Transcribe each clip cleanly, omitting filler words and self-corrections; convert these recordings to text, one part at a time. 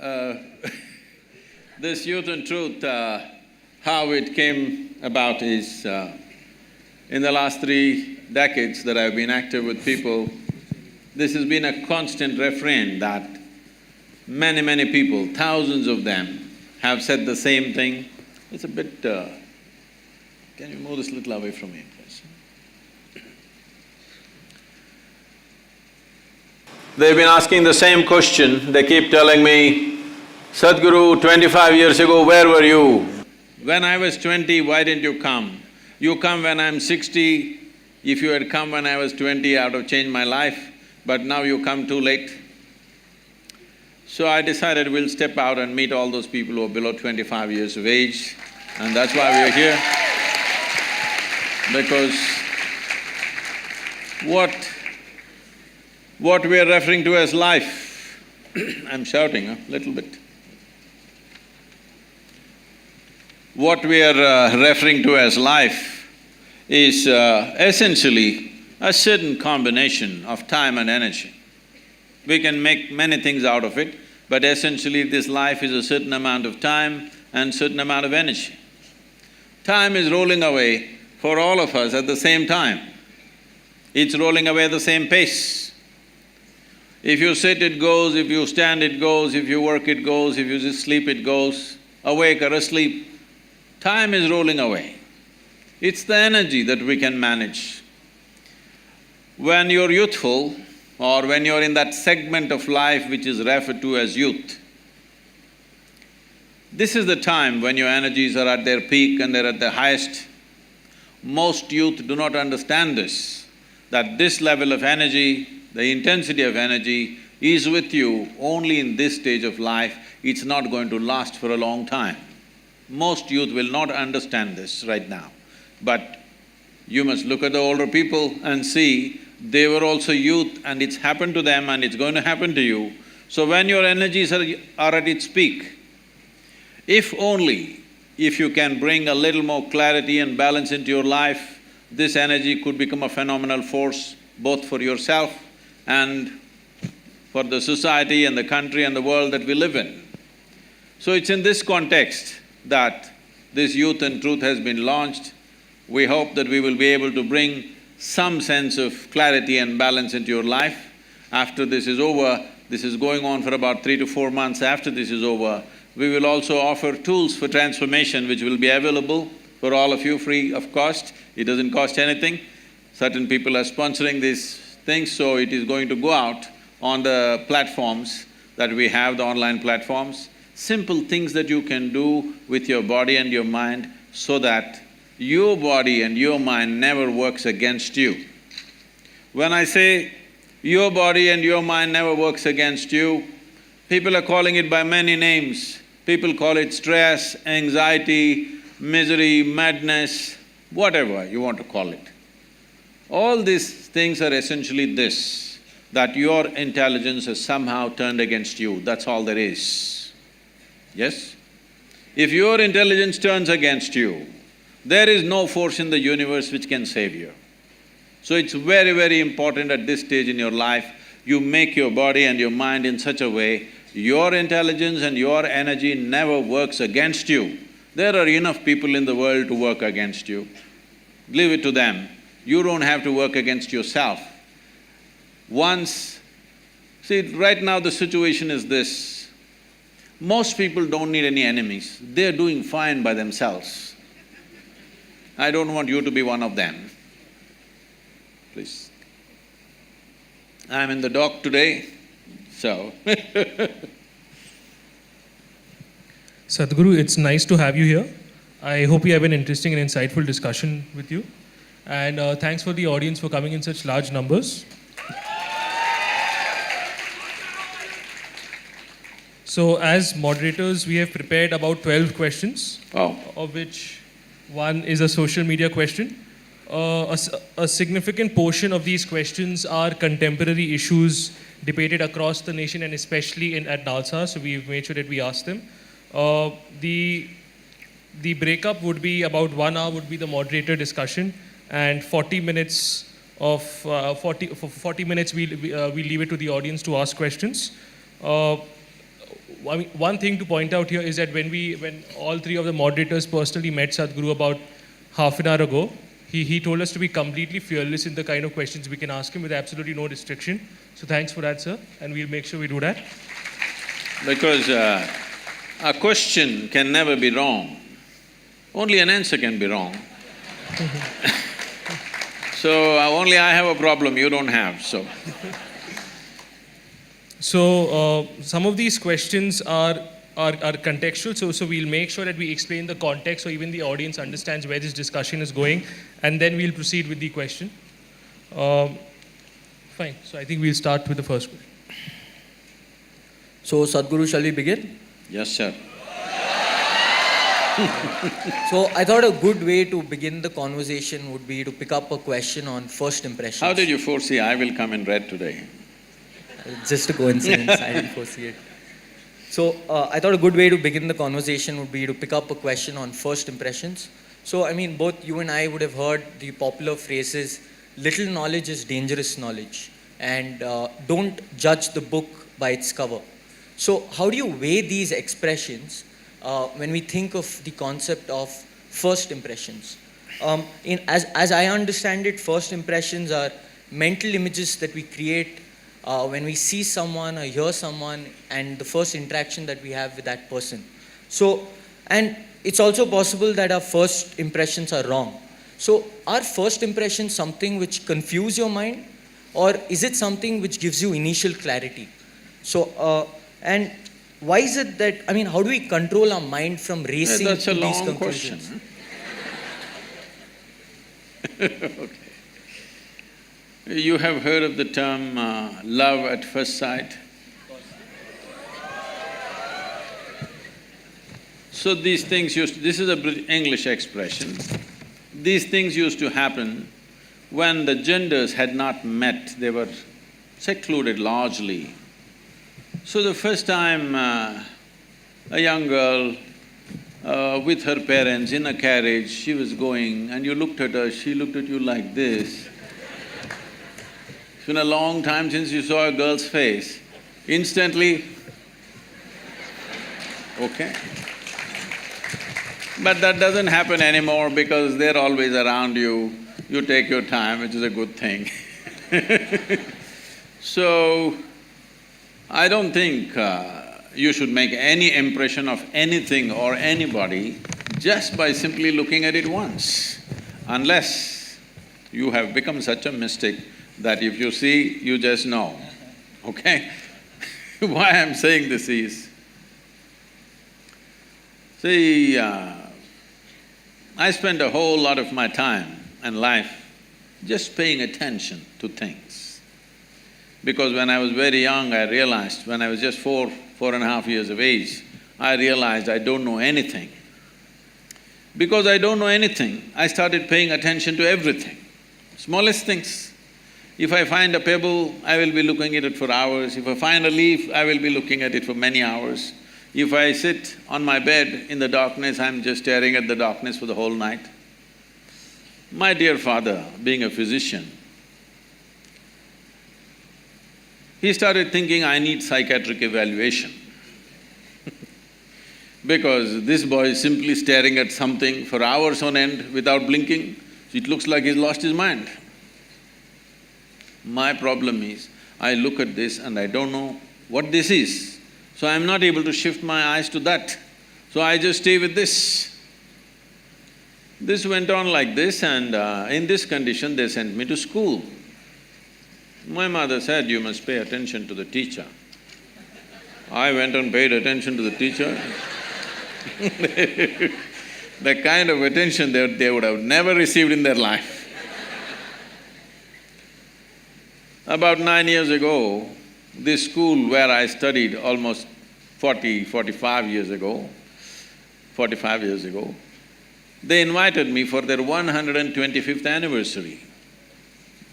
uh, this Youth and Truth, how it came about is, in the last 3 decades that I've been active with people, this has been a constant refrain that many people, thousands of them, have said the same thing. It's a bit… can you move this a little away from me, please? They've been asking the same question. They keep telling me, Sadhguru, 25 years ago, where were you? When I was 20, why didn't you come? You come when I'm 60. If you had come when I was 20, I would have changed my life, but now you come too late. So I decided we'll step out and meet all those people who are below 25 years of age, and that's why we're here. Because what we are referring to as life I'm shouting a little bit. What we are referring to as life is essentially a certain combination of time and energy. We can make many things out of it, but essentially this life is a certain amount of time and certain amount of energy. Time is rolling away for all of us at the same time. It's rolling away at the same pace. If you sit, it goes, if you stand, it goes, if you work, it goes, if you just sleep, it goes, awake or asleep. Time is rolling away. It's the energy that we can manage. When you're youthful, or when you're in that segment of life which is referred to as youth, this is the time when your energies are at their peak and they're at their highest. Most youth do not understand this, that this level of energy, the intensity of energy is with you only in this stage of life. It's not going to last for a long time. Most youth will not understand this right now. But you must look at the older people and see they were also youth and it's happened to them and it's going to happen to you. So when your energies are at its peak, if you can bring a little more clarity and balance into your life, this energy could become a phenomenal force both for yourself and for the society and the country and the world that we live in. So it's in this context that this Youth and Truth has been launched. We hope that we will be able to bring some sense of clarity and balance into your life. After this is over, this is going on for about 3 to 4 months after this is over, we will also offer tools for transformation which will be available for all of you free of cost. It doesn't cost anything. Certain people are sponsoring these things, so it is going to go out on the platforms that we have, the online platforms. Simple things that you can do with your body and your mind so that your body and your mind never works against you. When I say your body and your mind never works against you, people are calling it by many names. People call it stress, anxiety, misery, madness, whatever you want to call it. All these things are essentially this, that your intelligence has somehow turned against you, that's all there is. Yes? If your intelligence turns against you, there is no force in the universe which can save you. So it's very important at this stage in your life, you make your body and your mind in such a way, your intelligence and your energy never works against you. There are enough people in the world to work against you. Leave it to them. You don't have to work against yourself. See, right now the situation is this, most people don't need any enemies, they're doing fine by themselves. I don't want you to be one of them. Please. I'm in the dock today, so Sadhguru, it's nice to have you here. I hope we have an interesting and insightful discussion with you. And thanks for the audience for coming in such large numbers. So as moderators, we have prepared about 12 questions, of which one is a social media question. A significant portion of these questions are contemporary issues debated across the nation and especially at NALSAR, so we've made sure that we ask them. The breakup would be about 1 hour would be the moderator discussion, and 40 minutes we'll leave it to the audience to ask questions. I mean, one thing to point out here is that when all three of the moderators personally met Sadhguru about half an hour ago, he told us to be completely fearless in the kind of questions we can ask him with absolutely no restriction. So thanks for that, sir, and we'll make sure we do that. Because a question can never be wrong. Only an answer can be wrong. So only I have a problem, you don't have, so. So some of these questions are contextual, so we'll make sure that we explain the context so even the audience understands where this discussion is going, and then we'll proceed with the question. Fine, so I think we'll start with the first question. So Sadhguru, shall we begin? Yes, sir. So I thought a good way to begin the conversation would be to pick up a question on first impressions. How did you foresee I will come in red today? Just a coincidence, I didn't foresee it. So I thought a good way to begin the conversation would be to pick up a question on first impressions. So I mean, both you and I would have heard the popular phrases, little knowledge is dangerous knowledge, and don't judge the book by its cover. So how do you weigh these expressions when we think of the concept of first impressions? As I understand it, first impressions are mental images that we create when we see someone or hear someone and the first interaction that we have with that person. So, and it's also possible that our first impressions are wrong. So are first impressions something which confuse your mind, or is it something which gives you initial clarity? So, and why is it that, I mean, how do we control our mind from racing That's to a these long conclusions? question. Okay. You have heard of the term love at first sight? So these things this is a English expression. These things used to happen when the genders had not met, they were secluded largely. So the first time a young girl with her parents in a carriage, she was going and you looked at her, she looked at you like this. It's been a long time since you saw a girl's face. Instantly, okay. But that doesn't happen anymore because they're always around you. You take your time, which is a good thing. So, I don't think you should make any impression of anything or anybody just by simply looking at it once, unless you have become such a mystic that if you see, you just know, okay? Why I'm saying this is, see, I spend a whole lot of my time and life just paying attention to things. Because when I was very young, I realized, when I was just 4.5 years of age, I realized I don't know anything. Because I don't know anything, I started paying attention to everything, smallest things. If I find a pebble, I will be looking at it for hours. If I find a leaf, I will be looking at it for many hours. If I sit on my bed in the darkness, I'm just staring at the darkness for the whole night. My dear father, being a physician, he started thinking, I need psychiatric evaluation. Because this boy is simply staring at something for hours on end without blinking, it looks like he's lost his mind. My problem is, I look at this and I don't know what this is, so I'm not able to shift my eyes to that. So I just stay with this. This went on like this, and in this condition they sent me to school. My mother said, you must pay attention to the teacher. I went and paid attention to the teacher. The kind of attention they would have never received in their life. About 9 years ago, this school where I studied almost 45 years ago, they invited me for their 125th anniversary.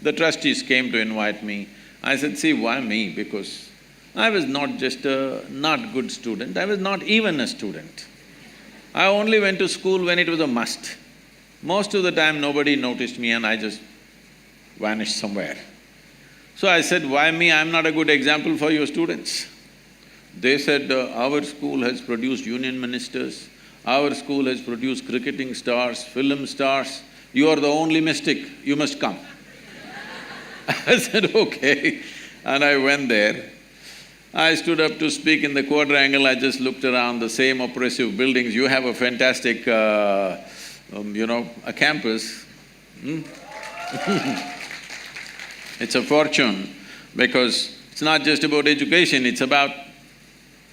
The trustees came to invite me. I said, see, why me? Because I was not just a not good student, I was not even a student. I only went to school when it was a must. Most of the time nobody noticed me and I just vanished somewhere. So I said, why me? I'm not a good example for your students. They said, our school has produced union ministers, our school has produced cricketing stars, film stars, you are the only mystic, you must come. I said, okay, and I went there. I stood up to speak in the quadrangle, I just looked around, the same oppressive buildings. You have a fantastic, a campus. It's a fortune, because it's not just about education, it's about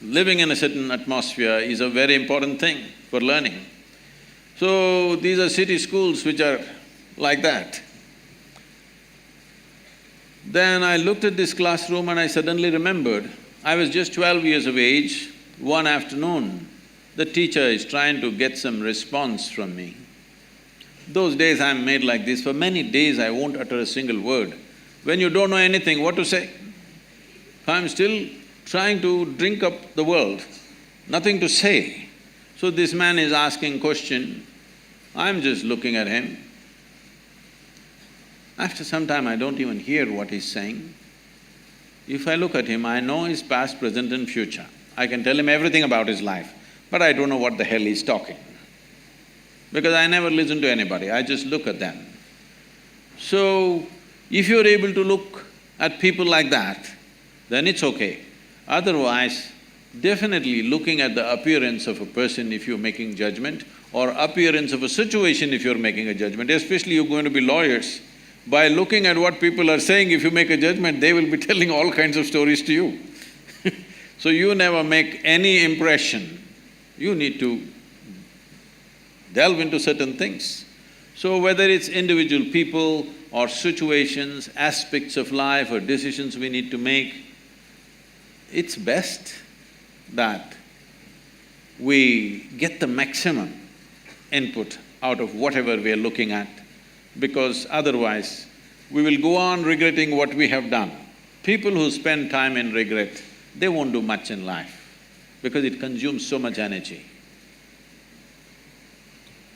living in a certain atmosphere is a very important thing for learning. So, these are city schools which are like that. Then I looked at this classroom and I suddenly remembered, I was just 12 years of age. One afternoon, the teacher is trying to get some response from me. Those days I'm made like this, for many days I won't utter a single word. When you don't know anything, what to say? I'm still trying to drink up the world, nothing to say. So this man is asking question, I'm just looking at him. After some time, I don't even hear what he's saying. If I look at him, I know his past, present and future. I can tell him everything about his life, but I don't know what the hell he's talking. Because I never listen to anybody, I just look at them. So, if you're able to look at people like that, then it's okay. Otherwise, definitely looking at the appearance of a person if you're making judgment, or appearance of a situation if you're making a judgment, especially you're going to be lawyers. By looking at what people are saying, if you make a judgment, they will be telling all kinds of stories to you. So you never make any impression. You need to delve into certain things. So whether it's individual people or situations, aspects of life or decisions we need to make, it's best that we get the maximum input out of whatever we are looking at, because otherwise we will go on regretting what we have done. People who spend time in regret, they won't do much in life because it consumes so much energy.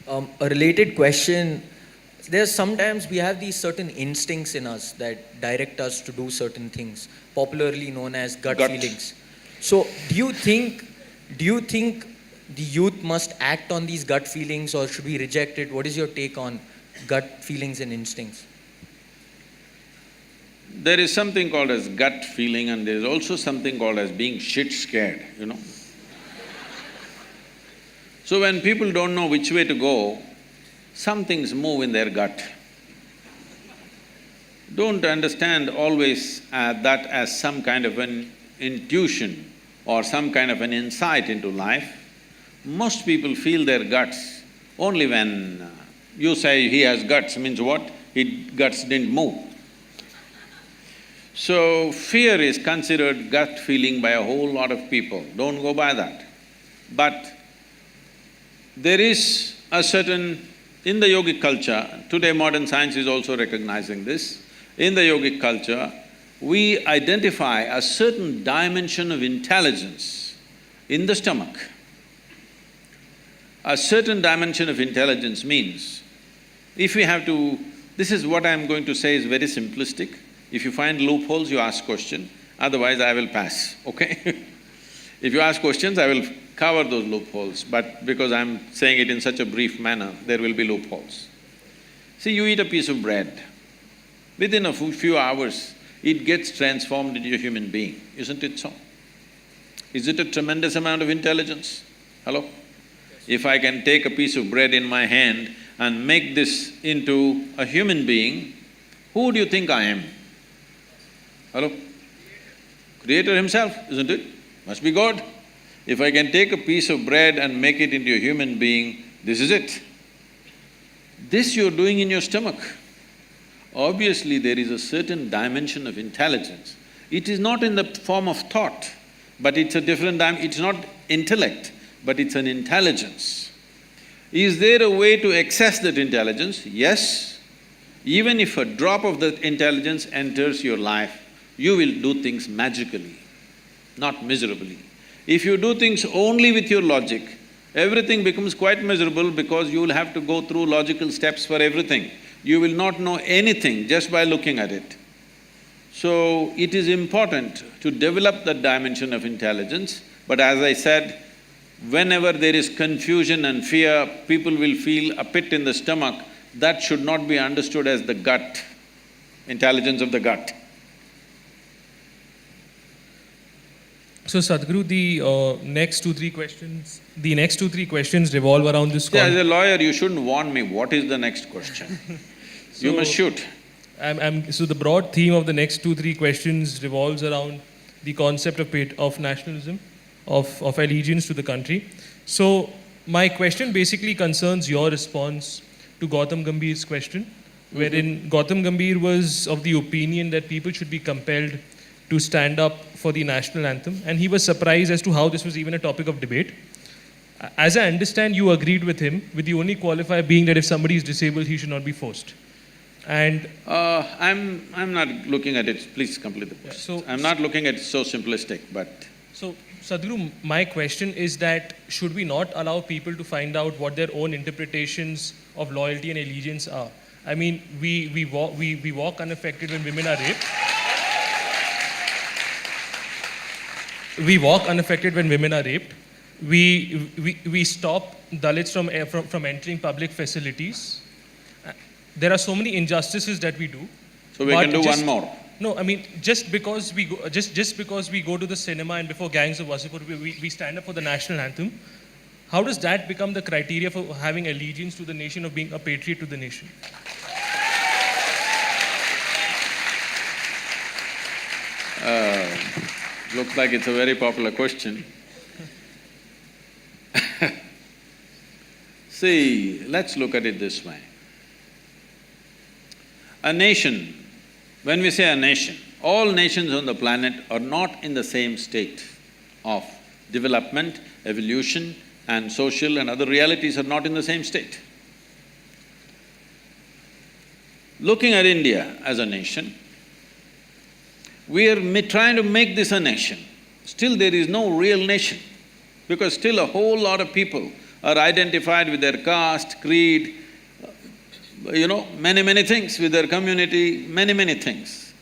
A related question, there's sometimes we have these certain instincts in us that direct us to do certain things, popularly known as gut feelings. So, do you think the youth must act on these gut feelings or should we reject it? What is your take on gut feelings and instincts? There is something called as gut feeling and there is also something called as being shit scared, you know. So when people don't know which way to go, some things move in their gut. Don't understand always that as some kind of an intuition or some kind of an insight into life. Most people feel their guts only when you say he has guts, means what? His guts didn't move. So, fear is considered gut feeling by a whole lot of people, don't go by that. But there is a certain… in the yogic culture, today modern science is also recognizing this, in the yogic culture, we identify a certain dimension of intelligence in the stomach. A certain dimension of intelligence means, if we have to… this is what I'm going to say is very simplistic. If you find loopholes, you ask question, otherwise I will pass, okay? If you ask questions, I will cover those loopholes, but because I'm saying it in such a brief manner, there will be loopholes. See, you eat a piece of bread, within a few hours, it gets transformed into a human being, isn't it so? Is it a tremendous amount of intelligence? Hello? If I can take a piece of bread in my hand and make this into a human being, who do you think I am? Hello? Creator himself, isn't it? Must be God. If I can take a piece of bread and make it into a human being, this is it. This you're doing in your stomach. Obviously, there is a certain dimension of intelligence. It is not in the form of thought, but it's a different it's not intellect, but it's an intelligence. Is there a way to access that intelligence? Yes. Even if a drop of that intelligence enters your life, you will do things magically, not miserably. If you do things only with your logic, everything becomes quite miserable because you will have to go through logical steps for everything. You will not know anything just by looking at it. So, it is important to develop that dimension of intelligence, but as I said, whenever there is confusion and fear, people will feel a pit in the stomach. That should not be understood as the gut, intelligence of the gut. So Sadhguru, the next two, three questions revolve around this. Yeah, as a lawyer, you shouldn't warn me, what is the next question? You must shoot. So the broad theme of the next two, three questions revolves around the concept of nationalism, of allegiance to the country. So my question basically concerns your response to Gautam Gambhir's question, wherein Gautam Gambhir was of the opinion that people should be compelled to stand up for the national anthem, and he was surprised as to how this was even a topic of debate. As I understand, you agreed with him, with the only qualifier being that if somebody is disabled, he should not be forced. And I'm not looking at it, please complete the question. I'm not looking at it so simplistic, but… So, Sadhguru, my question is that should we not allow people to find out what their own interpretations of loyalty and allegiance are? I mean, we walk unaffected when women are raped. We walk unaffected when women are raped. We stop Dalits from entering public facilities. There are so many injustices that we do. So we can do one more. No, I mean, just because we go to the cinema and before gangs of Wasipur, we stand up for the national anthem, how does that become the criteria for having allegiance to the nation, of being a patriot to the nation? Looks like it's a very popular question. See, let's look at it this way. A nation, when we say a nation, all nations on the planet are not in the same state of development, evolution, and social and other realities are not in the same state. Looking at India as a nation, we are trying to make this a nation. Still there is no real nation, because still a whole lot of people are identified with their caste, creed, many things, with their community, many things.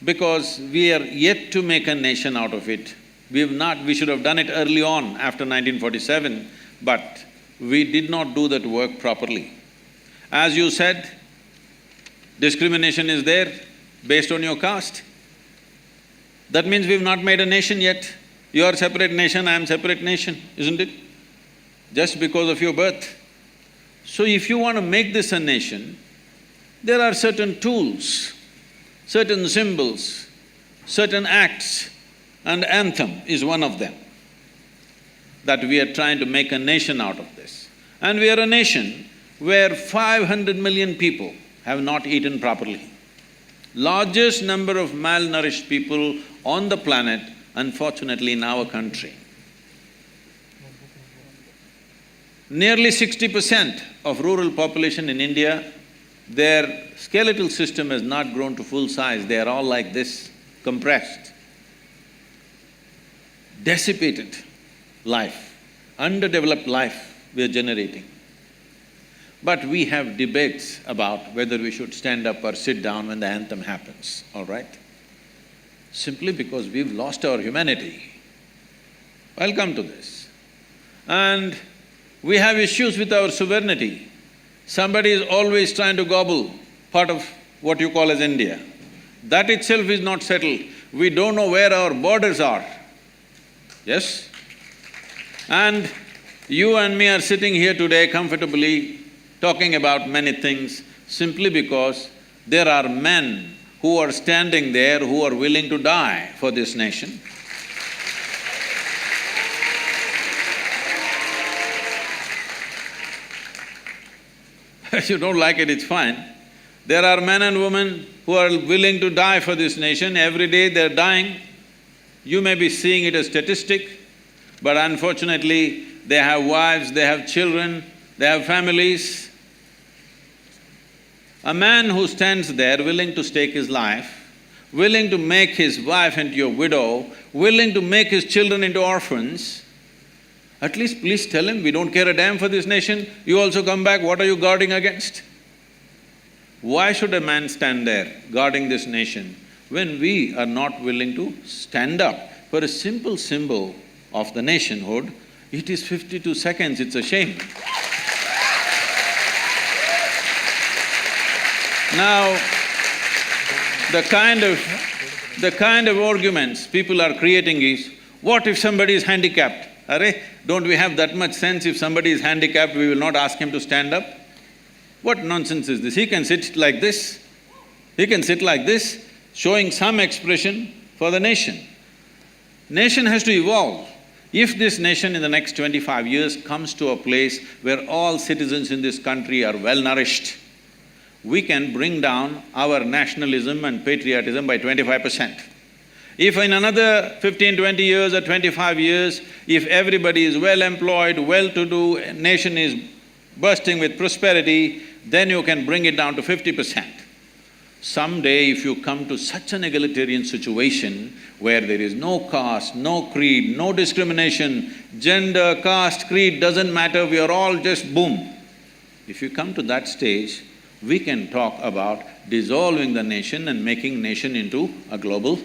Because we are yet to make a nation out of it. We should have done it early on after 1947, but we did not do that work properly. As you said, discrimination is there based on your caste. That means we've not made a nation yet. You are separate nation, I am separate nation, isn't it? Just because of your birth. So if you want to make this a nation, there are certain tools, certain symbols, certain acts, and anthem is one of them, that we are trying to make a nation out of this. And we are a nation where 500 million people have not eaten properly. Largest number of malnourished people on the planet, unfortunately, in our country. Nearly 60% of rural population in India, their skeletal system has not grown to full size, they are all like this, compressed. Dissipated life, underdeveloped life we are generating. But we have debates about whether we should stand up or sit down when the anthem happens, all right? Simply because we've lost our humanity. I'll come to this. And we have issues with our sovereignty. Somebody is always trying to gobble part of what you call as India. That itself is not settled. We don't know where our borders are. Yes? And you and me are sitting here today comfortably talking about many things simply because there are men who are standing there who are willing to die for this nation. If you don't like it, it's fine. There are men and women who are willing to die for this nation. Every day they're dying. You may be seeing it as statistic, but unfortunately, they have wives, they have children, they have families. A man who stands there willing to stake his life, willing to make his wife into a widow, willing to make his children into orphans, at least please tell him, we don't care a damn for this nation, you also come back, what are you guarding against? Why should a man stand there guarding this nation when we are not willing to stand up for a simple symbol of the nationhood, it is 52 seconds, it's a shame. Now, the kind of arguments people are creating is, what if somebody is handicapped? Arre, don't we have that much sense? If somebody is handicapped, we will not ask him to stand up? What nonsense is this? He can sit like this. He can sit like this, showing some expression for the nation. Nation has to evolve. If this nation in the next 25 years comes to a place where all citizens in this country are well-nourished, we can bring down our nationalism and patriotism by 25%. If in another 15, 20 years or 25 years, if everybody is well-employed, well-to-do, nation is bursting with prosperity, then you can bring it down to 50%. Someday if you come to such an egalitarian situation where there is no caste, no creed, no discrimination, gender, caste, creed doesn't matter, we are all just boom. If you come to that stage, we can talk about dissolving the nation and making nation into a global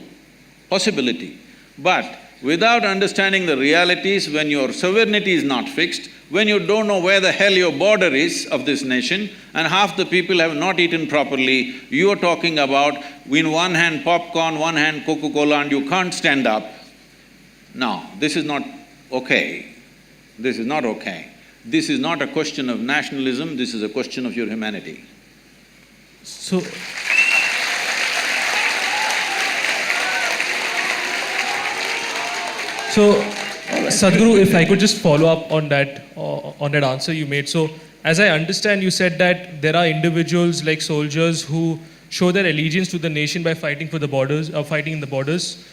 possibility. But without understanding the realities, when your sovereignty is not fixed, when you don't know where the hell your border is of this nation and half the people have not eaten properly, you are talking about in one hand popcorn, one hand Coca-Cola and you can't stand up. No, this is not okay. This is not okay. This is not a question of nationalism, this is a question of your humanity. So… So, Sadhguru, if I could just follow up on that answer you made. So, as I understand, you said that there are individuals like soldiers who show their allegiance to the nation by fighting for the borders, fighting in the borders.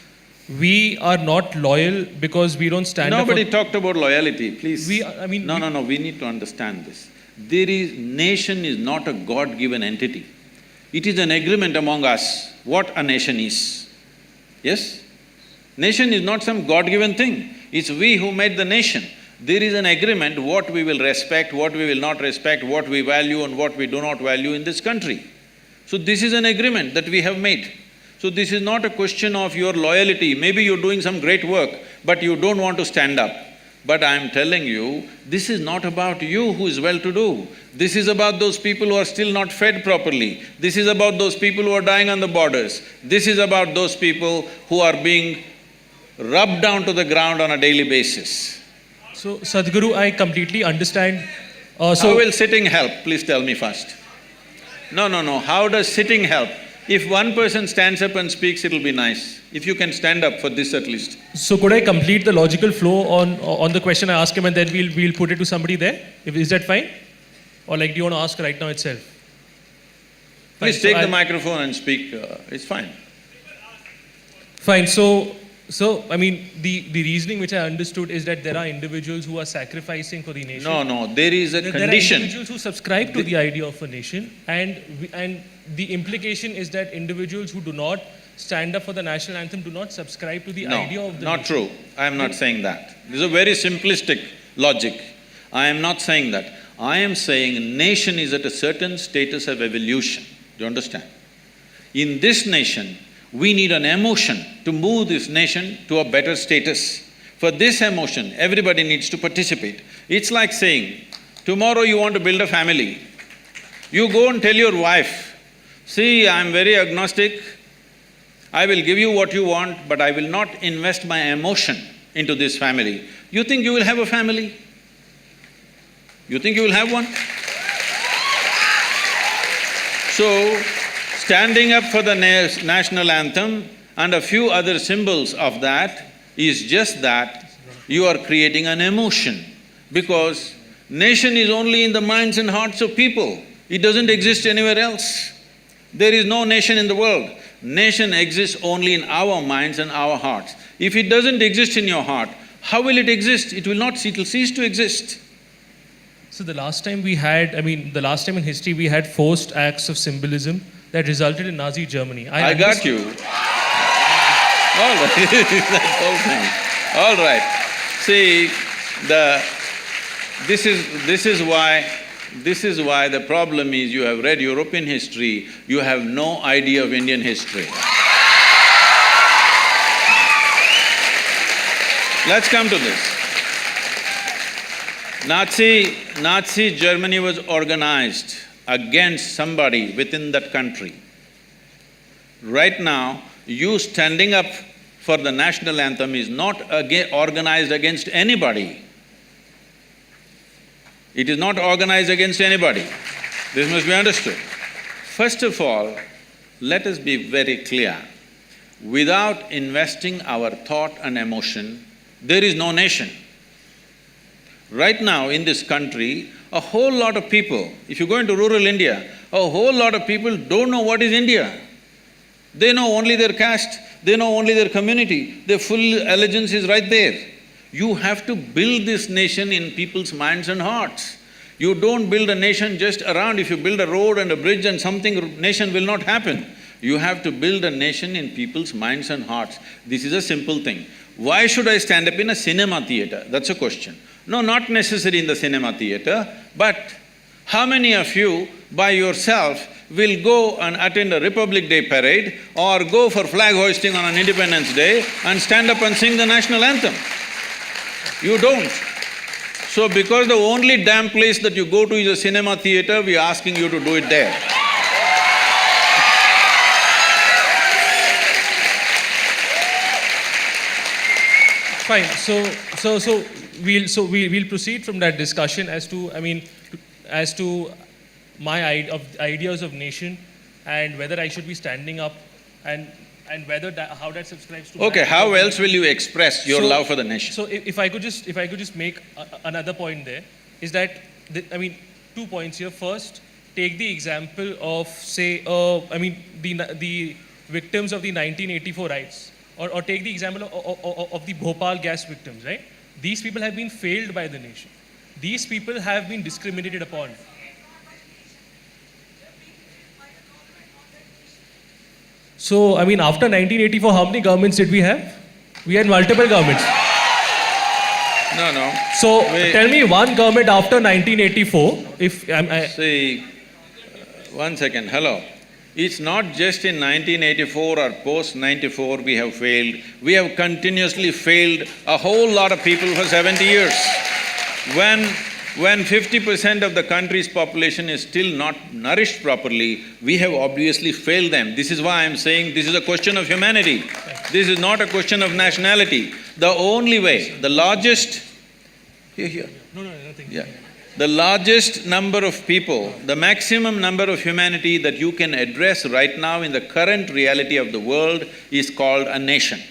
We are not loyal because we don't stand up for… Nobody talked about loyalty, please. No, we need to understand this. Nation is not a God-given entity. It is an agreement among us what a nation is. Yes? Nation is not some God-given thing, it's we who made the nation. There is an agreement what we will respect, what we will not respect, what we value and what we do not value in this country. So this is an agreement that we have made. So this is not a question of your loyalty, maybe you're doing some great work, but you don't want to stand up. But I'm telling you, this is not about you who is well-to-do. This is about those people who are still not fed properly. This is about those people who are dying on the borders. This is about those people who are being rubbed down to the ground on a daily basis. So, Sadhguru, I completely understand. How will sitting help? Please tell me first. No, how does sitting help? If one person stands up and speaks, it'll be nice. If you can stand up for this at least. So could I complete the logical flow on the question I ask him and then we'll put it to somebody there? Is that fine? Or like, do you want to ask right now itself? Please take the microphone and speak, it's fine. Fine, so I mean, the reasoning which I understood is that there are individuals who are sacrificing for the nation. No, there is a condition. There are individuals who subscribe to the idea of a nation and the implication is that individuals who do not stand up for the national anthem do not subscribe to the idea of the nation. No, not true. I am not saying that. This is a very simplistic logic. I am not saying that. I am saying nation is at a certain status of evolution. Do you understand? In this nation, we need an emotion to move this nation to a better status. For this emotion, everybody needs to participate. It's like saying, tomorrow you want to build a family. You go and tell your wife, see, I'm very agnostic, I will give you what you want, but I will not invest my emotion into this family. You think you will have a family? You think you will have one? So, standing up for the national anthem and a few other symbols of that is just that you are creating an emotion because nation is only in the minds and hearts of people. It doesn't exist anywhere else. There is no nation in the world. Nation exists only in our minds and our hearts. If it doesn't exist in your heart, how will it exist? It'll cease to exist. So the last time the last time in history we had forced acts of symbolism that resulted in Nazi Germany. I got you. All right, that whole thing. All right. See, this is why the problem is you have read European history, you have no idea of Indian history. Let's come to this. Nazi Germany was organized against somebody within that country. Right now, you standing up for the national anthem is not organized against anybody. It is not organized against anybody. This must be understood. First of all, let us be very clear. Without investing our thought and emotion, there is no nation. Right now in this country, a whole lot of people, if you go into rural India, a whole lot of people don't know what is India. They know only their caste, they know only their community, their full allegiance is right there. You have to build this nation in people's minds and hearts. You don't build a nation just around. If you build a road and a bridge and something, nation will not happen. You have to build a nation in people's minds and hearts. This is a simple thing. Why should I stand up in a cinema theatre? That's a question. No, not necessary in the cinema theatre, but how many of you by yourself will go and attend a Republic Day parade or go for flag hoisting on an Independence Day and stand up and sing the national anthem? You don't. So because the only damn place that you go to is a cinema theatre, we are asking you to do it there. Fine. So we'll proceed from that discussion as to, as to my ideas of nation and whether I should be standing up and whether how that subscribes to. Okay, how else will you express your love for the nation? So if I could just make another point there, is that 2 points here. First, take the example of say the victims of the 1984 riots. Or take the example of the Bhopal gas victims, right? These people have been failed by the nation. These people have been discriminated upon. So, after 1984, how many governments did we have? We had multiple governments. No. So, tell me one government after 1984, if… See, 1 second, hello. It's not just in 1984 or post-94 we have failed. We have continuously failed a whole lot of people for 70 years. When 50% of the country's population is still not nourished properly, we have obviously failed them. This is why I'm saying this is a question of humanity. This is not a question of nationality. The only way, the largest… Here. No, nothing. Yeah. The largest number of people, the maximum number of humanity that you can address right now in the current reality of the world is called a nation.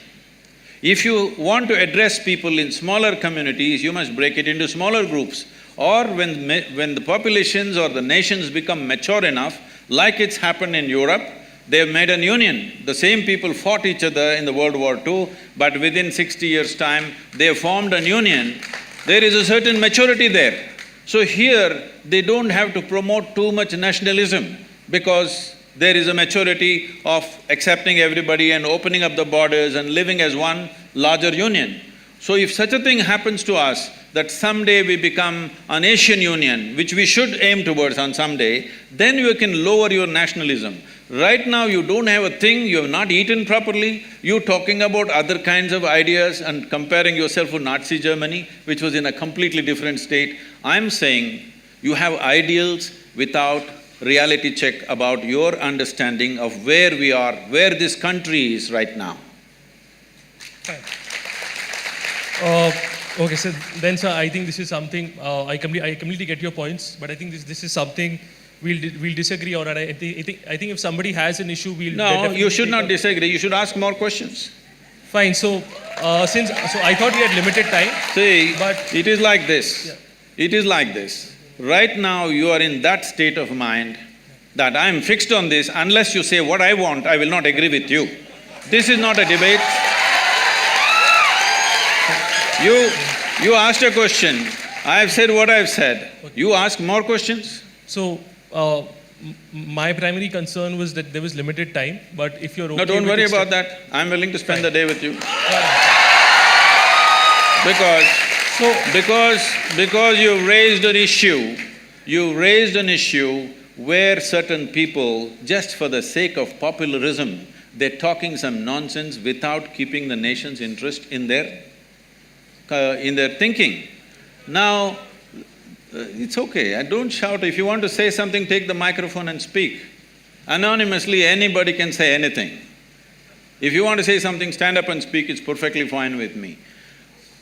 If you want to address people in smaller communities, you must break it into smaller groups. Or when the populations or the nations become mature enough, like it's happened in Europe, they've made an union. The same people fought each other in the World War II, but within 60 years' time, they formed an union. There is a certain maturity there. So here, they don't have to promote too much nationalism because there is a maturity of accepting everybody and opening up the borders and living as one larger union. So if such a thing happens to us, that someday we become an Asian Union, which we should aim towards on someday, then you can lower your nationalism. Right now you don't have a thing, you have not eaten properly, you're talking about other kinds of ideas and comparing yourself with Nazi Germany, which was in a completely different state. I'm saying you have ideals without reality check about your understanding of where we are, where this country is right now. Okay, so then, sir, I think this is something, I completely get your points, but I think this is something we'll disagree on, and I think if somebody has an issue, we'll… No, you should not disagree, you should ask more questions. Fine, so I thought we had limited time. See, but it is like this. Yeah. It is like this. Right now you are in that state of mind that I am fixed on this, unless you say what I want, I will not agree with you. This is not a debate. You asked a question, I have said what I have said. You ask more questions? So, my primary concern was that there was limited time, but if you're okay… No, don't with worry it, about that. I'm willing to spend the day with you. Because you've raised an issue where certain people, just for the sake of popularism, they're talking some nonsense without keeping the nation's interest in their… in their thinking. Now, it's okay, don't shout. If you want to say something, take the microphone and speak. Anonymously, anybody can say anything. If you want to say something, stand up and speak, it's perfectly fine with me.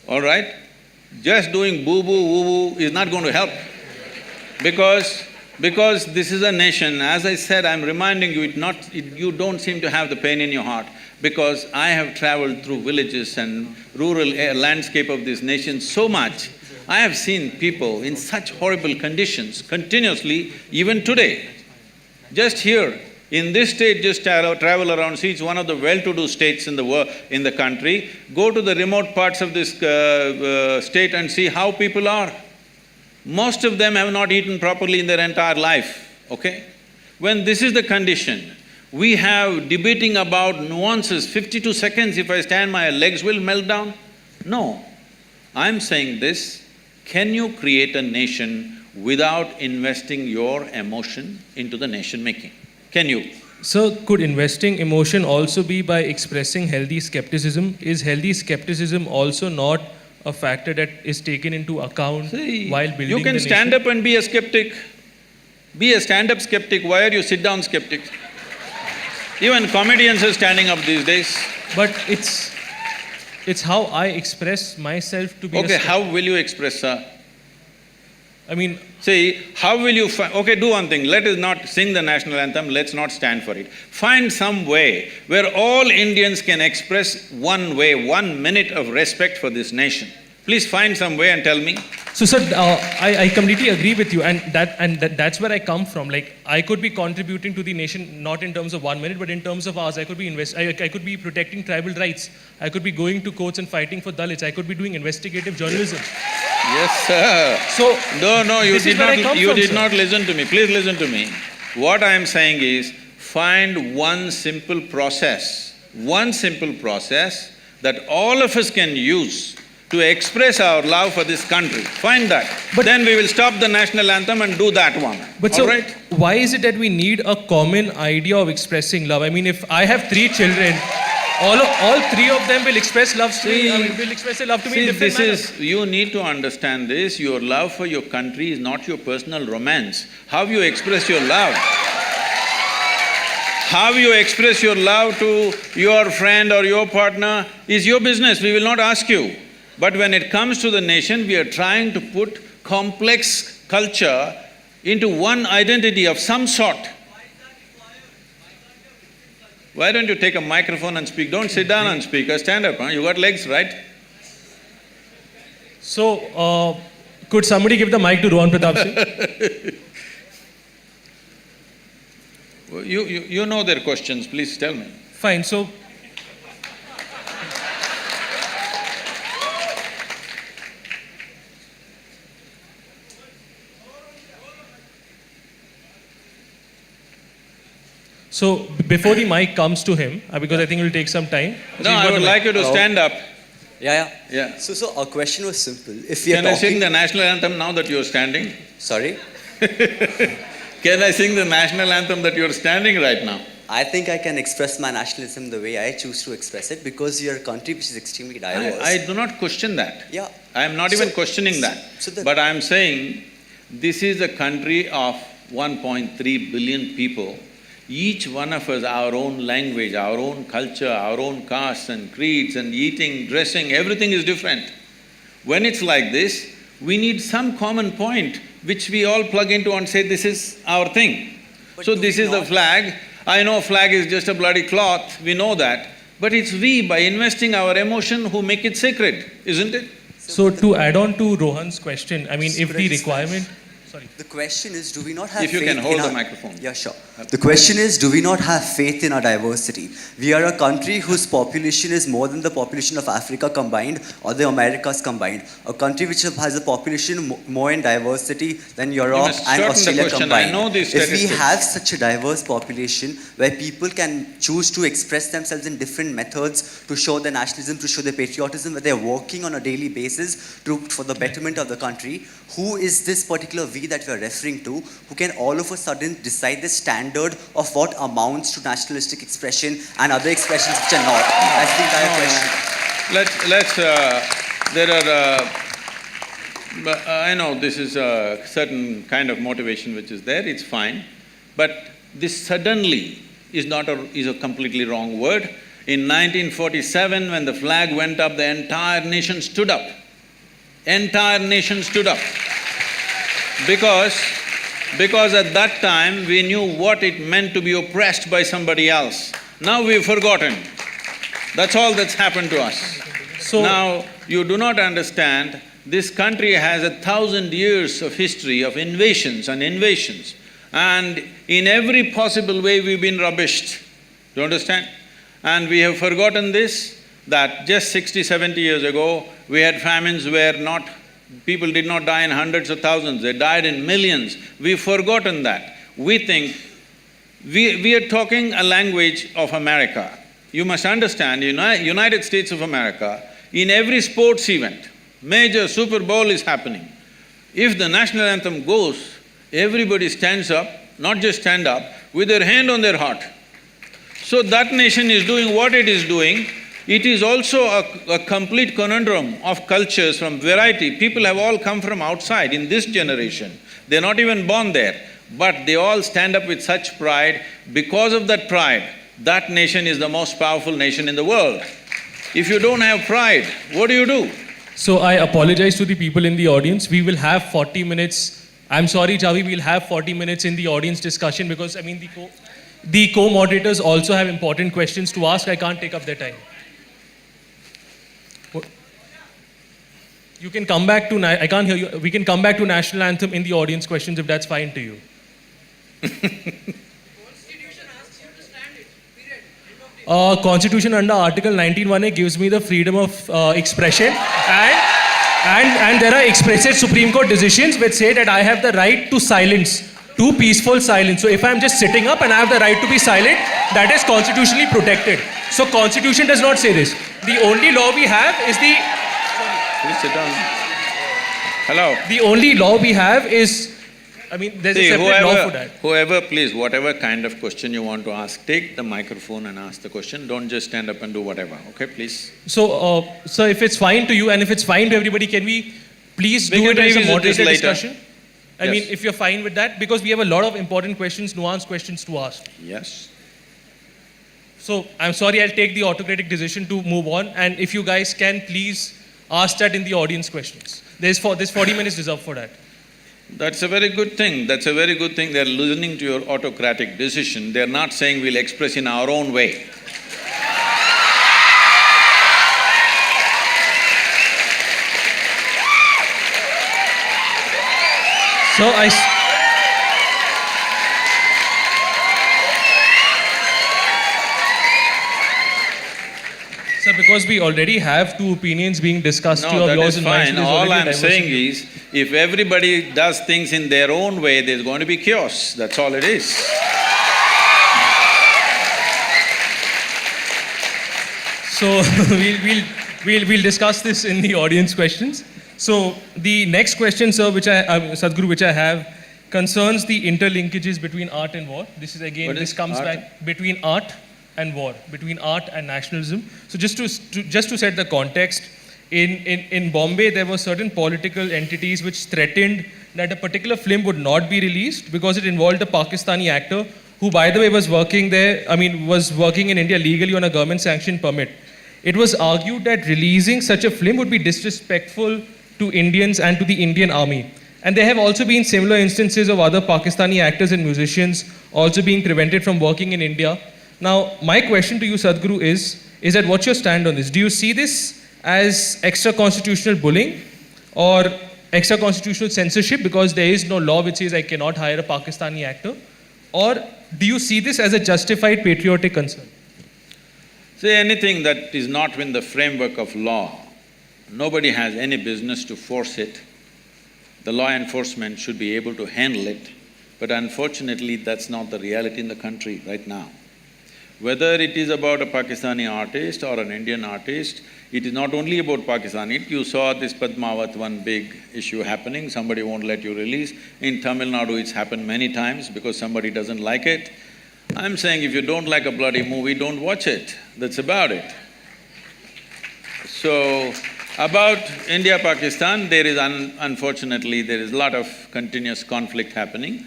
All right? Just doing boo-boo, woo-woo is not going to help. Because this is a nation, as I said, I'm reminding you, you don't seem to have the pain in your heart, because I have traveled through villages and rural landscape of this nation so much. I have seen people in such horrible conditions continuously, even today. Just here, in this state, just travel around, see it's one of the well-to-do states in the country. Go to the remote parts of this state and see how people are. Most of them have not eaten properly in their entire life, okay? When this is the condition, we have debating about nuances, 52 seconds, if I stand, my legs will melt down? No. I'm saying this, can you create a nation without investing your emotion into the nation-making? Can you? So, could investing emotion also be by expressing healthy skepticism? Is healthy skepticism also not a factor that is taken into account while building the nation? You can stand up and be a skeptic. Be a stand-up skeptic. Why are you sit-down skeptics? Even comedians are standing up these days. But it's how I express myself to be Okay, how will you express, sir? I mean… See, how will you okay, do one thing, let us not sing the national anthem, let's not stand for it. Find some way where all Indians can express 1 way, 1 minute of respect for this nation. Please find some way and tell me. So, sir, I completely agree with you, and that's where I come from. Like, I could be contributing to the nation not in terms of 1 minute, but in terms of hours. I could be protecting tribal rights. I could be going to courts and fighting for Dalits. I could be doing investigative journalism. Yes, sir. So, no, you did not listen to me. Please listen to me. What I am saying is, find one simple process that all of us can use to express our love for this country. Find that. But then we will stop the national anthem and do that one. But so, why is it that we need a common idea of expressing love? I mean, if I have 3 children, all 3 of them will express love to me, will express their love to me in different manners. You need to understand this, your love for your country is not your personal romance. How you express your love? How you express your love to your friend or your partner is your business, we will not ask you. But when it comes to the nation, we are trying to put complex culture into one identity of some sort. Why don't you take a microphone and speak? Don't sit down and speak, or stand up, huh? You got legs, right? So, could somebody give the mic to Rohan Pratap Singh? You know their questions, please tell me. Fine, so… So, before the mic comes to him, because I think it will take some time. No, I would like you to stand up. Yeah. So our question was simple. If we Can I sing the national anthem now that you're standing? Sorry? Can I sing the national anthem that you're standing right now? I think I can express my nationalism the way I choose to express it, because we are a country which is extremely diverse. I do not question that. Yeah. I am not even questioning that. But I am saying, this is a country of 1.3 billion people. Each one of us, our own language, our own culture, our own castes and creeds and eating, dressing, everything is different. When it's like this, we need some common point which we all plug into and say, this is our thing. So this is the flag. I know flag is just a bloody cloth, we know that. But it's we, by investing our emotion, who make it sacred, isn't it? So to add on to Rohan's question, I mean, if the requirement… Sorry. The question is, do we not have faith in… If you can hold the microphone. Yeah, sure. The question is, do we not have faith in our diversity? We are a country whose population is more than the population of Africa combined or the Americas combined. A country which has a population more in diversity than Europe and Australia combined. I know these if statistics. we have such a diverse population where people can choose to express themselves in different methods to show their nationalism, to show their patriotism, where they're working on a daily basis for the betterment of the country, who is this particular we that we are referring to, who can all of a sudden decide the standard of what amounts to nationalistic expression and other expressions which are not? That's the entire question. There are… but I know this is a certain kind of motivation which is there, it's fine. But this suddenly is a completely wrong word. In 1947, when the flag went up, the entire nation stood up. Entire nation stood up. Because at that time, we knew what it meant to be oppressed by somebody else. Now we've forgotten. That's all that's happened to us. So now, you do not understand, this country has 1,000 years of history of invasions and invasions. And in every possible way, we've been rubbished. Do you understand? And we have forgotten this, that just 60, 70 years ago, we had famines where people did not die in hundreds of thousands, they died in millions. We've forgotten that. We think… we are talking a language of America. You must understand, United States of America, in every sports event, major Super Bowl is happening. If the national anthem goes, everybody stands up, not just stand up, with their hand on their heart. So that nation is doing what it is doing. It is also a complete conundrum of cultures from variety. People have all come from outside in this generation. They're not even born there, but they all stand up with such pride. Because of that pride, that nation is the most powerful nation in the world. If you don't have pride, what do? So I apologize to the people in the audience. We will have 40 minutes. I'm sorry, Javi, we'll have 40 minutes in the audience discussion because, the co-moderators also have important questions to ask. I can't take up their time. You can come back to… I can't hear you. We can come back to national anthem in the audience questions if that's fine to you. Constitution under Article 19(1)A gives me the freedom of expression and there are explicit Supreme Court decisions which say that I have the right to silence, to peaceful silence. So if I'm just sitting up and I have the right to be silent, that is constitutionally protected. So Constitution does not say this. The only law we have is the… Please sit down. Hello. The only law we have is… there's a separate law for that. Whoever, please, whatever kind of question you want to ask, take the microphone and ask the question. Don't just stand up and do whatever, okay, please? So, sir, if it's fine to you and if it's fine to everybody, can we please do it as a moderated discussion? Yes. If you're fine with that, because we have a lot of important questions, nuanced questions to ask. Yes. So, I'm sorry, I'll take the autocratic decision to move on, and if you guys can, please ask that in the audience questions. There's 40 minutes reserved for that. That's a very good thing. That's a very good thing. They're listening to your autocratic decision. They're not saying we'll express in our own way. So Sir, because we already have two opinions being discussed here, No, that yours is and mine. fine. So there's All already I'm saying diversity. is, if everybody does things in their own way, there's going to be chaos. That's all it is. So we'll discuss this in the audience questions. So the next question, sir, Sadhguru, which I have, concerns the interlinkages between art and war. This is again, this comes art? back between art and war, between art and nationalism. So just to set the context, in Bombay there were certain political entities which threatened that a particular film would not be released because it involved a Pakistani actor who, by the way, was working there, was working in India legally on a government-sanctioned permit. It was argued that releasing such a film would be disrespectful to Indians and to the Indian army. And there have also been similar instances of other Pakistani actors and musicians also being prevented from working in India. Now, my question to you, Sadhguru, is that what's your stand on this? Do you see this as extra-constitutional bullying or extra-constitutional censorship because there is no law which says I cannot hire a Pakistani actor? Or do you see this as a justified patriotic concern? See, anything that is not within the framework of law, nobody has any business to force it. The law enforcement should be able to handle it, but unfortunately that's not the reality in the country right now. Whether it is about a Pakistani artist or an Indian artist, it is not only about Pakistani. You saw this Padmavat, one big issue happening, somebody won't let you release. In Tamil Nadu it's happened many times because somebody doesn't like it. I'm saying if you don't like a bloody movie, don't watch it. That's about it. So, About India-Pakistan, there is unfortunately, there is a lot of continuous conflict happening.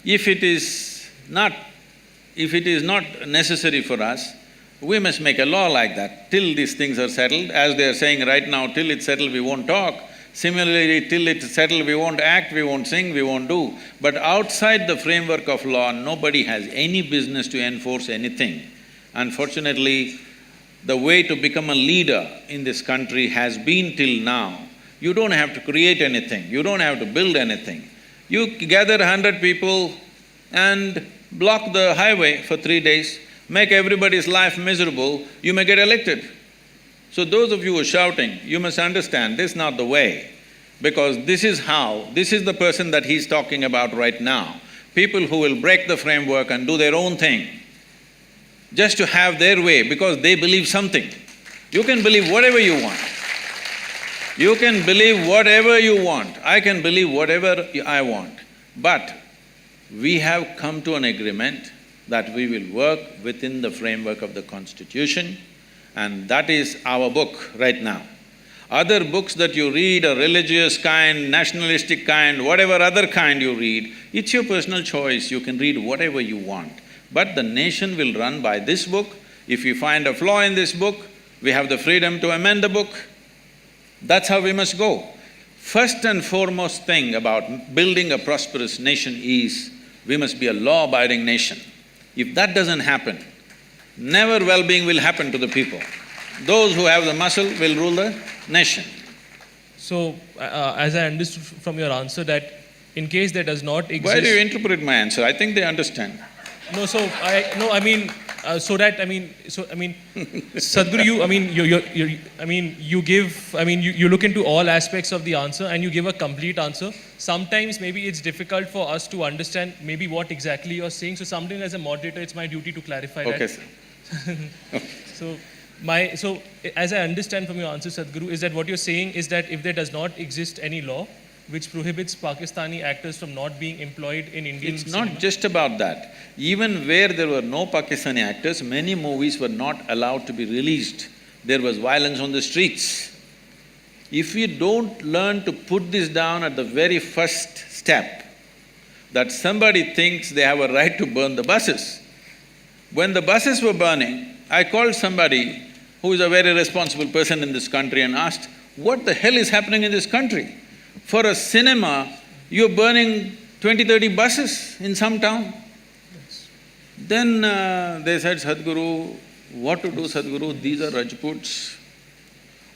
If it is not necessary for us, we must make a law like that. Till these things are settled, as they are saying right now, till it's settled, we won't talk. Similarly, till it's settled, we won't act, we won't sing, we won't do. But outside the framework of law, nobody has any business to enforce anything. Unfortunately, the way to become a leader in this country has been till now, you don't have to create anything, you don't have to build anything. You gather 100 people and block the highway for 3 days, make everybody's life miserable, you may get elected. So those of you who are shouting, you must understand this is not the way, because this is the person that he's talking about right now. People who will break the framework and do their own thing, just to have their way because they believe something. You can believe whatever you want. You can believe whatever you want. I can believe whatever I want. But we have come to an agreement that we will work within the framework of the Constitution, and that is our book right now. Other books that you read, a religious kind, nationalistic kind, whatever other kind you read, it's your personal choice, you can read whatever you want. But the nation will run by this book. If you find a flaw in this book, we have the freedom to amend the book. That's how we must go. First and foremost thing about building a prosperous nation is, we must be a law-abiding nation. If that doesn't happen, never well-being will happen to the people. Those who have the muscle will rule the nation. So, as I understood from your answer that in case there does not exist… Why do you interpret my answer? I think they understand. No, so Sadhguru, you look into all aspects of the answer and you give a complete answer. Sometimes maybe it's difficult for us to understand maybe what exactly you're saying. So sometimes as a moderator, it's my duty to clarify that. Okay, sir. So as I understand from your answer, Sadhguru, is that what you're saying is that if there does not exist any law which prohibits Pakistani actors from not being employed in Indian It's cinema. not just about that. Even where there were no Pakistani actors, many movies were not allowed to be released. There was violence on the streets. If we don't learn to put this down at the very first step, that somebody thinks they have a right to burn the buses. When the buses were burning, I called somebody who is a very responsible person in this country and asked, what the hell is happening in this country? For a cinema, you're burning 20-30 buses in some town. Yes. Then they said, Sadhguru, what to do, Sadhguru? These are Rajputs.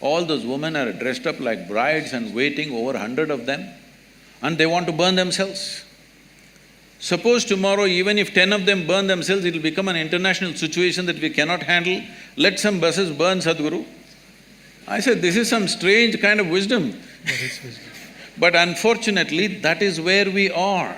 All those women are dressed up like brides and waiting, over 100 of them, and they want to burn themselves. Suppose tomorrow, even if 10 of them burn themselves, it'll become an international situation that we cannot handle. Let some buses burn, Sadhguru. I said, this is some strange kind of wisdom. What is wisdom? But unfortunately, that is where we are.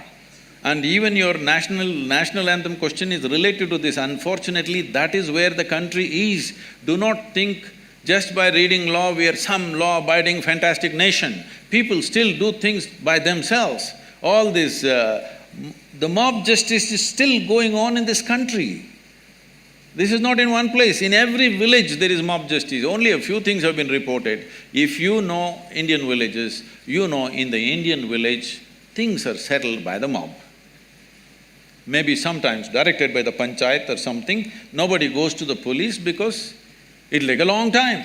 And even your national anthem question is related to this. Unfortunately, that is where the country is. Do not think just by reading law we are some law-abiding fantastic nation. People still do things by themselves. All this… the mob justice is still going on in this country. This is not in one place. In every village there is mob justice. Only a few things have been reported. If you know Indian villages, you know in the Indian village, things are settled by the mob. Maybe sometimes directed by the panchayat or something, nobody goes to the police because it'll take a long time.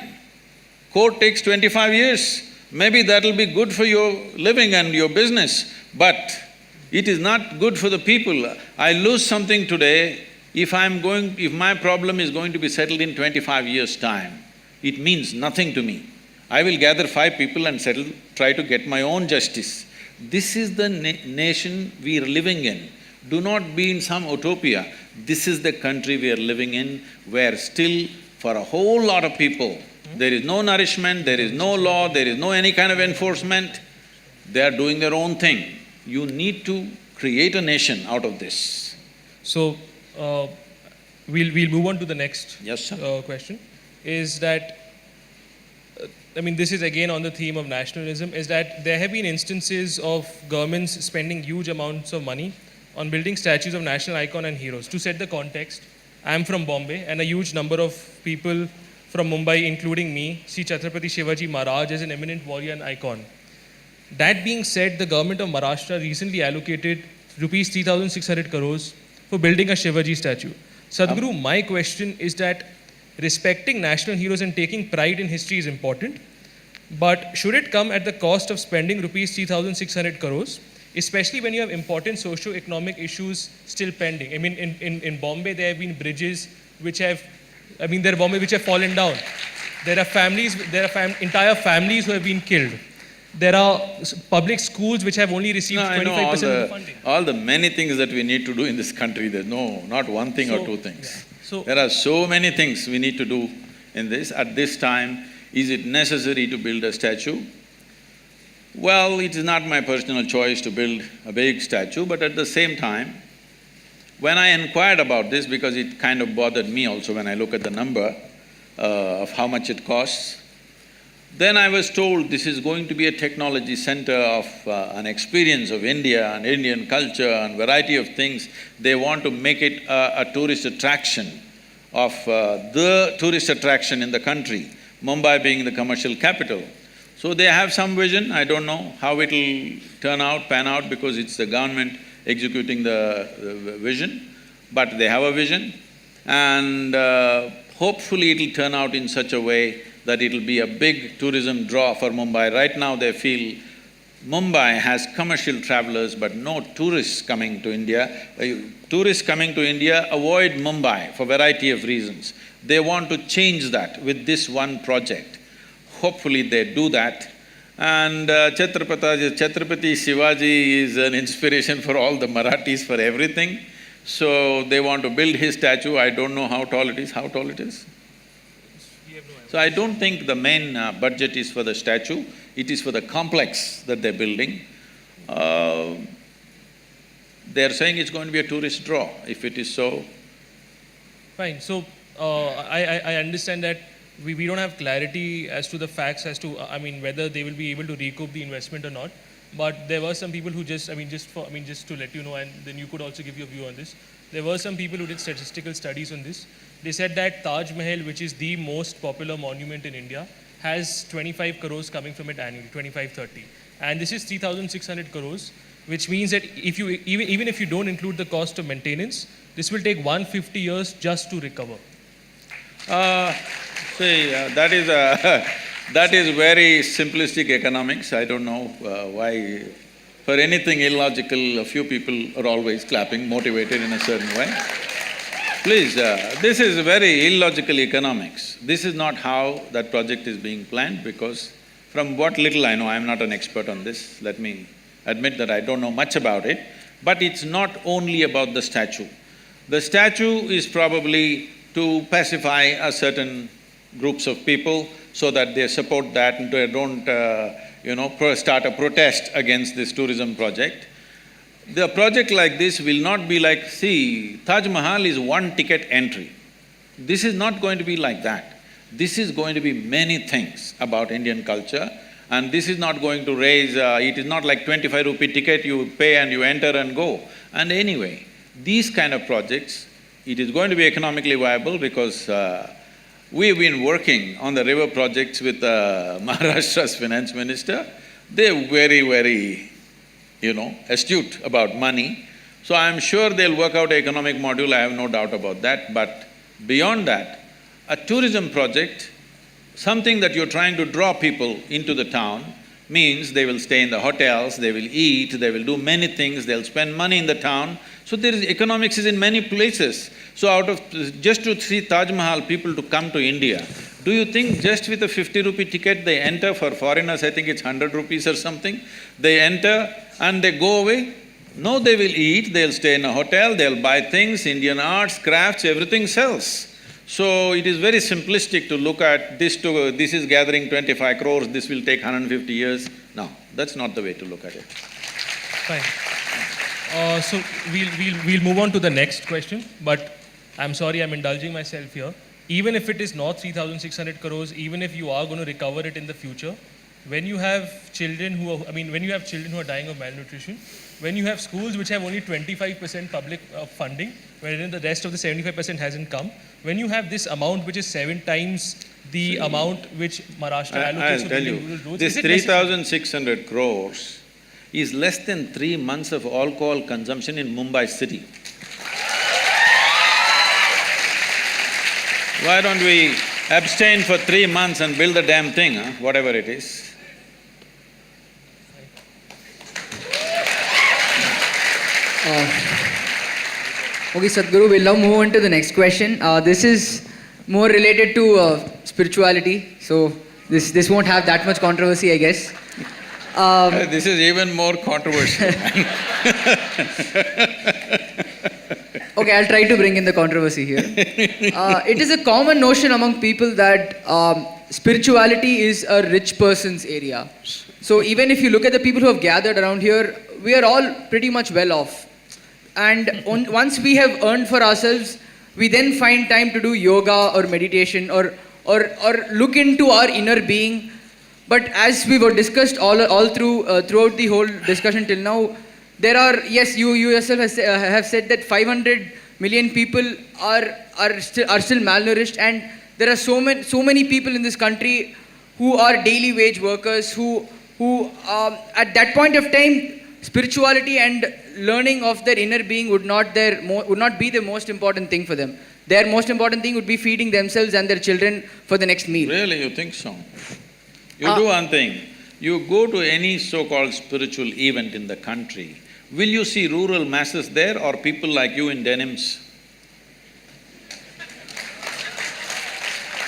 Court takes 25 years. Maybe that'll be good for your living and your business, but it is not good for the people. I lose something today, if my problem is going to be settled in 25 years' time, it means nothing to me. I will gather 5 people and try to get my own justice. This is the nation we are living in. Do not be in some utopia. This is the country we are living in, where still for a whole lot of people, there is no nourishment, there is no law, there is no any kind of enforcement. They are doing their own thing. You need to create a nation out of this. So, we'll move on to the next question, is that, this is again on the theme of nationalism, is that there have been instances of governments spending huge amounts of money on building statues of national icon and heroes. To set the context, I'm from Bombay and a huge number of people from Mumbai, including me, see Chhatrapati Shivaji Maharaj as an eminent warrior and icon. That being said, the government of Maharashtra recently allocated rupees 3,600 crores for building a Shivaji statue. Sadhguru, my question is that respecting national heroes and taking pride in history is important, but should it come at the cost of spending rupees 3,600 crores, especially when you have important socio-economic issues still pending? I mean, in Bombay, there have been bridges which have, which have fallen down. There are families, entire families who have been killed. There are public schools which have only received 25% of the funding. All the many things that we need to do in this country, there's not one thing or two things. Yeah. So there are so many things we need to do in this. At this time, is it necessary to build a statue? Well, it is not my personal choice to build a big statue, but at the same time, when I inquired about this, because it kind of bothered me also when I look at the number of how much it costs, then I was told this is going to be a technology center of an experience of India and Indian culture and variety of things. They want to make it a tourist attraction of the tourist attraction in the country, Mumbai being the commercial capital. So they have some vision. I don't know how it'll pan out, because it's the government executing the vision, but they have a vision, and hopefully it'll turn out in such a way that it'll be a big tourism draw for Mumbai. Right now they feel Mumbai has commercial travelers but no tourists coming to India. Tourists coming to India avoid Mumbai for variety of reasons. They want to change that with this one project. Hopefully they do that. And Chhatrapati Shivaji is an inspiration for all the Marathis for everything. So they want to build his statue. I don't know how tall it is. How tall it is? So I don't think the main budget is for the statue, it is for the complex that they're building. They're saying it's going to be a tourist draw. If it is so… Fine. So, I understand that we don't have clarity as to the facts as to, whether they will be able to recoup the investment or not. But there were some people who just to let you know, and then you could also give your view on this. There were some people who did statistical studies on this. They said that Taj Mahal, which is the most popular monument in India, has 25 crores coming from it annually, 25-30. And this is 3,600 crores, which means that if you even if you don't include the cost of maintenance, this will take 150 years just to recover. That is very simplistic economics. I don't know why… For anything illogical, a few people are always clapping, motivated in a certain way. Please, this is very illogical economics. This is not how that project is being planned, because from what little I know, I'm not an expert on this, let me admit that I don't know much about it, but it's not only about the statue. The statue is probably to pacify a certain groups of people so that they support that and they don't start a protest against this tourism project. The project like this will not be like… See, Taj Mahal is one ticket entry. This is not going to be like that. This is going to be many things about Indian culture, and this is not going to raise… it is not like 25 rupee ticket, you pay and you enter and go. And anyway, these kind of projects, it is going to be economically viable because we've been working on the river projects with Maharashtra's finance minister. They're very, astute about money. So I'm sure they'll work out an economic module, I have no doubt about that. But beyond that, a tourism project, something that you're trying to draw people into the town, means they will stay in the hotels, they will eat, they will do many things, they'll spend money in the town. So there is… economics is in many places. So out of… just to see Taj Mahal, people to come to India, do you think just with a 50 rupee ticket they enter? For foreigners, I think it's 100 rupees or something. They enter and they go away? No, they will eat, they'll stay in a hotel, they'll buy things, Indian arts, crafts, everything sells. So it is very simplistic to look at this is gathering 25 crores, this will take 150 years. No, that's not the way to look at it. Fine. So we'll move on to the next question, but I'm sorry, I'm indulging myself here. Even if it is not 3,600 crores, even if you are going to recover it in the future, when you have children who are, when you have children who are dying of malnutrition, when you have schools which have only 25% public funding, wherein the rest of the 75% hasn't come, when you have this amount which is 7 times the amount which Maharashtra allocates for building rural roads, this 3,600 crores is less than 3 months of alcohol consumption in Mumbai city. Why don't we abstain for 3 months and build the damn thing, whatever it is? Okay, Sadhguru, we'll now move on to the next question. This is more related to spirituality, so this won't have that much controversy, I guess. This is even more controversial. Okay, I'll try to bring in the controversy here. It is a common notion among people that spirituality is a rich person's area. So even if you look at the people who have gathered around here, we are all pretty much well off. And once we have earned for ourselves, we then find time to do yoga or meditation or look into our inner being. But as we were discussed all throughout the whole discussion till now, there are, yes, you yourself have said that 500 million people are still malnourished, and there are so many people in this country who are daily wage workers who at that point of time, spirituality and learning of their inner being would not be the most important thing for them. Their most important thing would be feeding themselves and their children for the next meal. Really, you think so? You do one thing, you go to any so-called spiritual event in the country, will you see rural masses there or people like you in denims?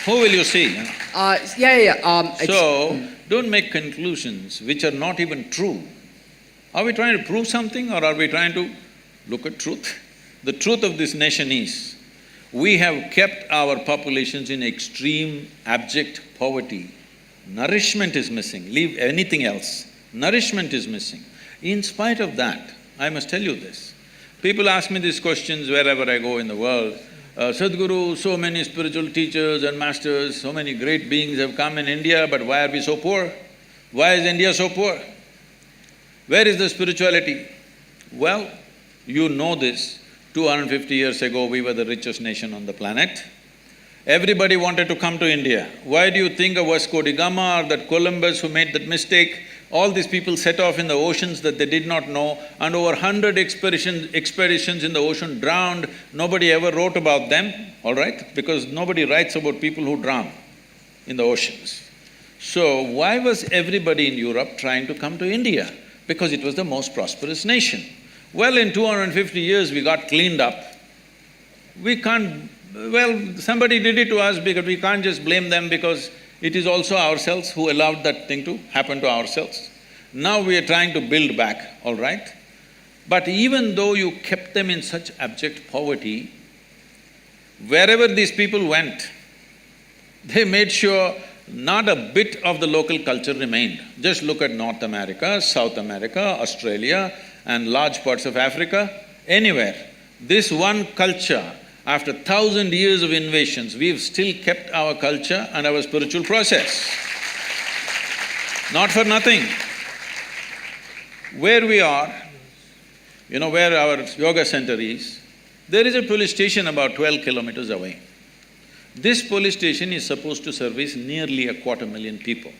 Who will you see? So, don't make conclusions which are not even true. Are we trying to prove something or are we trying to look at truth? The truth of this nation is, we have kept our populations in extreme abject poverty. Nourishment is missing, leave anything else. Nourishment is missing. In spite of that, I must tell you this, people ask me these questions wherever I go in the world. Sadhguru, so many spiritual teachers and masters, so many great beings have come in India, but why are we so poor? Why is India so poor? Where is the spirituality? Well, you know this, 250 years ago we were the richest nation on the planet. Everybody wanted to come to India. Why do you think of Vasco da Gama or that Columbus who made that mistake? All these people set off in the oceans that they did not know, and over 100 expeditions in the ocean drowned. Nobody ever wrote about them, all right? Because nobody writes about people who drown in the oceans. So why was everybody in Europe trying to come to India? Because it was the most prosperous nation. Well, in 250 years we got cleaned up. We can't… well, somebody did it to us because we can't just blame them because it is also ourselves who allowed that thing to happen to ourselves. Now we are trying to build back, all right? But even though you kept them in such abject poverty, wherever these people went, they made sure not a bit of the local culture remained. Just look at North America, South America, Australia and large parts of Africa, anywhere. This one culture, after 1,000 years of invasions, we've still kept our culture and our spiritual process. Not for nothing. Where we are, you know where our yoga center is, there is a police station about 12 kilometers away. This police station is supposed to service nearly 250,000 people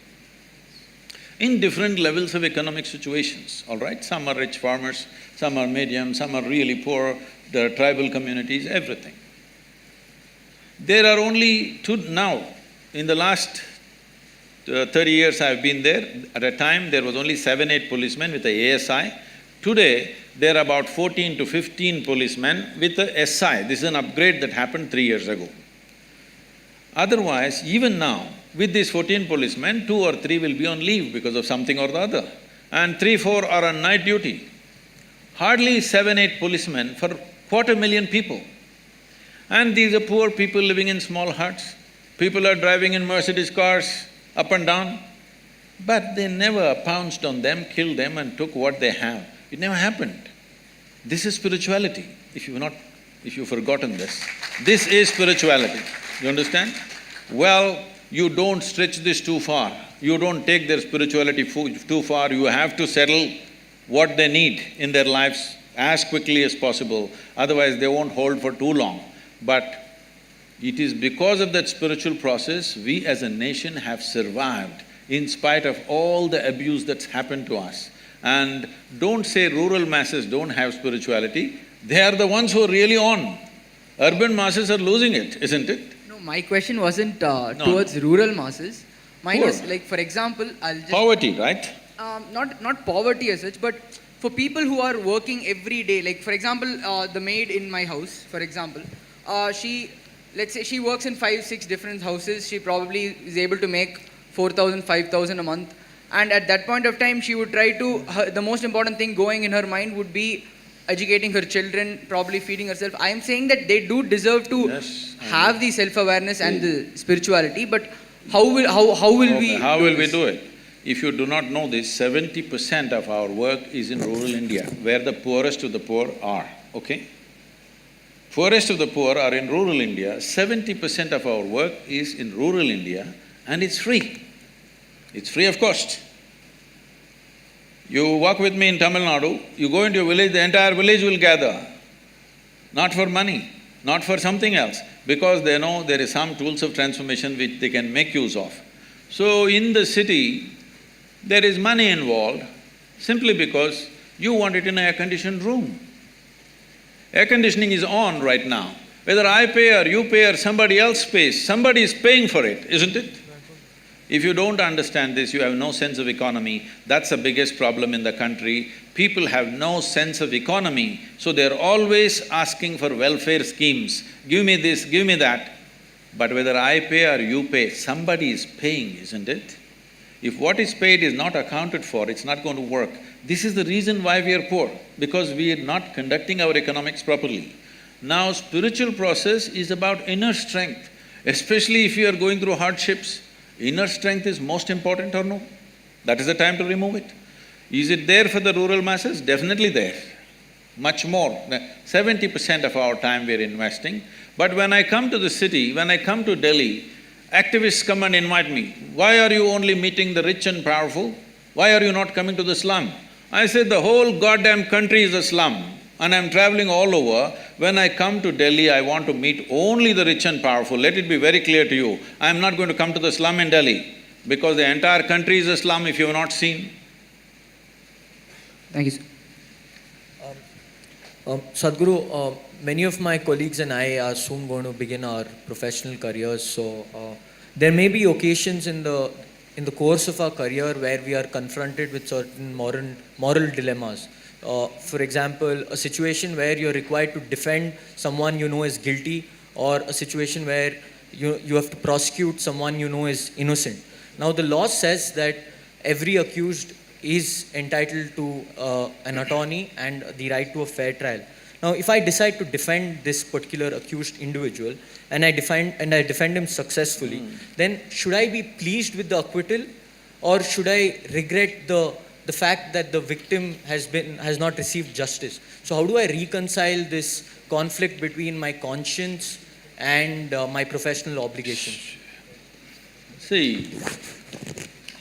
in different levels of economic situations, all right? Some are rich farmers, some are medium, some are really poor, the tribal communities, everything. There are only now, in the last 30 years I've been there, at a time there was only 7-8 policemen with the ASI. Today, there are about 14 to 15 policemen with the SI. This is an upgrade that happened 3 years ago. Otherwise, even now, with these 14 policemen, 2 or 3 will be on leave because of something or the other, and 3-4 are on night duty. Hardly 7-8 policemen for 250,000 people. And these are poor people living in small huts. People are driving in Mercedes cars up and down. But they never pounced on them, killed them and took what they have. It never happened. This is spirituality, if you've forgotten this. This is spirituality, you understand? Well, you don't stretch this too far, you don't take their spirituality too far, you have to settle what they need in their lives as quickly as possible, otherwise they won't hold for too long. But it is because of that spiritual process, we as a nation have survived in spite of all the abuse that's happened to us. And don't say rural masses don't have spirituality, they are the ones who are really on. Urban masses are losing it, isn't it? No, my question wasn't towards rural masses. Mine Poor. was like, for example, I'll just… Poverty, right? Not poverty as such, but for people who are working every day, like for example, the maid in my house, for example, let's say she works in 5-6 different houses, she probably is able to make 4,000, 5,000 a month, and at that point of time she would try to, the most important thing going in her mind would be educating her children, probably feeding herself. I am saying that they do deserve to have the self-awareness and the spirituality, but how will we… How will we do it? If you do not know this, 70% of our work is in rural India, where the poorest of the poor are, okay? Poorest of the poor are in rural India, 70% of our work is in rural India, and it's free. It's free of cost. You walk with me in Tamil Nadu, you go into a village, the entire village will gather. Not for money, not for something else, because they know there is some tools of transformation which they can make use of. So in the city, there is money involved simply because you want it in an air-conditioned room. Air conditioning is on right now. Whether I pay or you pay or somebody else pays, somebody is paying for it, isn't it? If you don't understand this, you have no sense of economy. That's the biggest problem in the country. People have no sense of economy, so they're always asking for welfare schemes. Give me this, give me that. But whether I pay or you pay, somebody is paying, isn't it? If what is paid is not accounted for, it's not going to work. This is the reason why we are poor, because we are not conducting our economics properly. Now, spiritual process is about inner strength, especially if you are going through hardships. Inner strength is most important or no? That is the time to remove it. Is it there for the rural masses? Definitely there. Much more. 70% of our time we are investing. But when I come to the city, when I come to Delhi, activists come and invite me. Why are you only meeting the rich and powerful? Why are you not coming to the slum? I said, the whole goddamn country is a slum, and I'm traveling all over. When I come to Delhi, I want to meet only the rich and powerful. Let it be very clear to you, I'm not going to come to the slum in Delhi, because the entire country is a slum if you have not seen. Thank you, sir. Sadhguru, many of my colleagues and I are soon going to begin our professional careers, so there may be occasions in the course of our career where we are confronted with certain moral dilemmas. For example, a situation where you're required to defend someone you know is guilty, or a situation where you have to prosecute someone you know is innocent. Now, the law says that every accused is entitled to an attorney and the right to a fair trial. Now, if I decide to defend this particular accused individual and I defend him successfully, then should I be pleased with the acquittal, or should I regret the fact that the victim has not received justice? So how do I reconcile this conflict between my conscience and my professional obligations? See,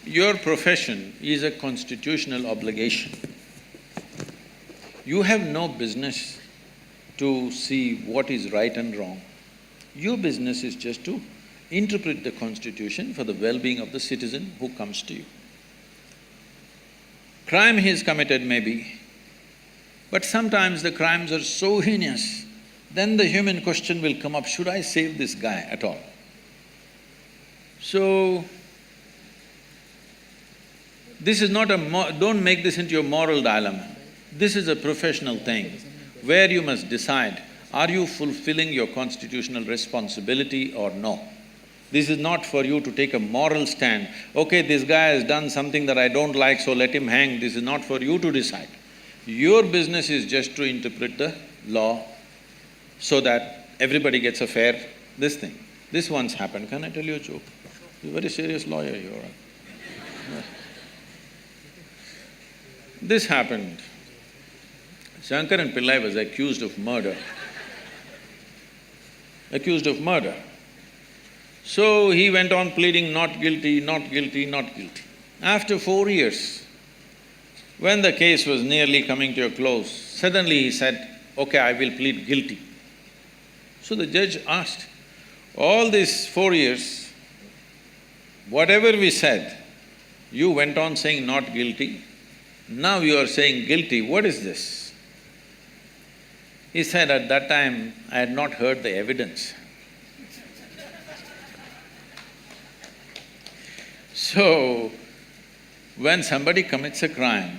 your profession is a constitutional obligation. You have no business to see what is right and wrong. Your business is just to interpret the constitution for the well-being of the citizen who comes to you. Crime he has committed maybe, but sometimes the crimes are so heinous, then the human question will come up, should I save this guy at all? So, this is not don't make this into a moral dilemma. This is a professional thing where you must decide, are you fulfilling your constitutional responsibility or no? This is not for you to take a moral stand, okay, this guy has done something that I don't like, so let him hang. This is not for you to decide. Your business is just to interpret the law so that everybody gets a fair this thing. This once happened, can I tell you a joke? You're a very serious lawyer, you are. This happened. Shankaran Pillai was accused of murder. So he went on pleading not guilty, not guilty, not guilty. After 4 years, when the case was nearly coming to a close, suddenly he said, okay, I will plead guilty. So the judge asked, all these 4 years, whatever we said, you went on saying not guilty, now you are saying guilty, what is this? He said, at that time, I had not heard the evidence. So, when somebody commits a crime,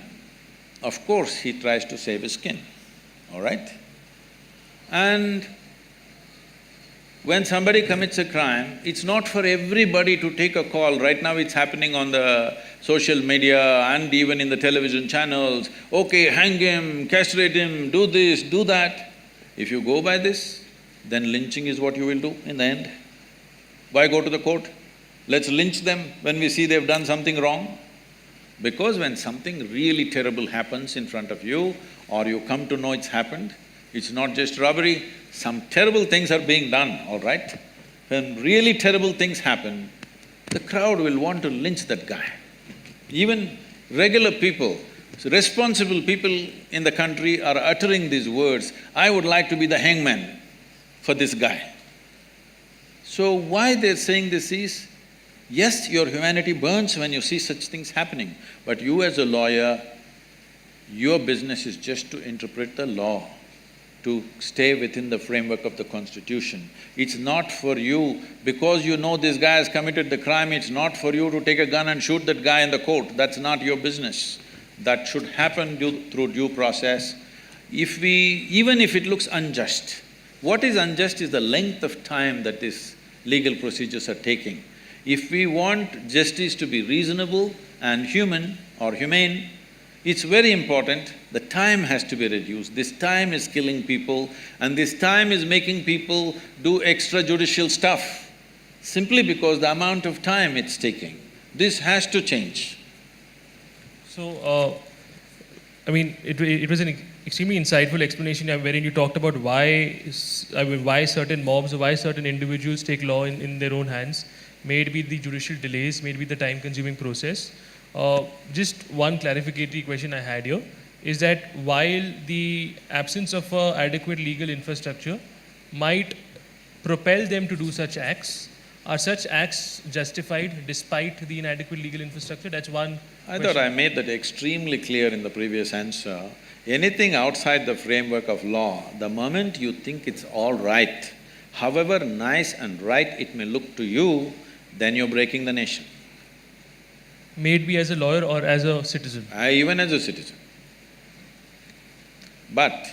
of course he tries to save his skin, all right? And when somebody commits a crime, it's not for everybody to take a call. Right now it's happening on the social media and even in the television channels. Okay, hang him, castrate him, do this, do that. If you go by this, then lynching is what you will do in the end. Why go to the court? Let's lynch them when we see they've done something wrong. Because when something really terrible happens in front of you, or you come to know it's happened, it's not just robbery, some terrible things are being done, all right? When really terrible things happen, the crowd will want to lynch that guy. Even regular people, responsible people in the country are uttering these words, I would like to be the hangman for this guy. So why they're saying this is, yes, your humanity burns when you see such things happening, but you as a lawyer, your business is just to interpret the law, to stay within the framework of the constitution. It's not for you, because you know this guy has committed the crime, it's not for you to take a gun and shoot that guy in the court. That's not your business. That should happen through due process. Even if it looks unjust, what is unjust is the length of time that these legal procedures are taking. If we want justice to be reasonable and human or humane, it's very important, the time has to be reduced. This time is killing people and this time is making people do extrajudicial stuff simply because the amount of time it's taking. This has to change. So, it was an extremely insightful explanation wherein you talked about why certain mobs or why certain individuals take law in their own hands. May it be the judicial delays, may it be the time-consuming process. Just one clarificatory question I had here is that while the absence of adequate legal infrastructure might propel them to do such acts, are such acts justified despite the inadequate legal infrastructure? That's one I question. thought I made that extremely clear in the previous answer. Anything outside the framework of law, the moment you think it's all right, however nice and right it may look to you, then you're breaking the nation. May it be as a lawyer or as a citizen? Even as a citizen. But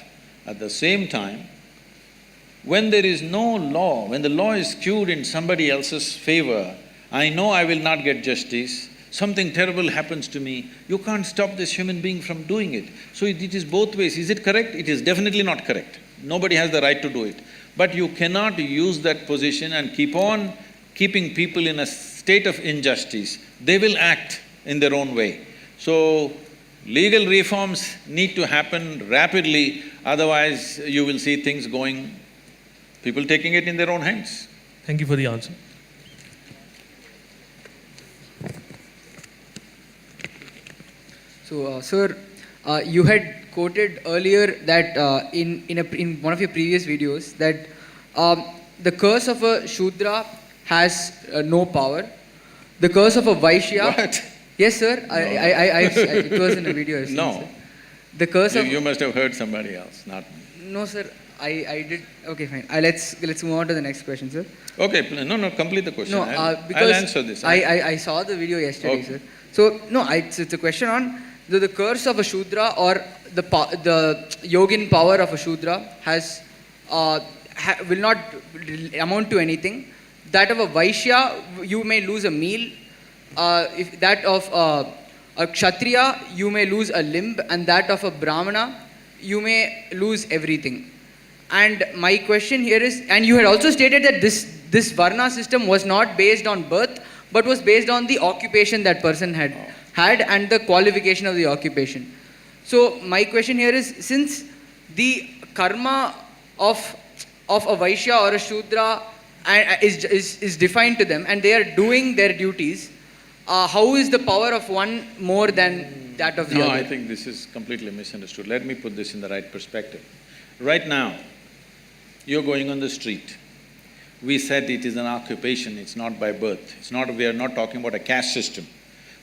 at the same time, when there is no law, when the law is skewed in somebody else's favor, I know I will not get justice, something terrible happens to me, you can't stop this human being from doing it. So it is both ways. Is it correct? It is definitely not correct. Nobody has the right to do it. But you cannot use that position and keep on keeping people in a state of injustice. They will act in their own way. So, legal reforms need to happen rapidly, otherwise you will see things going, people taking it in their own hands. Thank you for the answer. So, sir, you had quoted earlier that in one of your previous videos that the curse of a Shudra has no power. The curse of a Vaishya… What? Yes, sir. No. It was in a video I've seen, No. sir. The curse of… You must have heard somebody else, not me. No, sir. I did… Okay, fine. Let's move on to the next question, sir. Okay, no, complete the question. No, I'll because answer this. I saw the video yesterday, Okay. sir. So, no, it's a question on the curse of a Shudra or the yogin power of a Shudra has… will not amount to anything. That of a Vaishya, you may lose a meal. If that of a Kshatriya, you may lose a limb, and that of a Brahmana, you may lose everything. And my question here is, and you had also stated that this Varna system was not based on birth, but was based on the occupation that person had and the qualification of the occupation. So my question here is, since the karma of a Vaishya or a Shudra is defined to them and they are doing their duties, how is the power of one more than that of the No, other? I think this is completely misunderstood. Let me put this in the right perspective. Right now, you're going on the street. We said it is an occupation, it's not by birth. We are not talking about a caste system.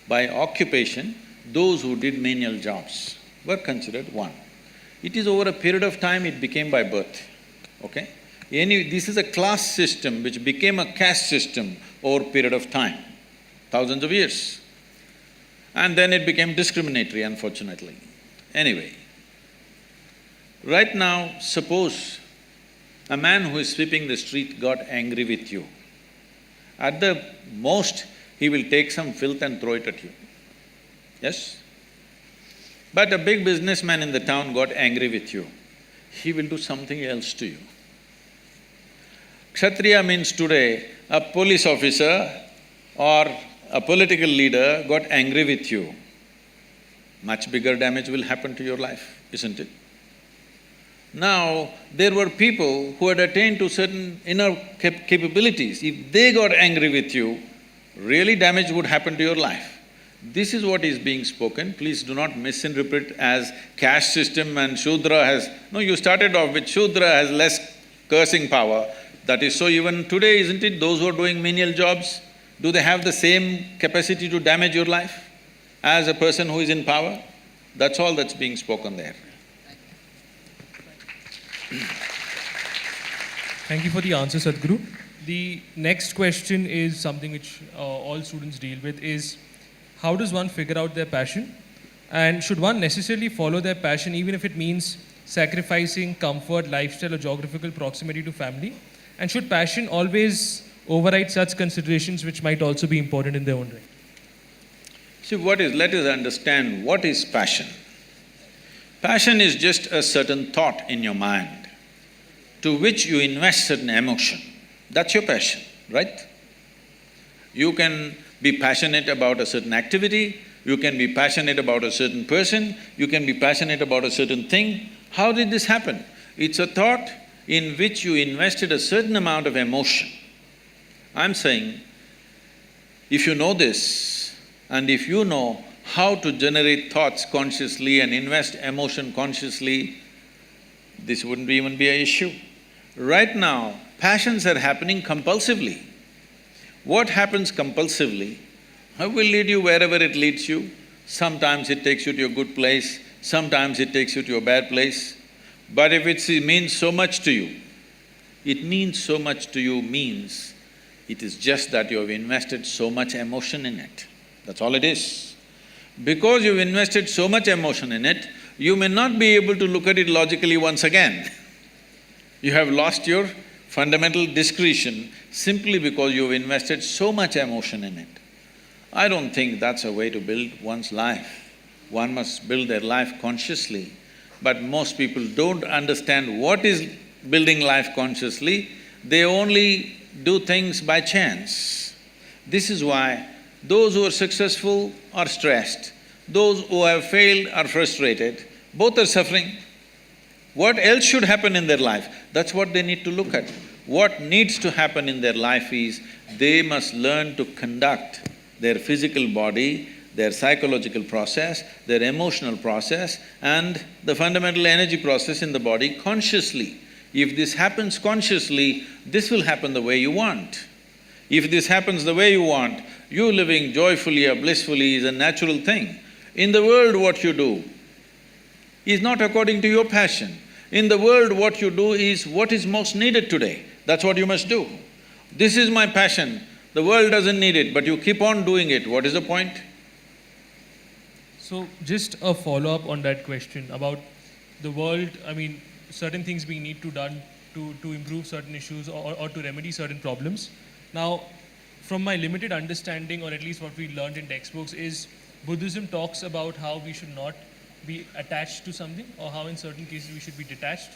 By occupation, those who did menial jobs were considered one. It is over a period of time it became by birth, okay? This is a class system which became a caste system over a period of time, thousands of years. And then it became discriminatory, unfortunately. Anyway, right now, suppose a man who is sweeping the street got angry with you. At the most, he will take some filth and throw it at you. Yes? But a big businessman in the town got angry with you. He will do something else to you. Kshatriya means today, a police officer or a political leader got angry with you. Much bigger damage will happen to your life, isn't it? Now, there were people who had attained to certain inner capabilities. If they got angry with you, really damage would happen to your life. This is what is being spoken. Please do not misinterpret as caste system and Shudra has… No, you started off with Shudra has less cursing power. That is so even today, isn't it? Those who are doing menial jobs, do they have the same capacity to damage your life as a person who is in power? That's all that's being spoken there. Thank you for the answer, Sadhguru. The next question is something which all students deal with is, how does one figure out their passion? And should one necessarily follow their passion even if it means sacrificing comfort, lifestyle or geographical proximity to family? And should passion always override such considerations which might also be important in their own right? See, let us understand what is passion. Passion is just a certain thought in your mind to which you invest certain emotion. That's your passion, right? You can be passionate about a certain activity, you can be passionate about a certain person, you can be passionate about a certain thing. How did this happen? It's a thought in which you invested a certain amount of emotion. I'm saying, if you know this, and if you know how to generate thoughts consciously and invest emotion consciously, this wouldn't even be an issue. Right now, passions are happening compulsively. What happens compulsively will lead you wherever it leads you. Sometimes it takes you to a good place, sometimes it takes you to a bad place. But if it means so much to you, it means so much to you means it is just that you have invested so much emotion in it. That's all it is. Because you've invested so much emotion in it, you may not be able to look at it logically once again. You have lost your fundamental discretion simply because you've invested so much emotion in it. I don't think that's a way to build one's life. One must build their life consciously, but most people don't understand what is building life consciously. They only do things by chance. This is why those who are successful are stressed, those who have failed are frustrated, both are suffering. What else should happen in their life? That's what they need to look at. What needs to happen in their life is, they must learn to conduct their physical body, their psychological process, their emotional process and the fundamental energy process in the body consciously. If this happens consciously, this will happen the way you want. If this happens the way you want, you living joyfully or blissfully is a natural thing. In the world, what you do is not according to your passion. In the world, what you do is what is most needed today. That's what you must do. This is my passion, the world doesn't need it, but you keep on doing it, what is the point? So, just a follow-up on that question about the world, certain things being need to done to improve certain issues or to remedy certain problems. Now, from my limited understanding, or at least what we learned in textbooks, is Buddhism talks about how we should not be attached to something, or how in certain cases we should be detached.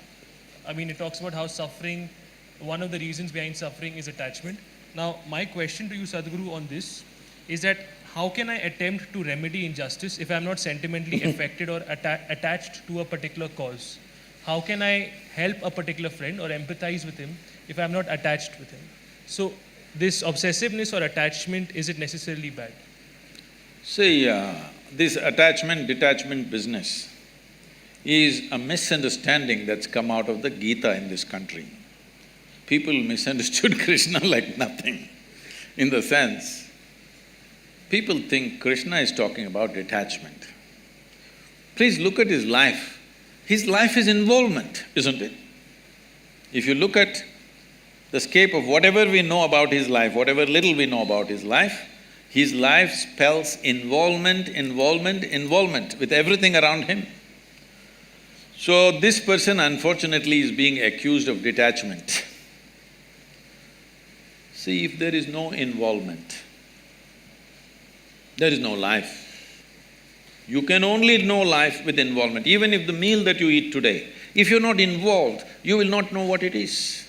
It talks about how suffering, one of the reasons behind suffering is attachment. Now, my question to you, Sadhguru, on this is that how can I attempt to remedy injustice if I'm not sentimentally affected or attached to a particular cause? How can I help a particular friend or empathize with him if I'm not attached with him? So this obsessiveness or attachment, is it necessarily bad? See, this attachment-detachment business is a misunderstanding that's come out of the Gita in this country. People misunderstood Krishna like nothing, in the sense, people think Krishna is talking about detachment. Please look at his life. His life is involvement, isn't it? If you look at the scape of whatever we know about his life, whatever little we know about his life spells involvement, involvement, involvement with everything around him. So this person unfortunately is being accused of detachment. See, if there is no involvement, there is no life. You can only know life with involvement. Even if the meal that you eat today, if you're not involved, you will not know what it is.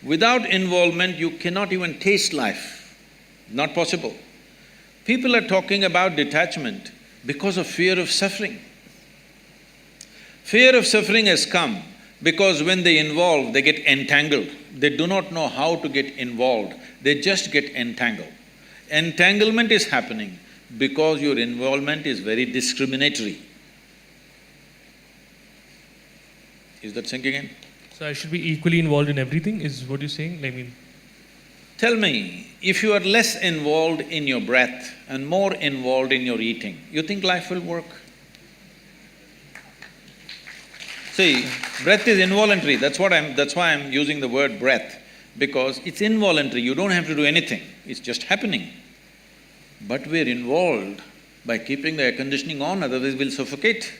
Without involvement, you cannot even taste life. Not possible. People are talking about detachment because of fear of suffering. Fear of suffering has come because when they involve, they get entangled. They do not know how to get involved, they just get entangled. Entanglement is happening because your involvement is very discriminatory. Is that sinking in? So I should be equally involved in everything, is what you're saying? Tell me, if you are less involved in your breath and more involved in your eating, you think life will work? See, breath is involuntary, that's why I'm using the word breath, because it's involuntary, you don't have to do anything, it's just happening. But we're involved by keeping the air conditioning on, otherwise we'll suffocate.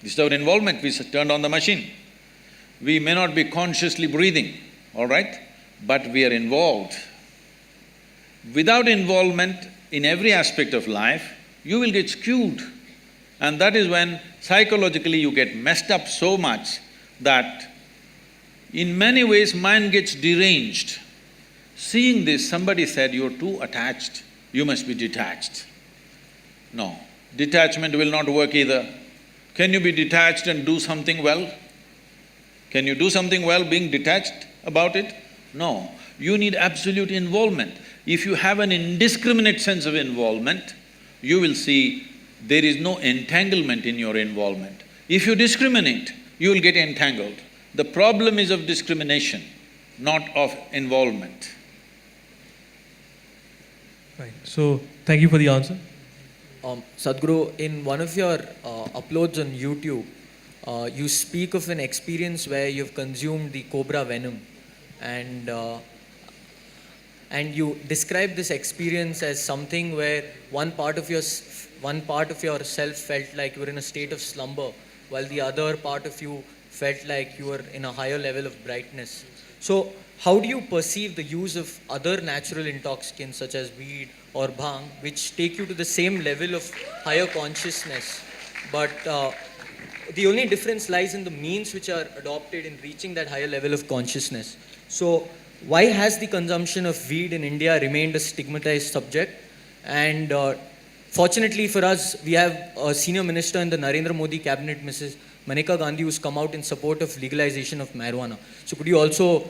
This is our involvement, we turned on the machine. We may not be consciously breathing, all right, but we are involved. Without involvement in every aspect of life, you will get skewed. And that is when psychologically you get messed up so much that in many ways mind gets deranged. Seeing this, somebody said, "You're too attached, you must be detached." No, detachment will not work either. Can you be detached and do something well? Can you do something well being detached about it? No, you need absolute involvement. If you have an indiscriminate sense of involvement, you will see there is no entanglement in your involvement. If you discriminate, you will get entangled. The problem is of discrimination, not of involvement. Right. So, thank you for the answer. Sadhguru, in one of your uploads on YouTube, you speak of an experience where you've consumed the cobra venom, and you describe this experience as something where one part of yourself felt like you were in a state of slumber, while the other part of you felt like you were in a higher level of brightness. So, how do you perceive the use of other natural intoxicants such as weed or bhang, which take you to the same level of higher consciousness, but the only difference lies in the means which are adopted in reaching that higher level of consciousness? So, why has the consumption of weed in India remained a stigmatized subject? And fortunately for us, we have a senior minister in the Narendra Modi cabinet, Mrs. Maneka Gandhi, who's come out in support of legalization of marijuana. So could you also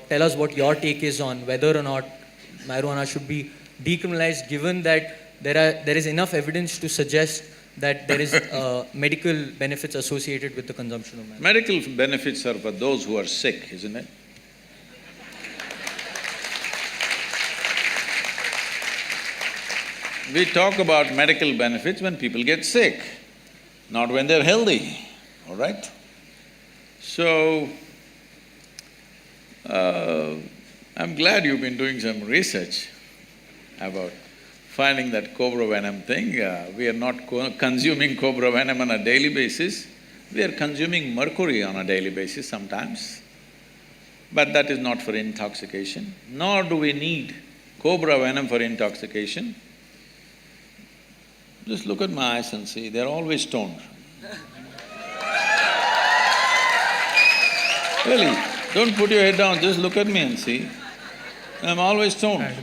tell us what your take is on whether or not marijuana should be decriminalized, given that there is enough evidence to suggest that there is medical benefits associated with the consumption of marijuana? Medical benefits are for those who are sick, isn't it? We talk about medical benefits when people get sick, not when they're healthy, all right? So, I'm glad you've been doing some research about finding that cobra venom thing. We are not consuming cobra venom on a daily basis, we are consuming mercury on a daily basis sometimes. But that is not for intoxication, nor do we need cobra venom for intoxication. Just look at my eyes and see, they're always stoned. Really, don't put your head down, just look at me and see. I'm always stoned.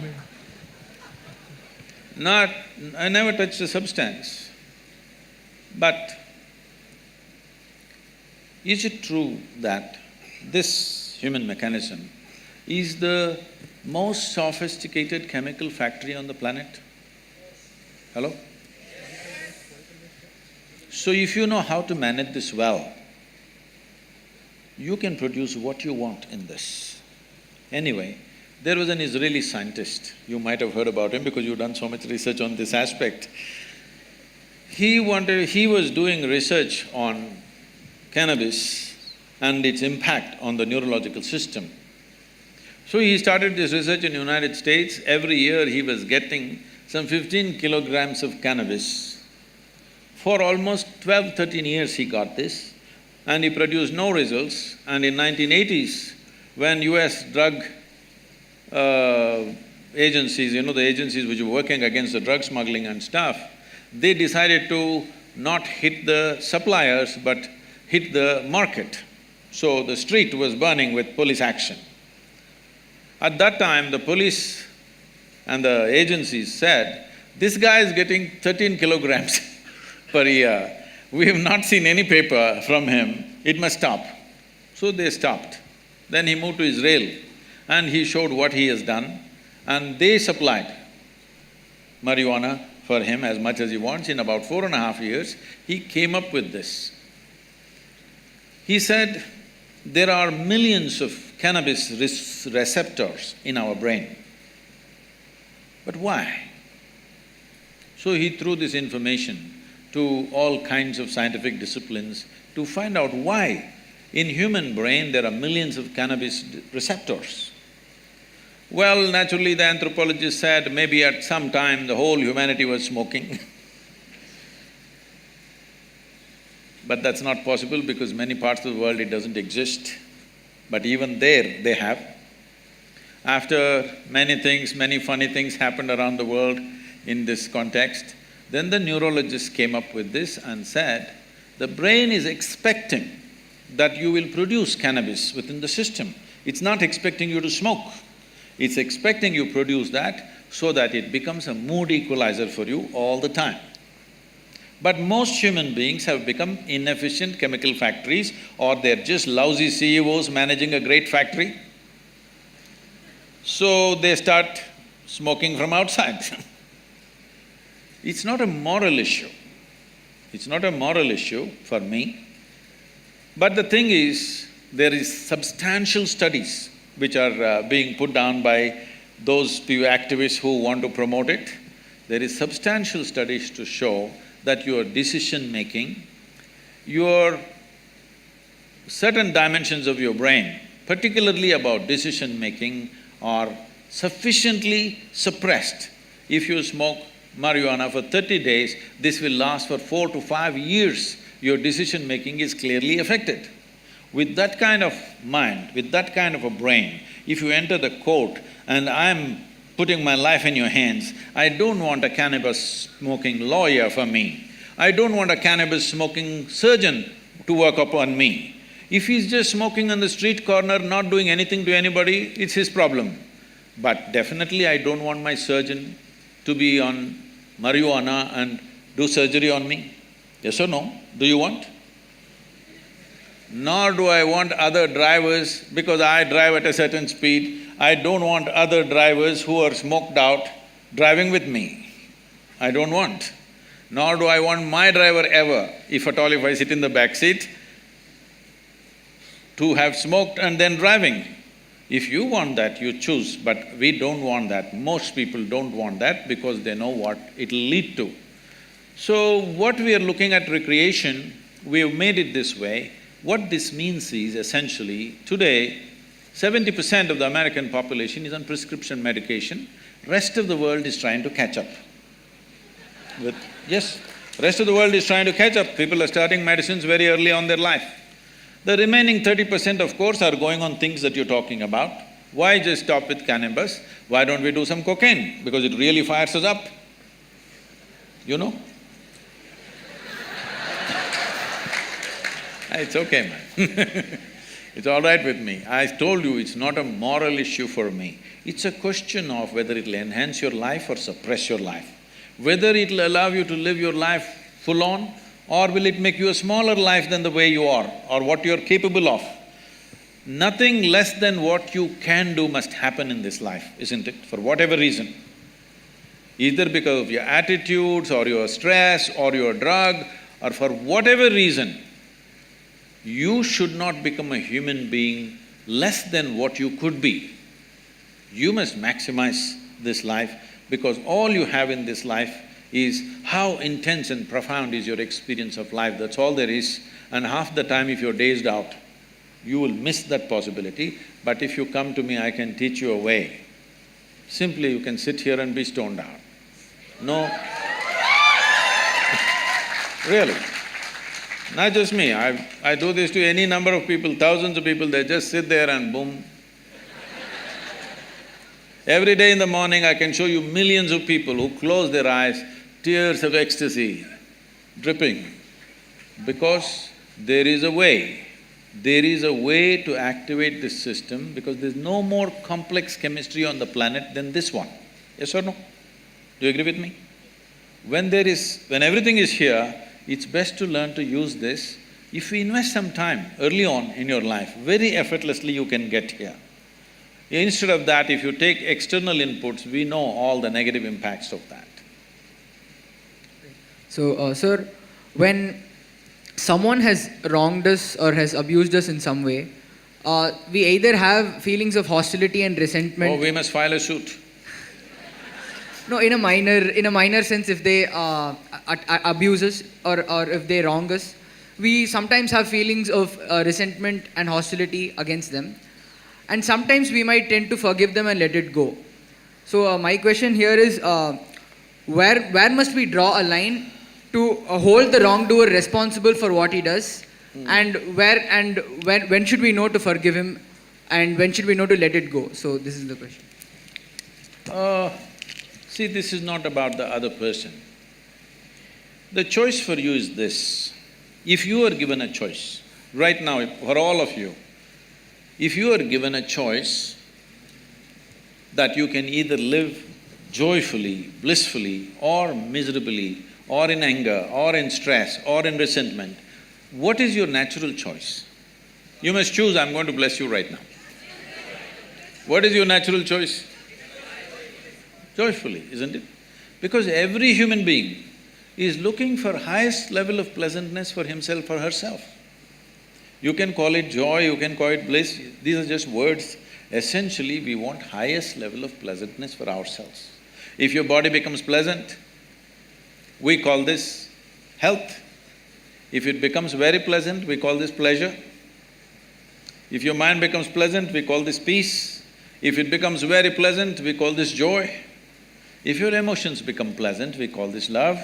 I never touch the substance. But is it true that this human mechanism is the most sophisticated chemical factory on the planet? Hello? So if you know how to manage this well, you can produce what you want in this. Anyway, there was an Israeli scientist, you might have heard about him because you've done so much research on this aspect. He was doing research on cannabis and its impact on the neurological system. So he started this research in the United States. Every year he was getting some 15 kilograms of cannabis. For almost 12–13 years he got this, and he produced no results. And in 1980s, when US drug agencies, the agencies which were working against the drug smuggling and stuff, they decided to not hit the suppliers but hit the market. So the street was burning with police action. At that time, the police and the agencies said, this guy is getting 13 kilograms per year. We have not seen any paper from him, it must stop. So they stopped. Then he moved to Israel and he showed what he has done, and they supplied marijuana for him as much as he wants. In about 4.5 years, he came up with this. He said, there are millions of cannabis receptors in our brain. But why? So he threw this information to all kinds of scientific disciplines to find out why in human brain there are millions of cannabis receptors. Well, naturally the anthropologist said maybe at some time the whole humanity was smoking but that's not possible because many parts of the world it doesn't exist. But even there, they have. After many funny things happened around the world in this context, then the neurologists came up with this and said, the brain is expecting that you will produce cannabis within the system. It's not expecting you to smoke. It's expecting you produce that so that it becomes a mood equalizer for you all the time. But most human beings have become inefficient chemical factories, or they're just lousy CEOs managing a great factory. So they start smoking from outside It's not a moral issue. It's not a moral issue for me. But the thing is, there is substantial studies which are being put down by those few activists who want to promote it. There is substantial studies to show that your decision-making, your certain dimensions of your brain, particularly about decision-making, are sufficiently suppressed. If you smoke marijuana for 30 days, this will last for 4 to 5 years. Your decision-making is clearly affected. With that kind of mind, with that kind of a brain, if you enter the court and I'm putting my life in your hands, I don't want a cannabis-smoking lawyer for me. I don't want a cannabis-smoking surgeon to work upon me. If he's just smoking on the street corner, not doing anything to anybody, it's his problem. But definitely I don't want my surgeon to be on marijuana and do surgery on me. Yes or no? Do you want? Nor do I want other drivers, because I drive at a certain speed, I don't want other drivers who are smoked out driving with me. I don't want. Nor do I want my driver ever, if at all if I sit in the back seat, to have smoked and then driving. If you want that, you choose, but we don't want that. Most people don't want that because they know what it'll lead to. So what we are looking at recreation, we have made it this way. What this means is essentially, today, 70% of the American population is on prescription medication, rest of the world is trying to catch up. Yes, rest of the world is trying to catch up. People are starting medicines very early on their life. The remaining 30% of course are going on things that you're talking about. Why just stop with cannabis? Why don't we do some cocaine? Because it really fires us up, you know? It's okay, man It's all right with me. I told you it's not a moral issue for me. It's a question of whether it'll enhance your life or suppress your life. Whether it'll allow you to live your life full on, or will it make you a smaller life than the way you are, or what you're capable of. Nothing less than what you can do must happen in this life, isn't it? For whatever reason. Either because of your attitudes or your stress or your drug or for whatever reason, you should not become a human being less than what you could be. You must maximize this life because all you have in this life is how intense and profound is your experience of life, that's all there is. And half the time if you're dazed out, you will miss that possibility. But if you come to me, I can teach you a way. Simply you can sit here and be stoned out. No. Really. Not just me, I do this to any number of people, thousands of people, they just sit there and boom. Every day in the morning I can show you millions of people who close their eyes, tears of ecstasy dripping, because there is a way. There is a way to activate this system because there's no more complex chemistry on the planet than this one. Yes or no? Do you agree with me? When everything is here, it's best to learn to use this. If you invest some time early on in your life, very effortlessly you can get here. Instead of that, if you take external inputs, we know all the negative impacts of that. So, sir, when someone has wronged us or has abused us in some way, we either have feelings of hostility and resentment. Oh, we must file a suit. No, in a minor sense, if they abuse us or if they wrong us, we sometimes have feelings of resentment and hostility against them. And sometimes we might tend to forgive them and let it go. So my question here is, where must we draw a line to hold the wrongdoer responsible for what he does, and when should we know to forgive him, and when should we know to let it go? So this is the question. See, this is not about the other person. The choice for you is this. If you are given a choice, right now, for all of you, if you are given a choice that you can either live joyfully, blissfully, or miserably, or in anger, or in stress, or in resentment, what is your natural choice? You must choose, I'm going to bless you right now. What is your natural choice? Joyfully, isn't it? Because every human being is looking for highest level of pleasantness for himself or herself. You can call it joy, you can call it bliss, these are just words. Essentially, we want highest level of pleasantness for ourselves. If your body becomes pleasant, we call this health. If it becomes very pleasant, we call this pleasure. If your mind becomes pleasant, we call this peace. If it becomes very pleasant, we call this joy. If your emotions become pleasant, we call this love.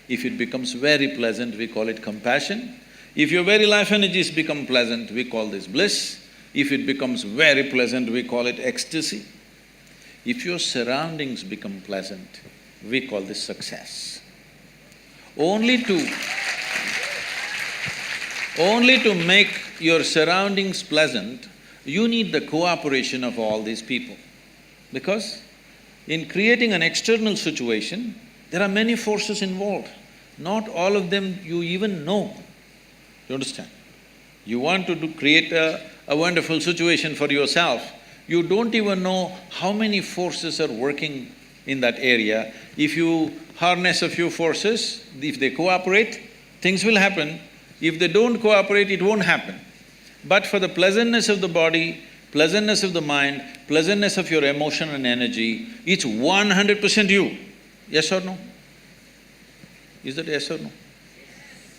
If it becomes very pleasant, we call it compassion. If your very life energies become pleasant, we call this bliss. If it becomes very pleasant, we call it ecstasy. If your surroundings become pleasant, we call this success. Only to make your surroundings pleasant, you need the cooperation of all these people. Because in creating an external situation, there are many forces involved. Not all of them you even know. You understand? You want to create a wonderful situation for yourself, you don't even know how many forces are working in that area. If you harness a few forces, if they cooperate, things will happen. If they don't cooperate, it won't happen. But for the pleasantness of the body, pleasantness of the mind, pleasantness of your emotion and energy, it's 100% you. Yes or no? Is that yes or no?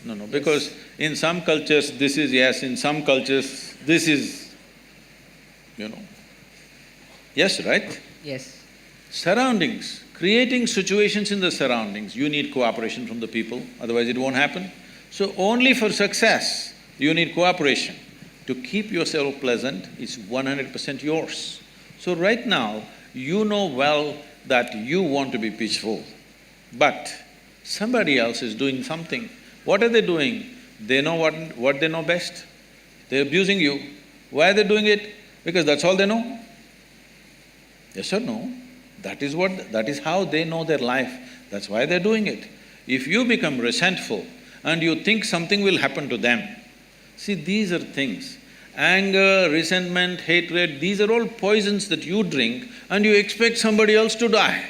No, because in some cultures this is yes, in some cultures this is, Yes, right? Yes. Surroundings, creating situations in the surroundings, you need cooperation from the people, otherwise it won't happen. So only for success, you need cooperation. To keep yourself pleasant, it's 100% yours. So right now, you know well that you want to be peaceful, but somebody else is doing something. What are they doing? They know what they know best. They're abusing you. Why are they doing it? Because that's all they know. Yes or no? That is how they know their life. That's why they're doing it. If you become resentful and you think something will happen to them, see, these are things. Anger, resentment, hatred, these are all poisons that you drink and you expect somebody else to die.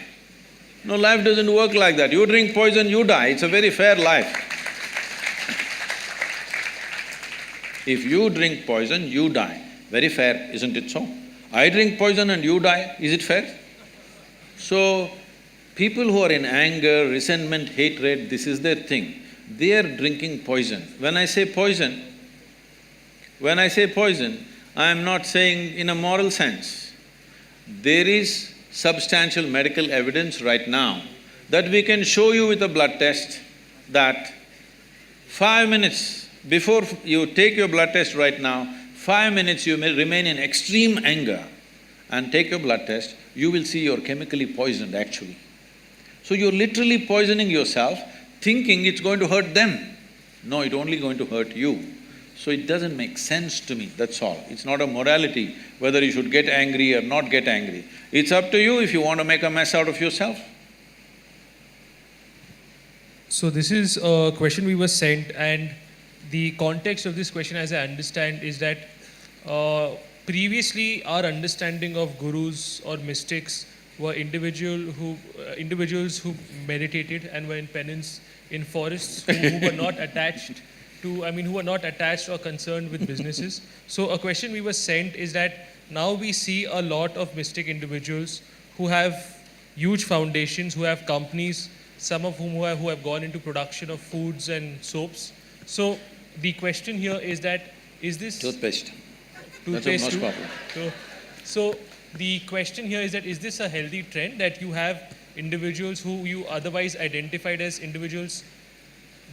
No, life doesn't work like that. You drink poison, you die. It's a very fair life. If you drink poison, you die. Very fair, isn't it so? I drink poison and you die, is it fair? So, people who are in anger, resentment, hatred, this is their thing. They are drinking poison. When I say poison, I am not saying in a moral sense. There is substantial medical evidence right now that we can show you with a blood test that 5 minutes before you take your blood test right now, 5 minutes you may remain in extreme anger and take your blood test, you will see you're chemically poisoned actually. So you're literally poisoning yourself, thinking it's going to hurt them. No, it's only going to hurt you. So it doesn't make sense to me, that's all. It's not a morality, whether you should get angry or not get angry. It's up to you if you want to make a mess out of yourself. So this is a question we were sent, and the context of this question, as I understand, is that previously our understanding of gurus or mystics were individuals who meditated and were in penance in forests, who were not attached who were not attached or concerned with businesses. So a question we were sent is that now we see a lot of mystic individuals who have huge foundations, who have companies, some of whom who have gone into production of foods and soaps. So the question here is that, is this… Toothpaste. Toothpaste That's the too? most popular. So the question here is that, is this a healthy trend that you have individuals who you otherwise identified as individuals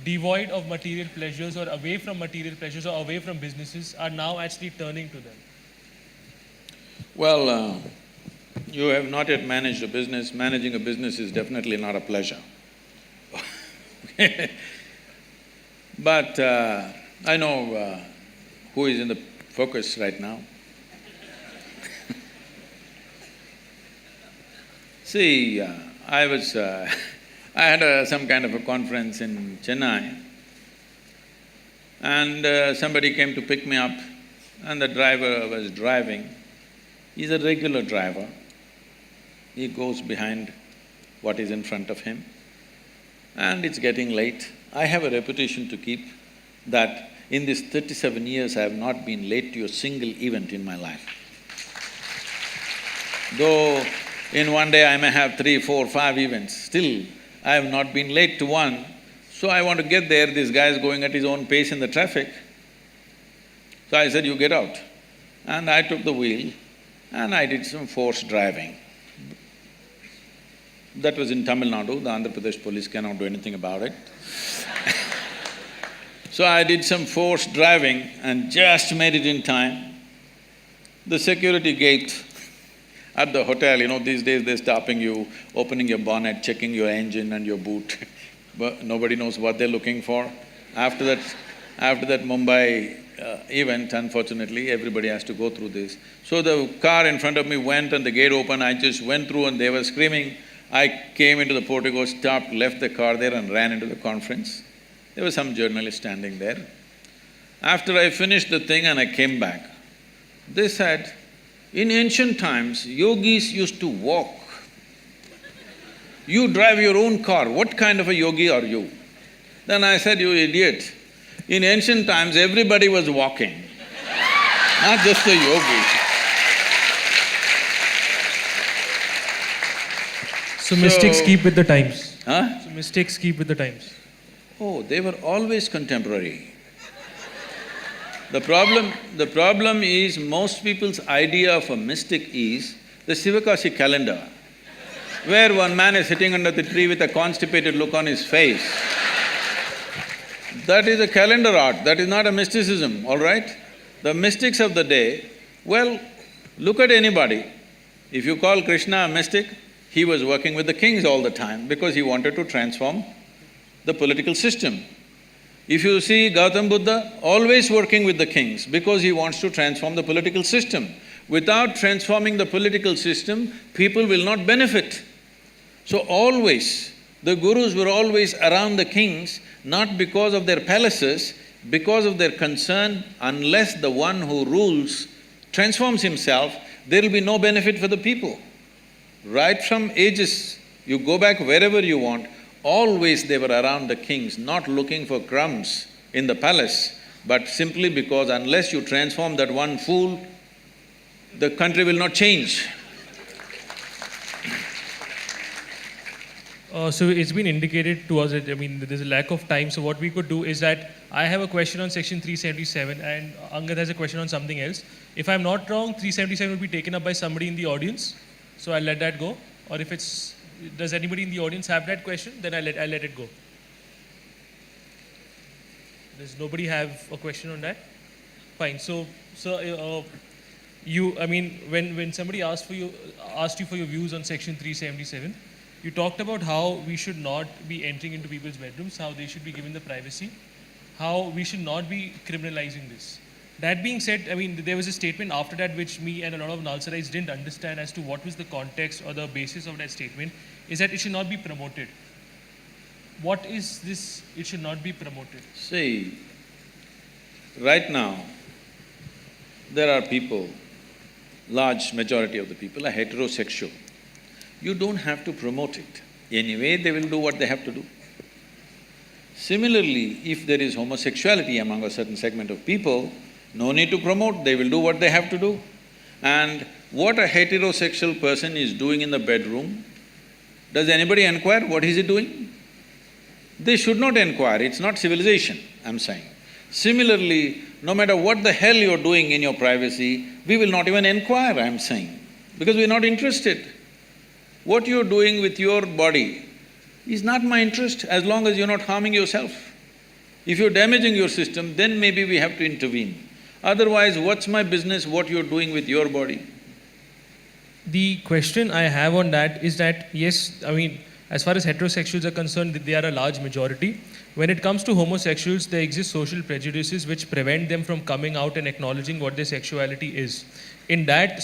devoid of material pleasures or away from material pleasures or away from businesses are now actually turning to them? Well, you have not yet managed a business. Managing a business is definitely not a pleasure. But I know who is in the focus right now. See, I had some kind of a conference in Chennai, and somebody came to pick me up, and the driver was driving. He's a regular driver. He goes behind what is in front of him, and it's getting late. I have a reputation to keep that in these 37 years I have not been late to a single event in my life. Though in one day I may have 3, 4, 5 events, still I have not been late to one. So I want to get there, this guy is going at his own pace in the traffic. So I said, you get out. And I took the wheel and I did some forced driving. That was in Tamil Nadu, the Andhra Pradesh police cannot do anything about it. So I did some forced driving and just made it in time. The security gate at the hotel, these days they're stopping you, opening your bonnet, checking your engine and your boot. But nobody knows what they're looking for. After that Mumbai event, unfortunately, everybody has to go through this. So the car in front of me went and the gate opened, I just went through and they were screaming. I came into the portico, stopped, left the car there and ran into the conference. There was some journalist standing there. After I finished the thing and I came back, they said, in ancient times, yogis used to walk. You drive your own car, what kind of a yogi are you? Then I said, you idiot, in ancient times everybody was walking, not just the yogis. So mystics keep with the times. Huh? So mystics keep with the times. Oh, they were always contemporary. The problem is most people's idea of a mystic is the Sivakasi calendar, where one man is sitting under the tree with a constipated look on his face. That is a calendar art, that is not a mysticism, all right? The mystics of the day, well, look at anybody. If you call Krishna a mystic, he was working with the kings all the time because he wanted to transform the political system. If you see Gautam Buddha, always working with the kings because he wants to transform the political system. Without transforming the political system, people will not benefit. So always, the gurus were always around the kings, not because of their palaces, because of their concern, unless the one who rules transforms himself, there will be no benefit for the people. Right from ages, you go back wherever you want, always they were around the kings, not looking for crumbs in the palace, but simply because unless you transform that one fool, the country will not change. So it's been indicated to us that, there's a lack of time, so what we could do is that I have a question on section 377 and Angad has a question on something else. If I'm not wrong, 377 will be taken up by somebody in the audience, so I'll let that go. Or if it's… does anybody in the audience have that question? Then I'll let it go. Does nobody have a question on that? Fine. So when somebody asked you for your views on section 377, you talked about how we should not be entering into people's bedrooms, how they should be given the privacy, how we should not be criminalizing this. That being said, there was a statement after that which me and a lot of NALSARites didn't understand as to what was the context or the basis of that statement, is that it should not be promoted. What is this, it should not be promoted? See, right now, there are people, large majority of the people are heterosexual. You don't have to promote it. Anyway, they will do what they have to do. Similarly, if there is homosexuality among a certain segment of people, no need to promote, they will do what they have to do. And what a heterosexual person is doing in the bedroom, does anybody inquire what is he doing? They should not inquire, it's not civilization, I'm saying. Similarly, no matter what the hell you're doing in your privacy, we will not even inquire, I'm saying, because we're not interested. What you're doing with your body is not my interest as long as you're not harming yourself. If you're damaging your system, then maybe we have to intervene. Otherwise, what's my business what you're doing with your body? The question I have on that is that, yes, as far as heterosexuals are concerned, they are a large majority. When it comes to homosexuals, there exist social prejudices which prevent them from coming out and acknowledging what their sexuality is. In that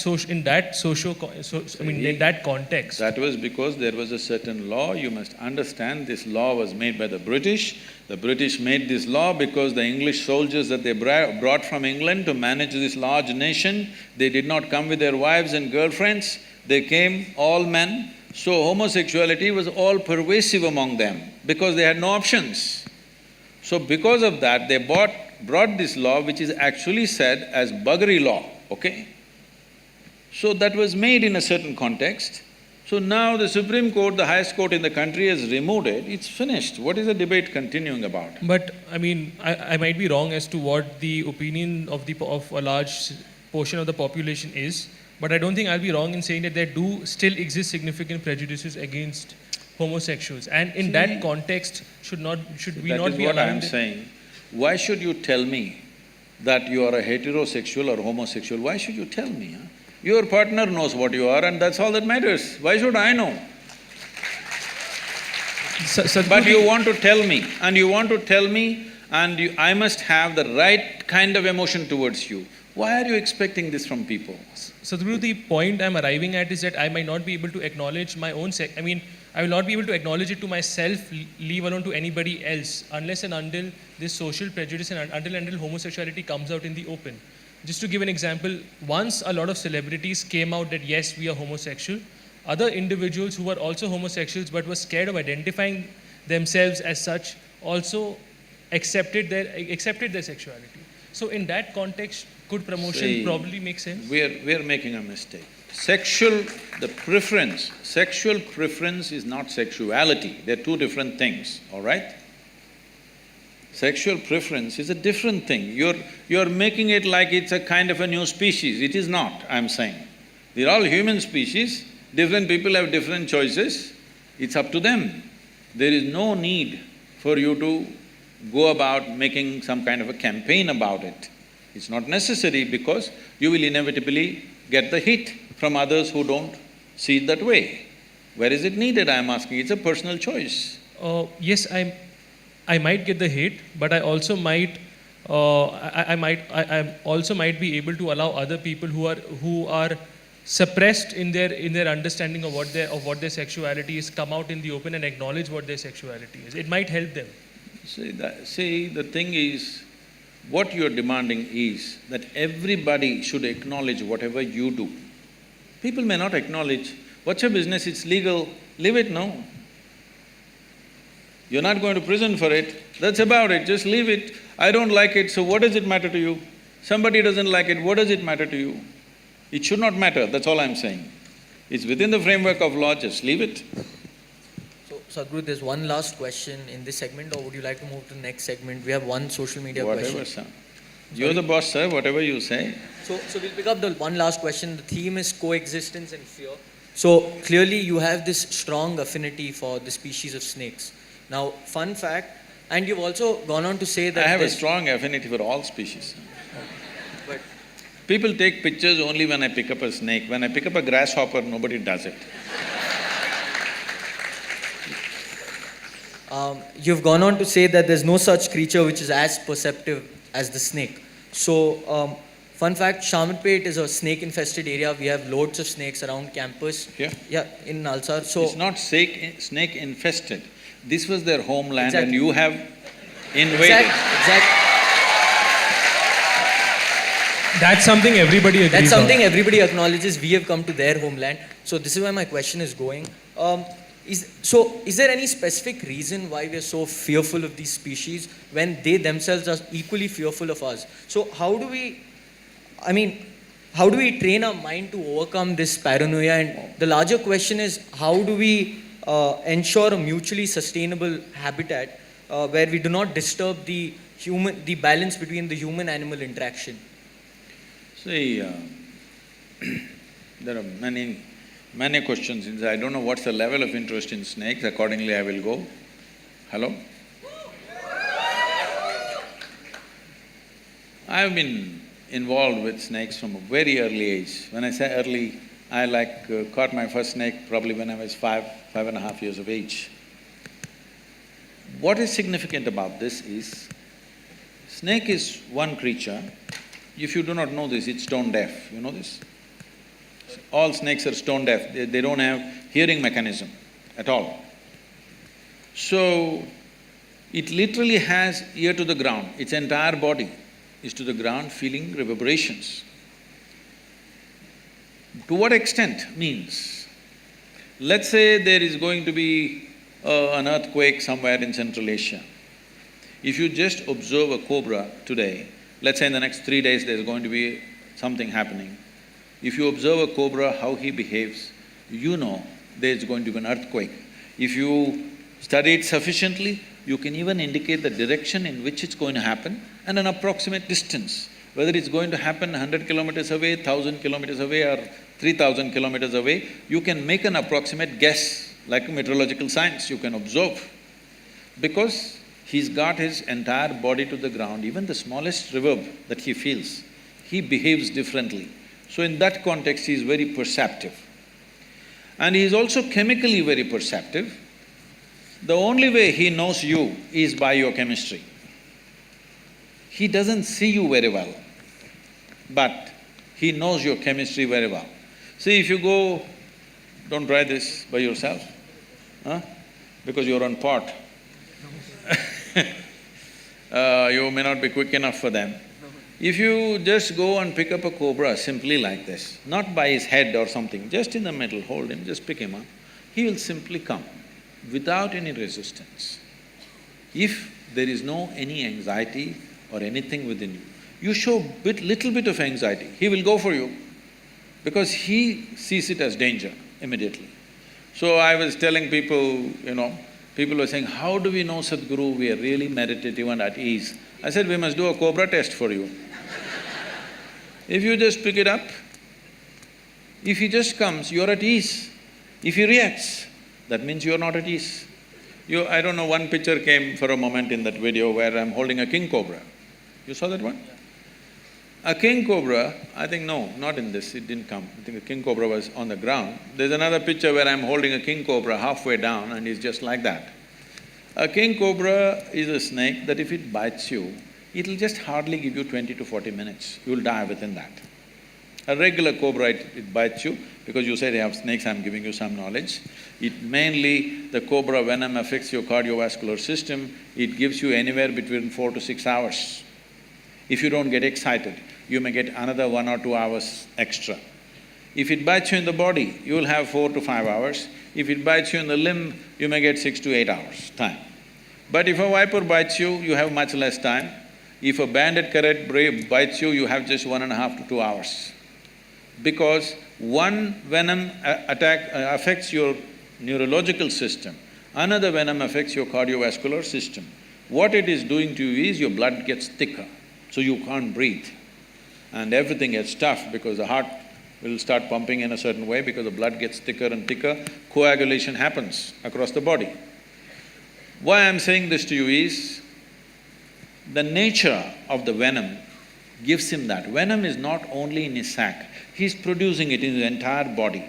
context… That was because there was a certain law. You must understand, this law was made by the British. The British made this law because the English soldiers that they brought from England to manage this large nation, they did not come with their wives and girlfriends, they came all men. So homosexuality was all pervasive among them because they had no options. So because of that, they brought this law which is actually said as buggery law, okay? So that was made in a certain context. So now the Supreme Court, the highest court in the country, has removed it, it's finished. What is the debate continuing about? But I might be wrong as to what the opinion of a large portion of the population is, but I don't think I'll be wrong in saying that there do still exist significant prejudices against homosexuals. And in that context, should we not be allowing… That is what I'm saying. Why should you tell me that you are a heterosexual or homosexual? Why should you tell me, huh? Your partner knows what you are and that's all that matters. Why should I know? But you want to tell me, and I must have the right kind of emotion towards you. Why are you expecting this from people? Sadhguru, the point I'm arriving at is that I might not be able to acknowledge my own I will not be able to acknowledge it to myself, leave alone to anybody else, unless and until this social prejudice and until homosexuality comes out in the open. Just to give an example, once a lot of celebrities came out that yes, we are homosexual, other individuals who were also homosexuals but were scared of identifying themselves as such also accepted their sexuality. So in that context, could promotion probably make sense? We're making a mistake. Sexual preference is not sexuality, they're two different things, all right? Sexual preference is a different thing. You're making it like it's a kind of a new species. It is not, I'm saying. They're all human species, different people have different choices, it's up to them. There is no need for you to go about making some kind of a campaign about it. It's not necessary because you will inevitably get the hit from others who don't see it that way. Where is it needed, I'm asking? It's a personal choice. Yes, I might get the hate, but I also might be able to allow other people who are suppressed in their understanding of what their sexuality is come out in the open and acknowledge what their sexuality is. It might help them. See, the thing is, What you're demanding is that everybody should acknowledge whatever you do. People may not acknowledge, what's your business, it's legal, leave it, no. You're not going to prison for it, that's about it, just leave it. I don't like it, so what does it matter to you? Somebody doesn't like it, what does it matter to you? It should not matter, that's all I'm saying. It's within the framework of law, just leave it. So, Sadhguru, there's one last question in this segment, or would you like to move to the next segment? We have one social media question. Whatever, sir. You're the boss, sir, whatever you say. So we'll pick up the one last question. The theme is coexistence and fear. So clearly you have this strong affinity for the species of snakes. Now, fun fact, and you've also gone on to say that… I have a strong affinity for all species. But people take pictures only when I pick up a snake. When I pick up a grasshopper, nobody does it. You've gone on to say that there's no such creature which is as perceptive as the snake. So, fun fact, Shamanpet is a snake-infested area. We have loads of snakes around campus. Here? Yeah, in NALSAR. So It's not snake-infested. This was their homeland Exactly. and you have invaded. That's something everybody agrees That's something on. everybody acknowledges. We have come to their homeland. So this is where my question is going. Is there any specific reason why we are so fearful of these species when they themselves are equally fearful of us? So how do we train our mind to overcome this paranoia? And the larger question is, how do we ensure a mutually sustainable habitat where we do not disturb the balance between the human-animal interaction? See, there are many questions. I don't know what's the level of interest in snakes, accordingly I will go. Hello? I've been involved with snakes from a very early age. When I say early, I caught my first snake probably when I was 5.5 years of age. What is significant about this is, snake is one creature. If you do not know this, it's stone deaf, you know this? All snakes are stone deaf, they don't have hearing mechanism at all. So, it literally has ear to the ground, its entire body is to the ground feeling reverberations. To what extent means, let's say there is going to be an earthquake somewhere in Central Asia. If you just observe a cobra today, let's say in the next 3 days there's going to be something happening. If you observe a cobra, how he behaves, you know there's going to be an earthquake. If you study it sufficiently, you can even indicate the direction in which it's going to happen and an approximate distance. Whether it's going to happen 100 kilometers away, 1,000 kilometers away or 3,000 kilometers away, you can make an approximate guess, like meteorological science, you can observe. Because he's got his entire body to the ground, even the smallest reverb that he feels, he behaves differently. So in that context, he is very perceptive. And he is also chemically very perceptive. The only way he knows you is by your chemistry. He doesn't see you very well, but he knows your chemistry very well. See, if you go… don't try this by yourself, because you're on pot. You may not be quick enough for them. If you just go and pick up a cobra simply like this, not by his head or something, just in the middle, hold him, just pick him up, he will simply come without any resistance. If there is any anxiety or anything within you, you show little bit of anxiety, he will go for you because he sees it as danger immediately. So I was telling people, people were saying, how do we know, Sadhguru, we are really meditative and at ease? I said, we must do a cobra test for you. If you just pick it up, if he just comes, you're at ease. If he reacts, that means you're not at ease. I don't know, one picture came for a moment in that video where I'm holding a king cobra. You saw that one? A king cobra, I think no, not in this, it didn't come. I think a king cobra was on the ground. There's another picture where I'm holding a king cobra halfway down and he's just like that. A king cobra is a snake that if it bites you, it'll just hardly give you 20 to 40 minutes, you'll die within that. A regular cobra, it bites you, because you say they have snakes, I'm giving you some knowledge. The cobra venom affects your cardiovascular system, it gives you anywhere between 4 to 6 hours. If you don't get excited, you may get another 1 or 2 hours extra. If it bites you in the body, you will have 4 to 5 hours. If it bites you in the limb, you may get 6 to 8 hours time. But if a viper bites you, you have much less time. If a banded carrot bites you, you have just 1.5 to 2 hours. Because one venom attack affects your neurological system, another venom affects your cardiovascular system. What it is doing to you is your blood gets thicker, so you can't breathe. And everything gets tough because the heart will start pumping in a certain way because the blood gets thicker and thicker, coagulation happens across the body. Why I'm saying this to you is, the nature of the venom gives him that. Venom is not only in his sac, he's producing it in his entire body.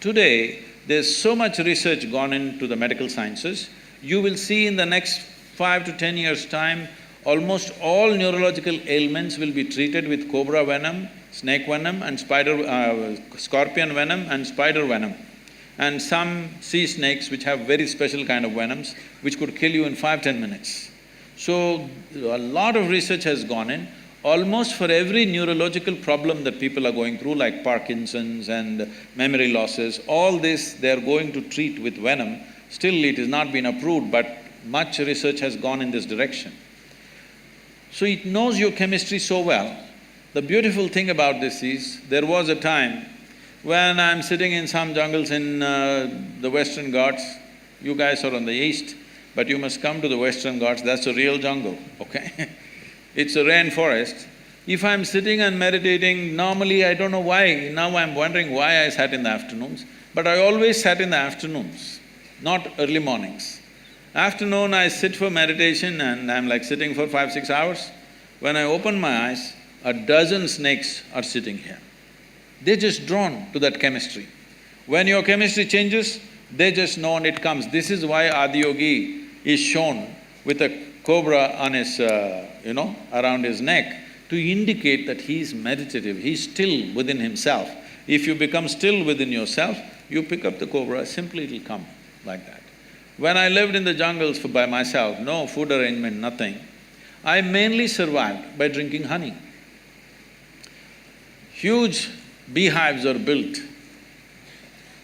Today, there's so much research gone into the medical sciences, you will see in the next 5 to 10 years' time, almost all neurological ailments will be treated with cobra venom, snake venom and scorpion venom and spider venom. And some sea snakes which have very special kind of venoms which could kill you in 5–10 minutes. So, a lot of research has gone in. Almost for every neurological problem that people are going through, like Parkinson's and memory losses, all this they are going to treat with venom. Still it has not been approved, but much research has gone in this direction. So it knows your chemistry so well. The beautiful thing about this is, there was a time when I'm sitting in some jungles in the Western Ghats. You guys are on the east, but you must come to the Western Ghats, that's a real jungle, okay? It's a rainforest. If I'm sitting and meditating, normally I don't know why, now I'm wondering why I sat in the afternoons, but I always sat in the afternoons, not early mornings. Afternoon I sit for meditation and I'm like sitting for 5–6 hours. When I open my eyes, a dozen snakes are sitting here. They're just drawn to that chemistry. When your chemistry changes, they just know and it comes. This is why Adiyogi is shown with a cobra on his, around his neck to indicate that he is meditative, he is still within himself. If you become still within yourself, you pick up the cobra, simply it'll come like that. When I lived in the jungles by myself, no food arrangement, nothing, I mainly survived by drinking honey. Huge beehives are built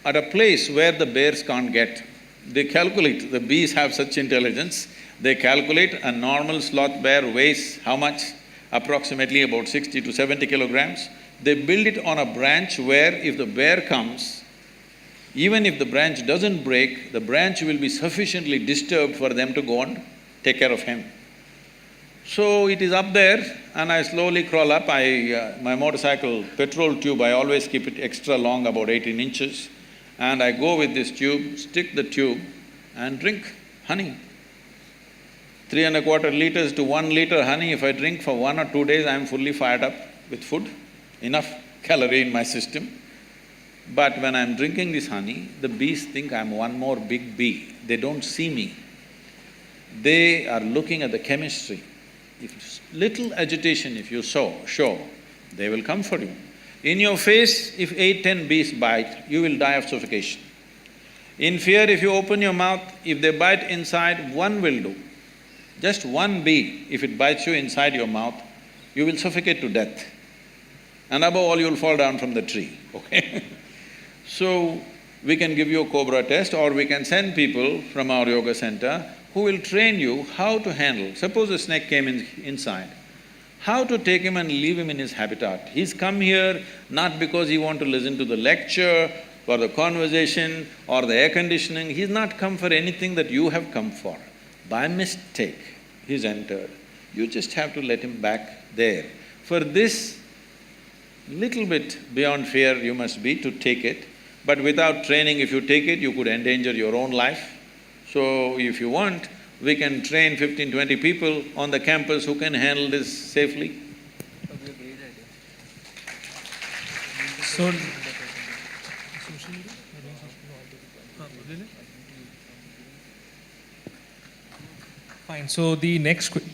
at a place where the bears can't get. They calculate, the bees have such intelligence, they calculate a normal sloth bear weighs how much? Approximately about 60 to 70 kilograms. They build it on a branch where if the bear comes, even if the branch doesn't break, the branch will be sufficiently disturbed for them to go and take care of him. So it is up there and I slowly crawl up. My motorcycle petrol tube, I always keep it extra long, about 18 inches. And I go with this tube, stick the tube and drink honey. 3¼ liters to 1 liter honey, if I drink for 1 or 2 days, I'm fully fired up with food, enough calorie in my system. But when I'm drinking this honey, the bees think I'm one more big bee. They don't see me. They are looking at the chemistry. If little agitation if you show, they will come for you. In your face, if 8–10 bees bite, you will die of suffocation. In fear, if you open your mouth, if they bite inside, one will do. Just one bee, if it bites you inside your mouth, you will suffocate to death. And above all, you'll fall down from the tree, okay? So, we can give you a cobra test or we can send people from our yoga center who will train you how to handle. Suppose a snake came inside, how to take him and leave him in his habitat. He's come here not because he want to listen to the lecture or the conversation or the air conditioning, he's not come for anything that you have come for. By mistake, he's entered. You just have to let him back there. For this, little bit beyond fear you must be to take it, but without training, if you take it, you could endanger your own life. So if you want, we can train 15–20 people on the campus who can handle this safely. So, fine. So the next question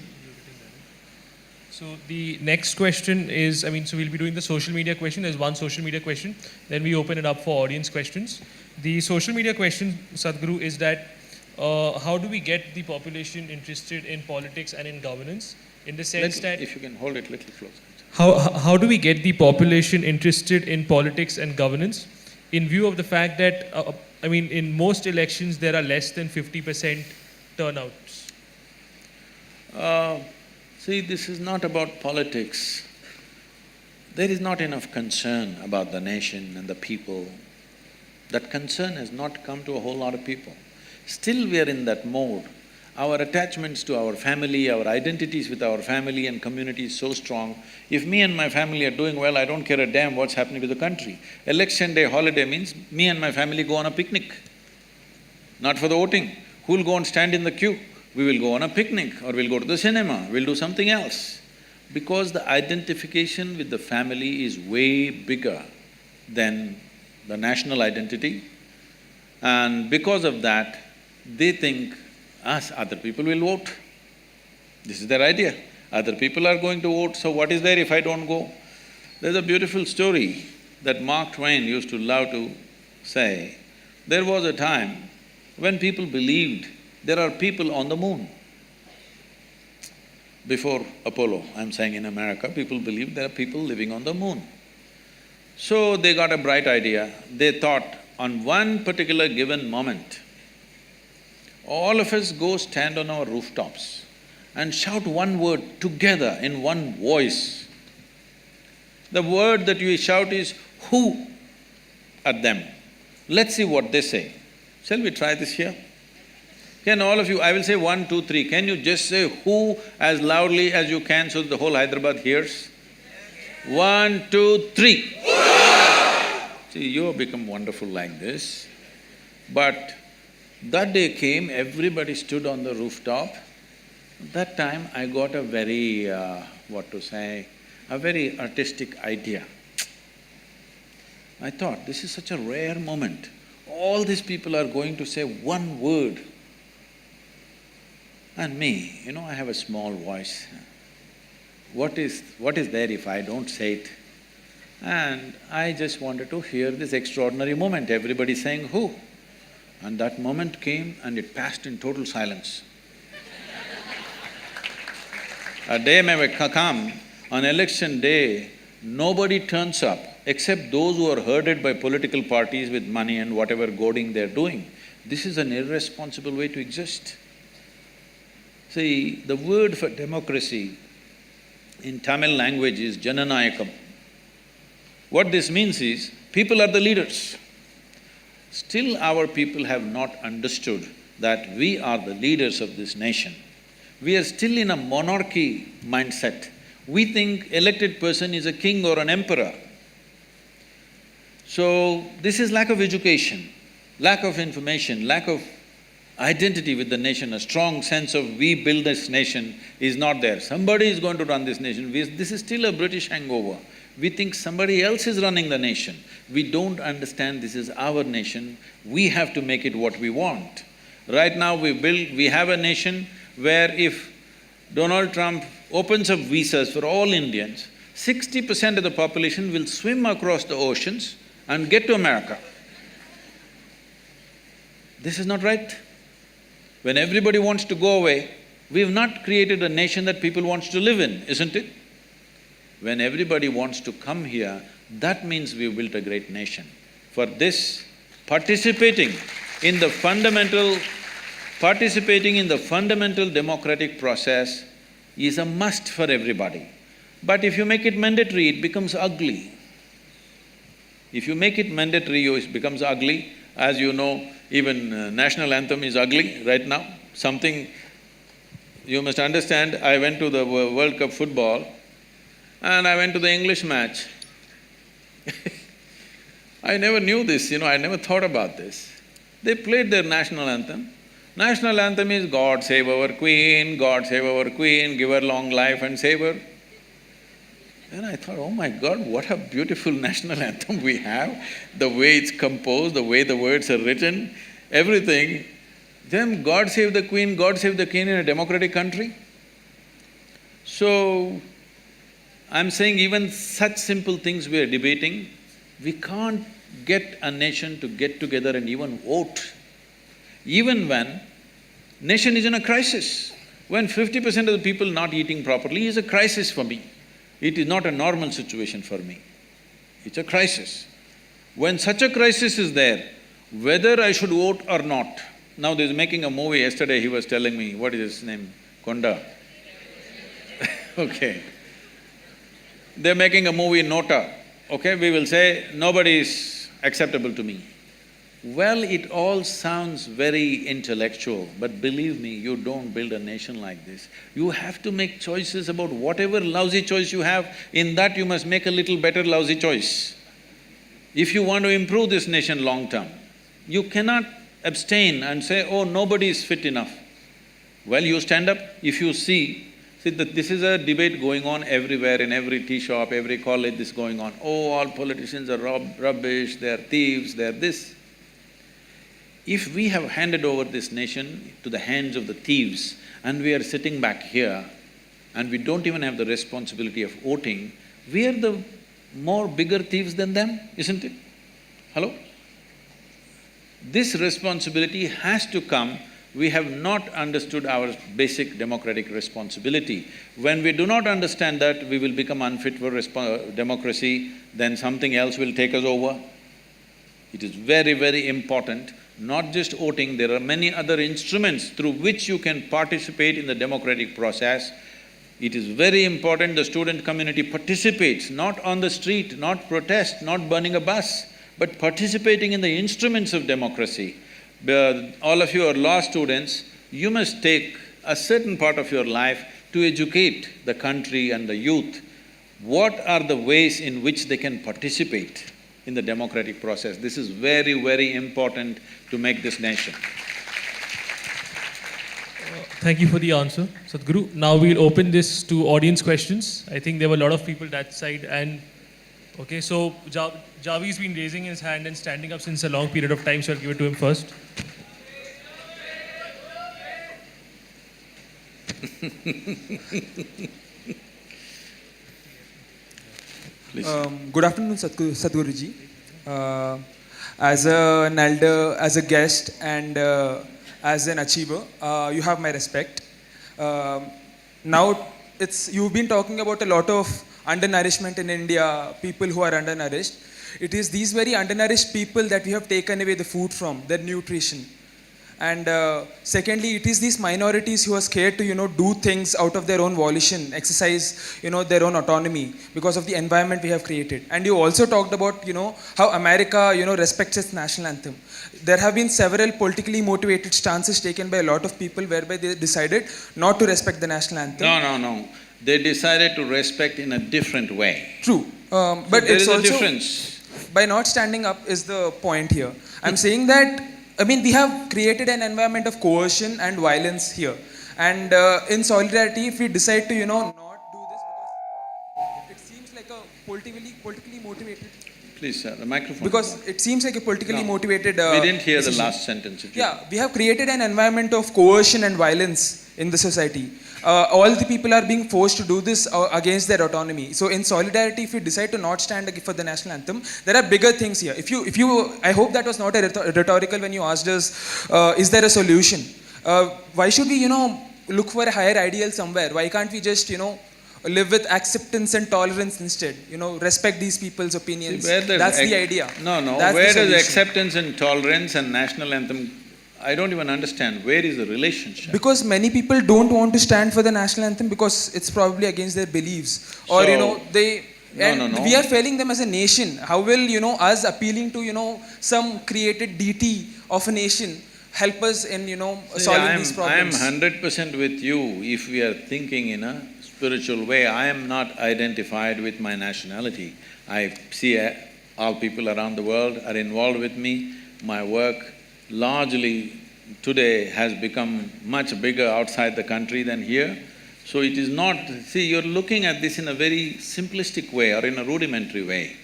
is, so we'll be doing the social media question. There's one social media question, then we open it up for audience questions. The social media question, Sadhguru, is that how do we get the population interested in politics and in governance? in the sense that If you can hold it a little closer. how do we get the population interested in politics and governance in view of the fact that, in most elections there are less than 50% turnouts? See, this is not about politics. There is not enough concern about the nation and the people. That concern has not come to a whole lot of people. Still we are in that mode. Our attachments to our family, our identities with our family and community is so strong. If me and my family are doing well, I don't care a damn what's happening to the country. Election day holiday means me and my family go on a picnic, not for the voting. Who'll go and stand in the queue? We will go on a picnic or we'll go to the cinema, we'll do something else. Because the identification with the family is way bigger than the national identity, and because of that, they think us, other people will vote. This is their idea. Other people are going to vote, so what is there if I don't go? There's a beautiful story that Mark Twain used to love to say. There was a time when people believed there are people on the moon. Before Apollo, I'm saying in America, people believed there are people living on the moon. So they got a bright idea. They thought, on one particular given moment, all of us go stand on our rooftops and shout one word together in one voice. The word that you shout is "who" at them. Let's see what they say. Shall we try this here? Can all of you… I will say 1, 2, 3. Can you just say "who" as loudly as you can so that the whole Hyderabad hears? 1, 2, 3. See, you have become wonderful like this. But that day came, everybody stood on the rooftop. That time I got a very, a very artistic idea. I thought, this is such a rare moment. All these people are going to say one word. And me, I have a small voice. What is there if I don't say it? And I just wanted to hear this extraordinary moment, everybody saying "who." And that moment came and it passed in total silence. A day may come, on election day, nobody turns up except those who are herded by political parties with money and whatever goading they're doing. This is an irresponsible way to exist. See, the word for democracy in Tamil language is Jananayakam. What this means is, people are the leaders. Still our people have not understood that we are the leaders of this nation. We are still in a monarchy mindset. We think elected person is a king or an emperor. So, this is lack of education, lack of information, lack of identity with the nation, a strong sense of we build this nation is not there. Somebody is going to run this nation. This is still a British hangover. We think somebody else is running the nation. We don't understand this is our nation, we have to make it what we want. Right now we have a nation where if Donald Trump opens up visas for all Indians, 60% of the population will swim across the oceans and get to America. This is not right. When everybody wants to go away, we've not created a nation that people want to live in, isn't it? When everybody wants to come here, that means we've built a great nation. For this, participating in the fundamental democratic process is a must for everybody. But if you make it mandatory, it becomes ugly. If you make it mandatory, it becomes ugly. As you know, even national anthem is ugly right now. Something… you must understand, I went to the World Cup football and I went to the English match. I never knew this, I never thought about this. They played their national anthem. National anthem is God save our Queen, God save our Queen, give her long life and save her. And I thought, oh my God, what a beautiful national anthem we have, the way it's composed, the way the words are written, everything. Then God save the Queen, God save the King in a democratic country? So, I'm saying even such simple things we are debating, we can't get a nation to get together and even vote. Even when nation is in a crisis, When 50% of the people not eating properly is a crisis for me. It is not a normal situation for me. It's a crisis. When such a crisis is there, whether I should vote or not, now there's making a movie, yesterday he was telling me, what is his name? Konda. Okay. They're making a movie in Nota, okay? We will say, nobody is acceptable to me. Well, it all sounds very intellectual, but believe me, you don't build a nation like this. You have to make choices about whatever lousy choice you have, in that you must make a little better lousy choice. If you want to improve this nation long term, you cannot abstain and say, oh, nobody is fit enough. Well, you stand up, if you see that this is a debate going on everywhere, in every tea shop, every college, this is going on. Oh, all politicians are rubbish, they're thieves, they're this. If we have handed over this nation to the hands of the thieves and we are sitting back here and we don't even have the responsibility of voting, we are the more bigger thieves than them, isn't it? Hello? This responsibility has to come. We have not understood our basic democratic responsibility. When we do not understand that, we will become unfit for democracy, then something else will take us over. It is very, very important, not just voting, there are many other instruments through which you can participate in the democratic process. It is very important the student community participates, not on the street, not protest, not burning a bus, but participating in the instruments of democracy. All of you are law students, you must take a certain part of your life to educate the country and the youth. What are the ways in which they can participate in the democratic process? This is very, very important to make this nation. Thank you for the answer, Sadhguru. Now we'll open this to audience questions. I think there were a lot of people that side and… Okay, so Javi's been raising his hand and standing up since a long period of time, so I'll give it to him first. Please. Good afternoon, Sadhguruji. As an elder, as a guest, and as an achiever, you have my respect. Now, you've been talking about a lot of undernourishment in India, people who are undernourished. It is these very undernourished people that we have taken away the food from, their nutrition. And secondly, it is these minorities who are scared to, do things out of their own volition, exercise, their own autonomy because of the environment we have created. And you also talked about, how America, respects its national anthem. There have been several politically motivated stances taken by a lot of people whereby they decided not to respect the national anthem. No. They decided to respect in a different way. True. But there it's is a also… difference. By not standing up is the point here. I'm saying that, we have created an environment of coercion and violence here. And in solidarity, if we decide to, not do this because it seems like a politically motivated… Please, sir, the microphone. Because it seems like a politically motivated… we didn't hear decision. the last sentence. We have created an environment of coercion and violence in the society. All the people are being forced to do this against their autonomy. So in solidarity, if you decide to not stand for the national anthem, there are bigger things here. If you, I hope that was not a rhetorical when you asked us, is there a solution? Why should we, look for a higher ideal somewhere? Why can't we just, live with acceptance and tolerance instead? Respect these people's opinions. See, that's the idea. No. That's where the does solution. acceptance and tolerance and national anthem… I don't even understand. Where is the relationship? Because many people don't want to stand for the national anthem because it's probably against their beliefs. Or, they… No. We are failing them as a nation. How will, us appealing to, some created deity of a nation help us in, solving these problems? I am 100% with you. If we are thinking in a spiritual way, I am not identified with my nationality. I see all people around the world are involved with me. My work largely today has become much bigger outside the country than here. So it is not… See, you're looking at this in a very simplistic way or in a rudimentary way.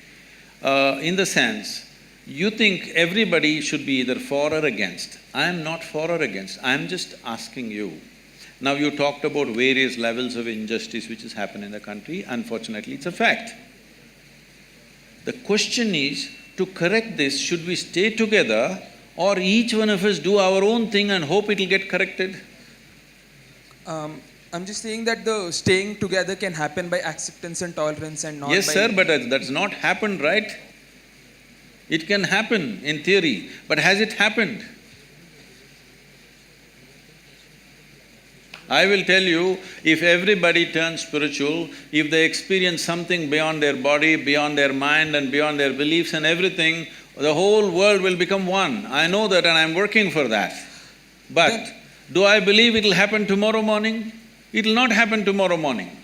In the sense, you think everybody should be either for or against. I am not for or against, I am just asking you. Now you talked about various levels of injustice which has happened in the country, unfortunately it's a fact. The question is, to correct this, should we stay together or each one of us do our own thing and hope it'll get corrected? I'm just saying that the staying together can happen by acceptance and tolerance and not Yes, by... sir, but that's not happened, right? It can happen in theory, but has it happened? I will tell you, if everybody turns spiritual, if they experience something beyond their body, beyond their mind and beyond their beliefs and everything, the whole world will become one. I know that and I'm working for that. But do I believe it'll happen tomorrow morning? It'll not happen tomorrow morning.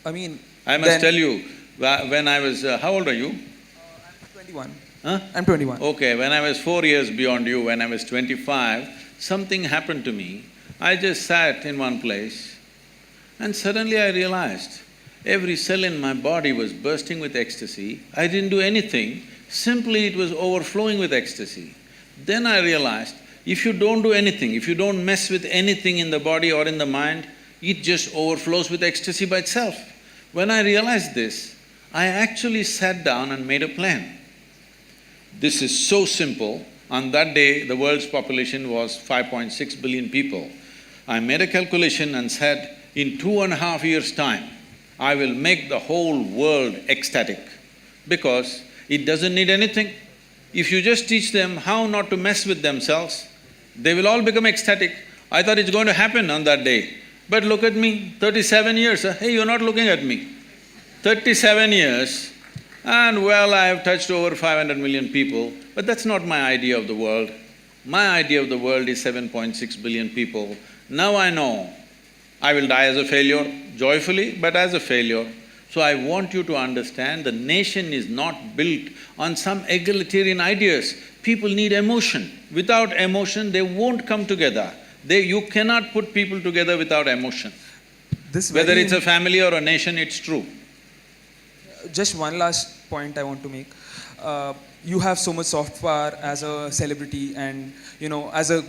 I mean... I must tell you, when I was… how old are you? I'm 21. Huh? I'm 21. Okay, when I was 4 years beyond you, when I was 25, something happened to me. I just sat in one place and suddenly I realized every cell in my body was bursting with ecstasy. I didn't do anything, simply it was overflowing with ecstasy. Then I realized, if you don't do anything, if you don't mess with anything in the body or in the mind, it just overflows with ecstasy by itself. When I realized this, I actually sat down and made a plan. This is so simple. On that day, the world's population was 5.6 billion people. I made a calculation and said, in 2.5 years' time, I will make the whole world ecstatic because it doesn't need anything. If you just teach them how not to mess with themselves, they will all become ecstatic. I thought it's going to happen on that day. But look at me, 37 years, hey, you're not looking at me. 37 years, and well, I have touched over 500 million people, but that's not my idea of the world. My idea of the world is 7.6 billion people. Now I know I will die as a failure, joyfully, but as a failure. So I want you to understand the nation is not built on some egalitarian ideas. People need emotion. Without emotion, they won't come together. You cannot put people together without emotion. Whether it's a family or a nation, it's true. Just one last point I want to make. You have so much soft power as a celebrity and, as a,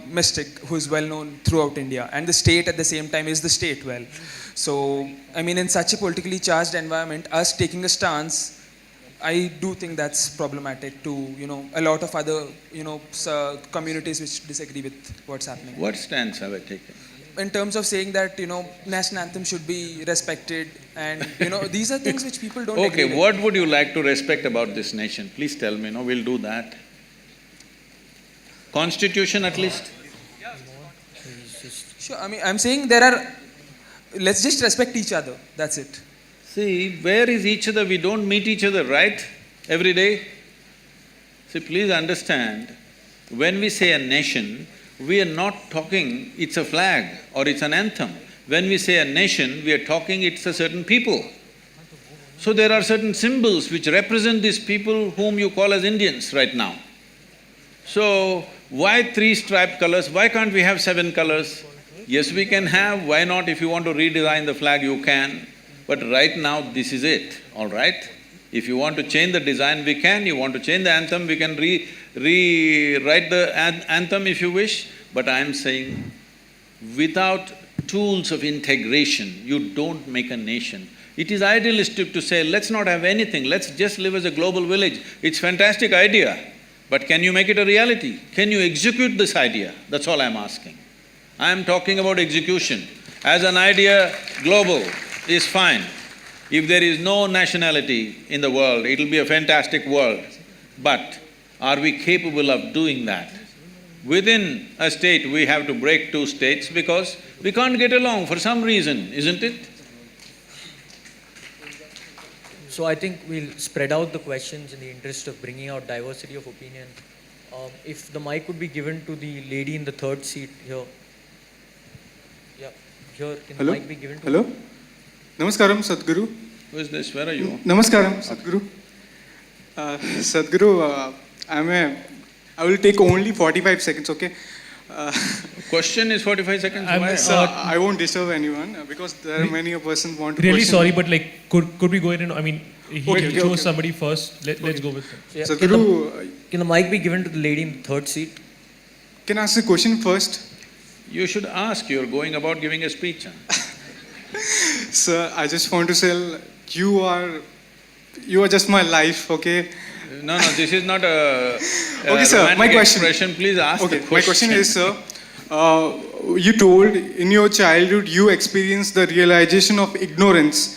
mystic who is well known throughout India. And the state at the same time is the state well. So, I mean, in such a politically charged environment, us taking a stance, I do think that's problematic to, a lot of other, communities which disagree with what's happening. What stance have I taken? In terms of saying that, national anthem should be respected and, these are things which people don't agree with. Okay, what would you like to respect about this nation? Please tell me, we'll do that. Constitution at least? Sure, I mean, I'm saying let's just respect each other, that's it. See, where is each other? We don't meet each other, right? Every day? See, please understand, when we say a nation, we are not talking it's a flag or it's an anthem. When we say a nation, we are talking it's a certain people. So there are certain symbols which represent these people whom you call as Indians right now. So, why 3 striped colors? Why can't we have 7 colors? Yes, we can have, why not? If you want to redesign the flag, you can. But right now, this is it, all right? If you want to change the design, we can. You want to change the anthem, we can rewrite the anthem if you wish. But I am saying, without tools of integration, you don't make a nation. It is idealistic to say, let's not have anything, let's just live as a global village. It's a fantastic idea, but can you make it a reality? Can you execute this idea? That's all I'm asking. I'm talking about execution. As an idea, global is fine. If there is no nationality in the world, it'll be a fantastic world. But are we capable of doing that? Within a state, we have to break 2 states because we can't get along for some reason, isn't it? So I think we'll spread out the questions in the interest of bringing out diversity of opinion. If the mic would be given to the lady in the 3rd seat here. Yeah, here, can the mic be given to Hello? Namaskaram, Sadhguru. Who is this? Where are you? Namaskaram, Sadhguru. Sadhguru, I will take only 45 seconds, okay? Question is 45 seconds, why? I won't disturb anyone because there are many a person want to Really question. sorry, but could we go ahead and, he chose somebody first, let's go with him. Yeah. Sadhguru, Can the mic be given to the lady in the 3rd seat? can I ask a question first? You should ask, you're going about giving a speech, huh? Sir, I just want to say, you are just my life, okay? No, this is not a Okay, sir, my romantic question. expression. Please ask the Okay, question. my question is, sir, you told in your childhood you experienced the realization of ignorance.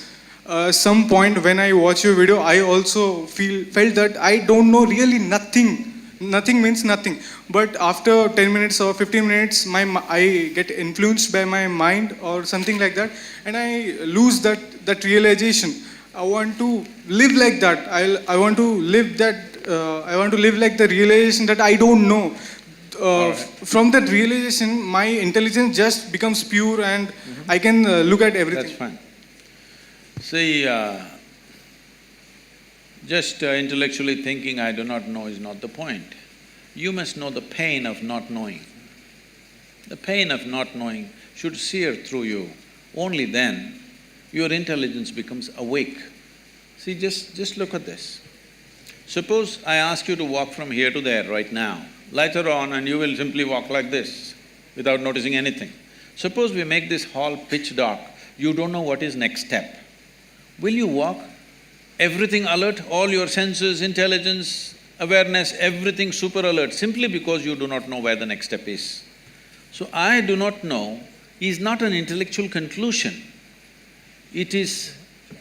Some point when I watch your video, I also felt that I don't know really nothing. Nothing means nothing. But after 10 minutes or 15 minutes, I get influenced by my mind or something like that, and I lose that realization. I want to live like that. I want to live that. I want to live like the realization that I don't know. Right. From that realization, my intelligence just becomes pure, and I can look at everything. That's fine. See, just intellectually thinking I do not know is not the point. You must know the pain of not knowing. The pain of not knowing should sear through you. Only then your intelligence becomes awake. See, just look at this. Suppose I ask you to walk from here to there right now. Later on, and you will simply walk like this without noticing anything. Suppose we make this hall pitch dark, you don't know what is next step. Will you walk? Everything alert, all your senses, intelligence, awareness, everything super alert, simply because you do not know where the next step is. So, I do not know is not an intellectual conclusion. It is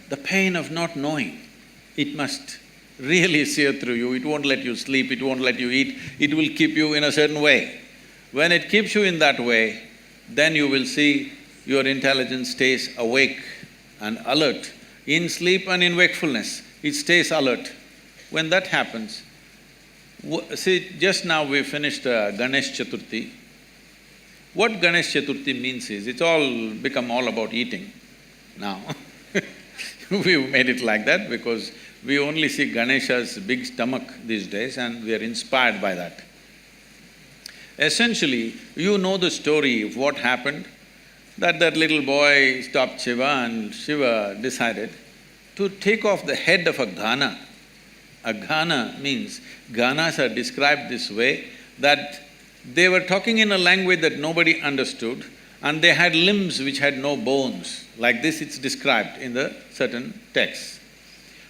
the pain of not knowing. It must really sear through you, it won't let you sleep, it won't let you eat, it will keep you in a certain way. When it keeps you in that way, then you will see your intelligence stays awake and alert. In sleep and in wakefulness, it stays alert. When that happens, see, just now we finished Ganesh Chaturthi. What Ganesh Chaturthi means is, it's all become all about eating now. We've made it like that because we only see Ganesha's big stomach these days and we are inspired by that. Essentially, you know the story of what happened, that little boy stopped Shiva and Shiva decided to take off the head of a Gana. A Gana means, Ganas are described this way, that they were talking in a language that nobody understood and they had limbs which had no bones. Like this it's described in the certain texts.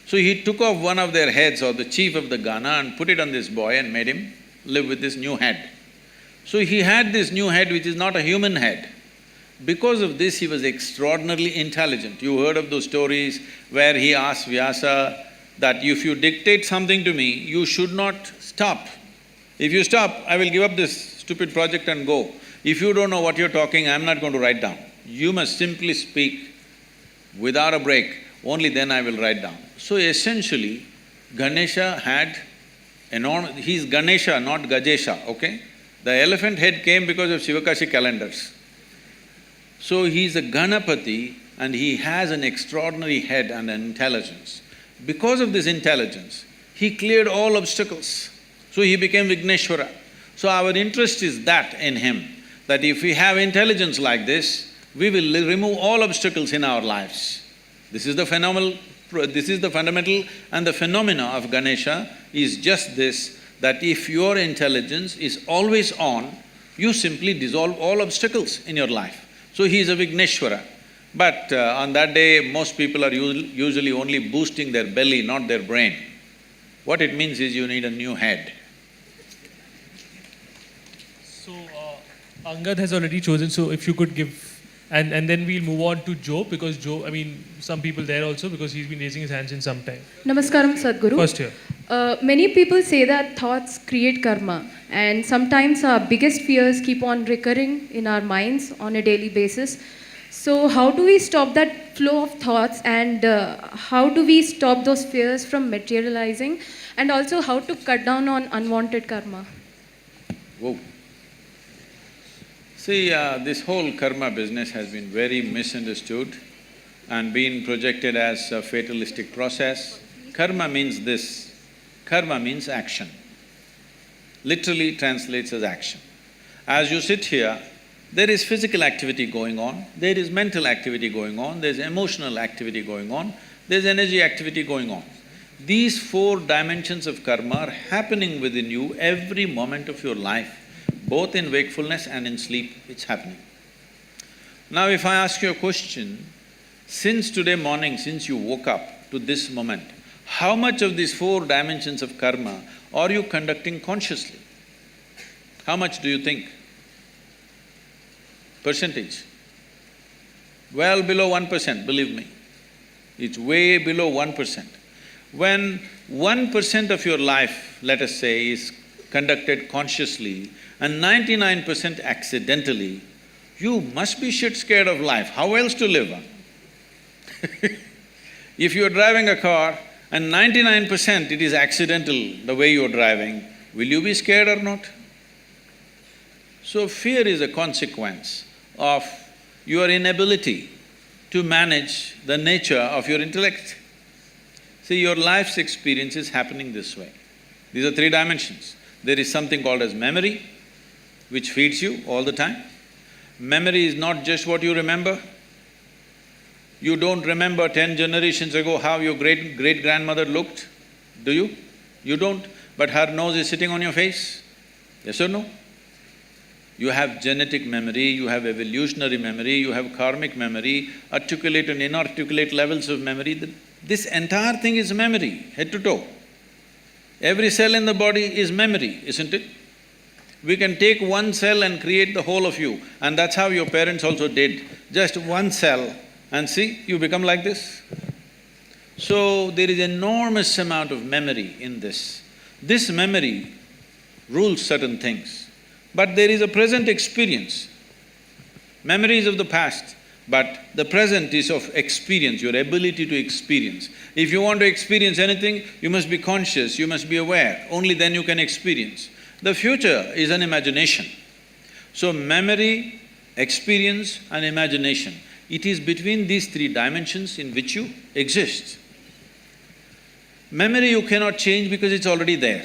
So he took off one of their heads, or the chief of the Gana, and put it on this boy and made him live with this new head. So he had this new head which is not a human head. Because of this, he was extraordinarily intelligent. You heard of those stories where he asked Vyasa that if you dictate something to me, you should not stop. If you stop, I will give up this stupid project and go. If you don't know what you're talking, I'm not going to write down. You must simply speak without a break, only then I will write down. So essentially, Ganesha had enormous… he's Ganesha, not Gajesha, okay? The elephant head came because of Shivakashi calendars. So he's a Ganapati and he has an extraordinary head and an intelligence. Because of this intelligence, he cleared all obstacles. So he became Vigneshwara. So our interest is that in him, that if we have intelligence like this, we will remove all obstacles in our lives. This is the fundamental and the phenomena of Ganesha is just this, that if your intelligence is always on, you simply dissolve all obstacles in your life. So he is a Vigneshwara. But on that day, most people are usually only boosting their belly, not their brain. What it means is you need a new head. So, Angad has already chosen, so if you could give… And then we'll move on to Joe, because Joe, some people there also, because he's been raising his hands in some time. Namaskaram, Sadhguru. First here. Many people say that thoughts create karma, and sometimes our biggest fears keep on recurring in our minds on a daily basis. So how do we stop that flow of thoughts, and how do we stop those fears from materializing, and also how to cut down on unwanted karma? Whoa. See, this whole karma business has been very misunderstood and been projected as a fatalistic process. Karma means this, karma means action. Literally translates as action. As you sit here, there is physical activity going on, there is mental activity going on, there's emotional activity going on, there's energy activity going on. These four dimensions of karma are happening within you every moment of your life. Both in wakefulness and in sleep, it's happening. Now if I ask you a question, since today morning, since you woke up to this moment, how much of these four dimensions of karma are you conducting consciously? How much do you think? percentage. Well below 1%, believe me. It's way below 1%. When 1% of your life, let us say, is conducted consciously and 99% accidentally, you must be shit scared of life. How else to live? If you're driving a car and 99% it is accidental the way you're driving, will you be scared or not? So fear is a consequence of your inability to manage the nature of your intellect. See, your life's experience is happening this way. These are three dimensions. There is something called as memory, which feeds you all the time. Memory is not just what you remember. You don't remember 10 generations ago how your great-grandmother looked, do you? You don't, but her nose is sitting on your face, yes or no? You have genetic memory, you have evolutionary memory, you have karmic memory, articulate and inarticulate levels of memory. This entire thing is memory, head to toe. Every cell in the body is memory, isn't it? We can take one cell and create the whole of you, and that's how your parents also did. Just one cell, and see, you become like this. So, there is enormous amount of memory in this. This memory rules certain things, but there is a present experience. Memory is of the past, but the present is of experience, your ability to experience. If you want to experience anything, you must be conscious, you must be aware, only then you can experience. The future is an imagination. So memory, experience and imagination, it is between these three dimensions in which you exist. Memory you cannot change because it's already there.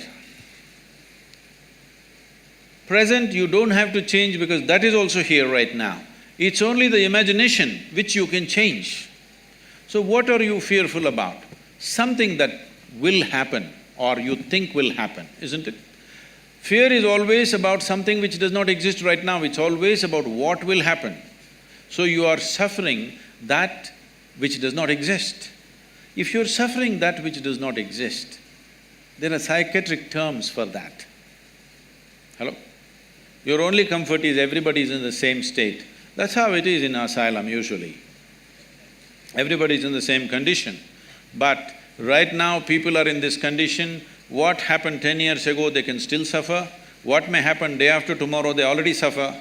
Present you don't have to change because that is also here right now. It's only the imagination which you can change. So what are you fearful about? Something that will happen or you think will happen, isn't it? Fear is always about something which does not exist right now, it's always about what will happen. So you are suffering that which does not exist. If you're suffering that which does not exist, there are psychiatric terms for that. Hello? Your only comfort is everybody is in the same state. That's how it is in asylum usually. Everybody is in the same condition. But right now people are in this condition, what happened 10 years ago they can still suffer, what may happen day after tomorrow they already suffer.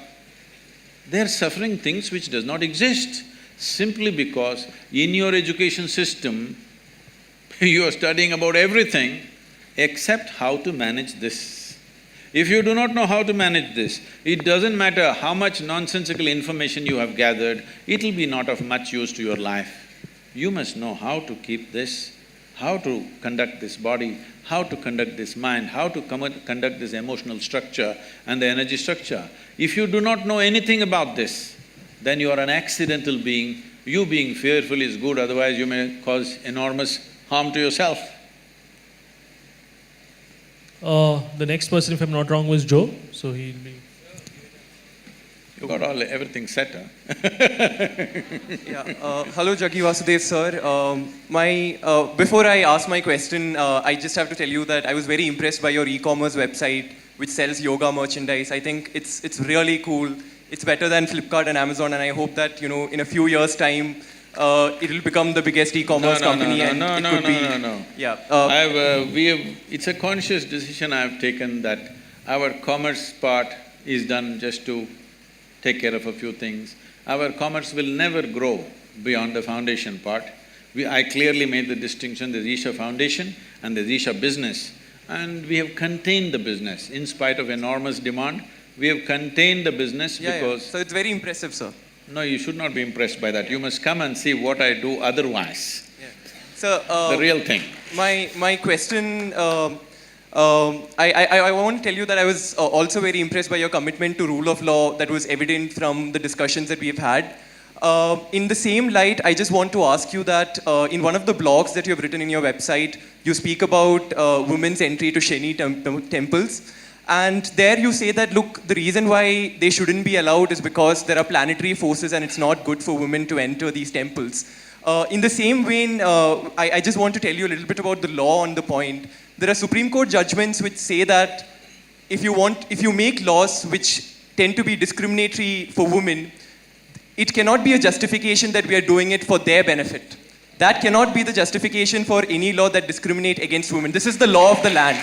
They're suffering things which does not exist, simply because in your education system, you are studying about everything except how to manage this. If you do not know how to manage this, it doesn't matter how much nonsensical information you have gathered, it'll be not of much use to your life. You must know how to keep this, how to conduct this body, how to conduct this mind, how to conduct this emotional structure and the energy structure. If you do not know anything about this, then you are an accidental being. You being fearful is good, otherwise you may cause enormous harm to yourself. The next person, if I'm not wrong, was Joe, so he'll be… You got everything set, huh? Hello, Jaggi Vasudev sir. Before I ask my question, I just have to tell you that I was very impressed by your e-commerce website, which sells yoga merchandise. I think it's really cool. It's better than Flipkart and Amazon, and I hope that, you know, in a few years' time, it will become the biggest e-commerce company. It's a conscious decision I have taken that our commerce part is done just to take care of a few things. Our commerce will never grow beyond the foundation part. I clearly made the distinction, there's Isha Foundation and there's Isha Business, and we have contained the business. In spite of enormous demand, we have contained the business because… So it's very impressive, sir. No, you should not be impressed by that. You must come and see what I do otherwise. So, the real thing. My question… I want to tell you that I was also very impressed by your commitment to rule of law that was evident from the discussions that we've had. In the same light, I just want to ask you that in one of the blogs that you have written in your website, you speak about women's entry to Shani temples. And there you say that, look, the reason why they shouldn't be allowed is because there are planetary forces and it's not good for women to enter these temples. In the same vein, I just want to tell you a little bit about the law on the point. There are Supreme Court judgments which say that if you make laws which tend to be discriminatory for women, it cannot be a justification that we are doing it for their benefit. That cannot be the justification for any law that discriminates against women. This is the law of the land.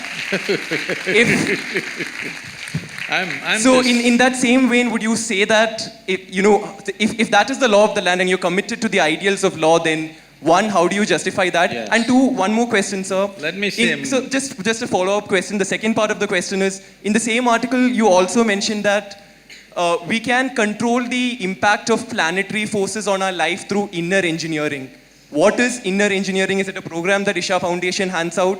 In that same vein, would you say that if that is the law of the land and you're committed to the ideals of law, then one, how do you justify that? Yes. And two, one more question, sir. Let me say. So just a follow-up question. The second part of the question is, in the same article, you also mentioned that we can control the impact of planetary forces on our life through inner engineering. What is inner engineering? Is it a program that Isha Foundation hands out?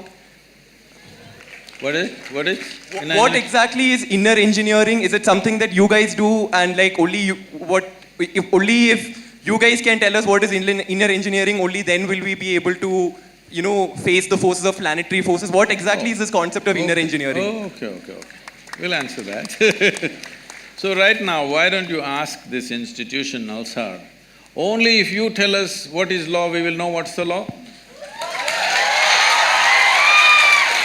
What is? What exactly is inner engineering? Is it something that you guys do, and like only if you guys can tell us what is inner engineering, only then will we be able to, face the forces of planetary forces? What exactly is this concept of inner engineering? Okay. We'll answer that. So right now, why don't you ask this institution, NALSAR, only if you tell us what is law, we will know what's the law?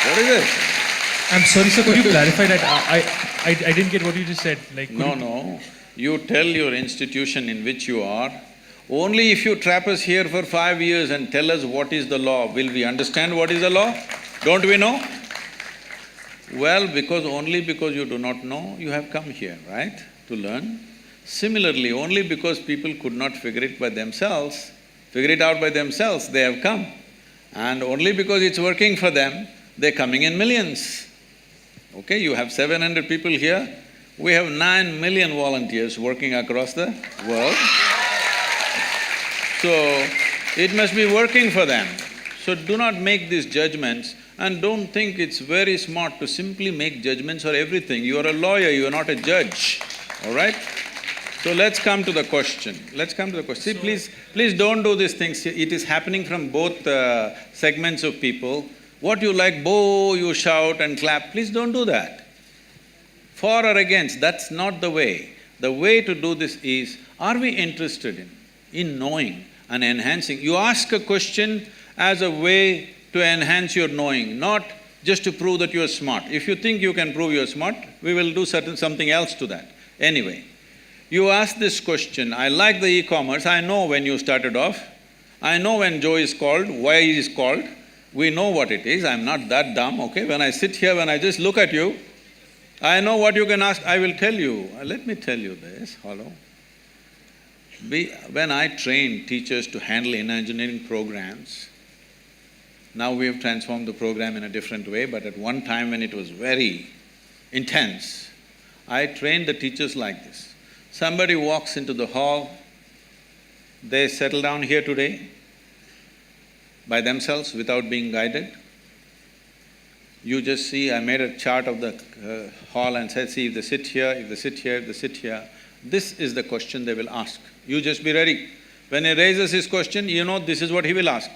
What is it? I'm sorry, sir, could you clarify that? I didn't get what you just said. No. You tell your institution in which you are, only if you trap us here for 5 years and tell us what is the law, will we understand what is the law? Don't we know? Well, only because you do not know, you have come here, right, to learn. Similarly, only because people could not figure it out by themselves, they have come. And only because it's working for them, they're coming in millions. Okay, you have 700 people here, we have 9 million volunteers working across the world. So, it must be working for them. So do not make these judgments, and don't think it's very smart to simply make judgments for everything. You are a lawyer, you are not a judge, all right? So let's come to the question. See, please don't do these things. It is happening from both segments of people. What you like, you shout and clap, please don't do that. For or against, that's not the way. The way to do this is, are we interested in knowing and enhancing? You ask a question as a way to enhance your knowing, not just to prove that you are smart. If you think you can prove you are smart, we will do something else to that. Anyway, you ask this question, I like the e-commerce, I know when you started off, I know when Joe is called, why he is called, we know what it is, I'm not that dumb, okay? When I sit here, when I just look at you, I know what you can ask, I will tell you. Let me tell you this, hello. When I trained teachers to handle inner engineering programs, now we have transformed the program in a different way, but at one time when it was very intense, I trained the teachers like this. Somebody walks into the hall, they settle down here today by themselves without being guided. You just see, I made a chart of the hall and said, see, if they sit here, if they sit here, if they sit here, this is the question they will ask. You just be ready. When he raises his question, you know this is what he will ask.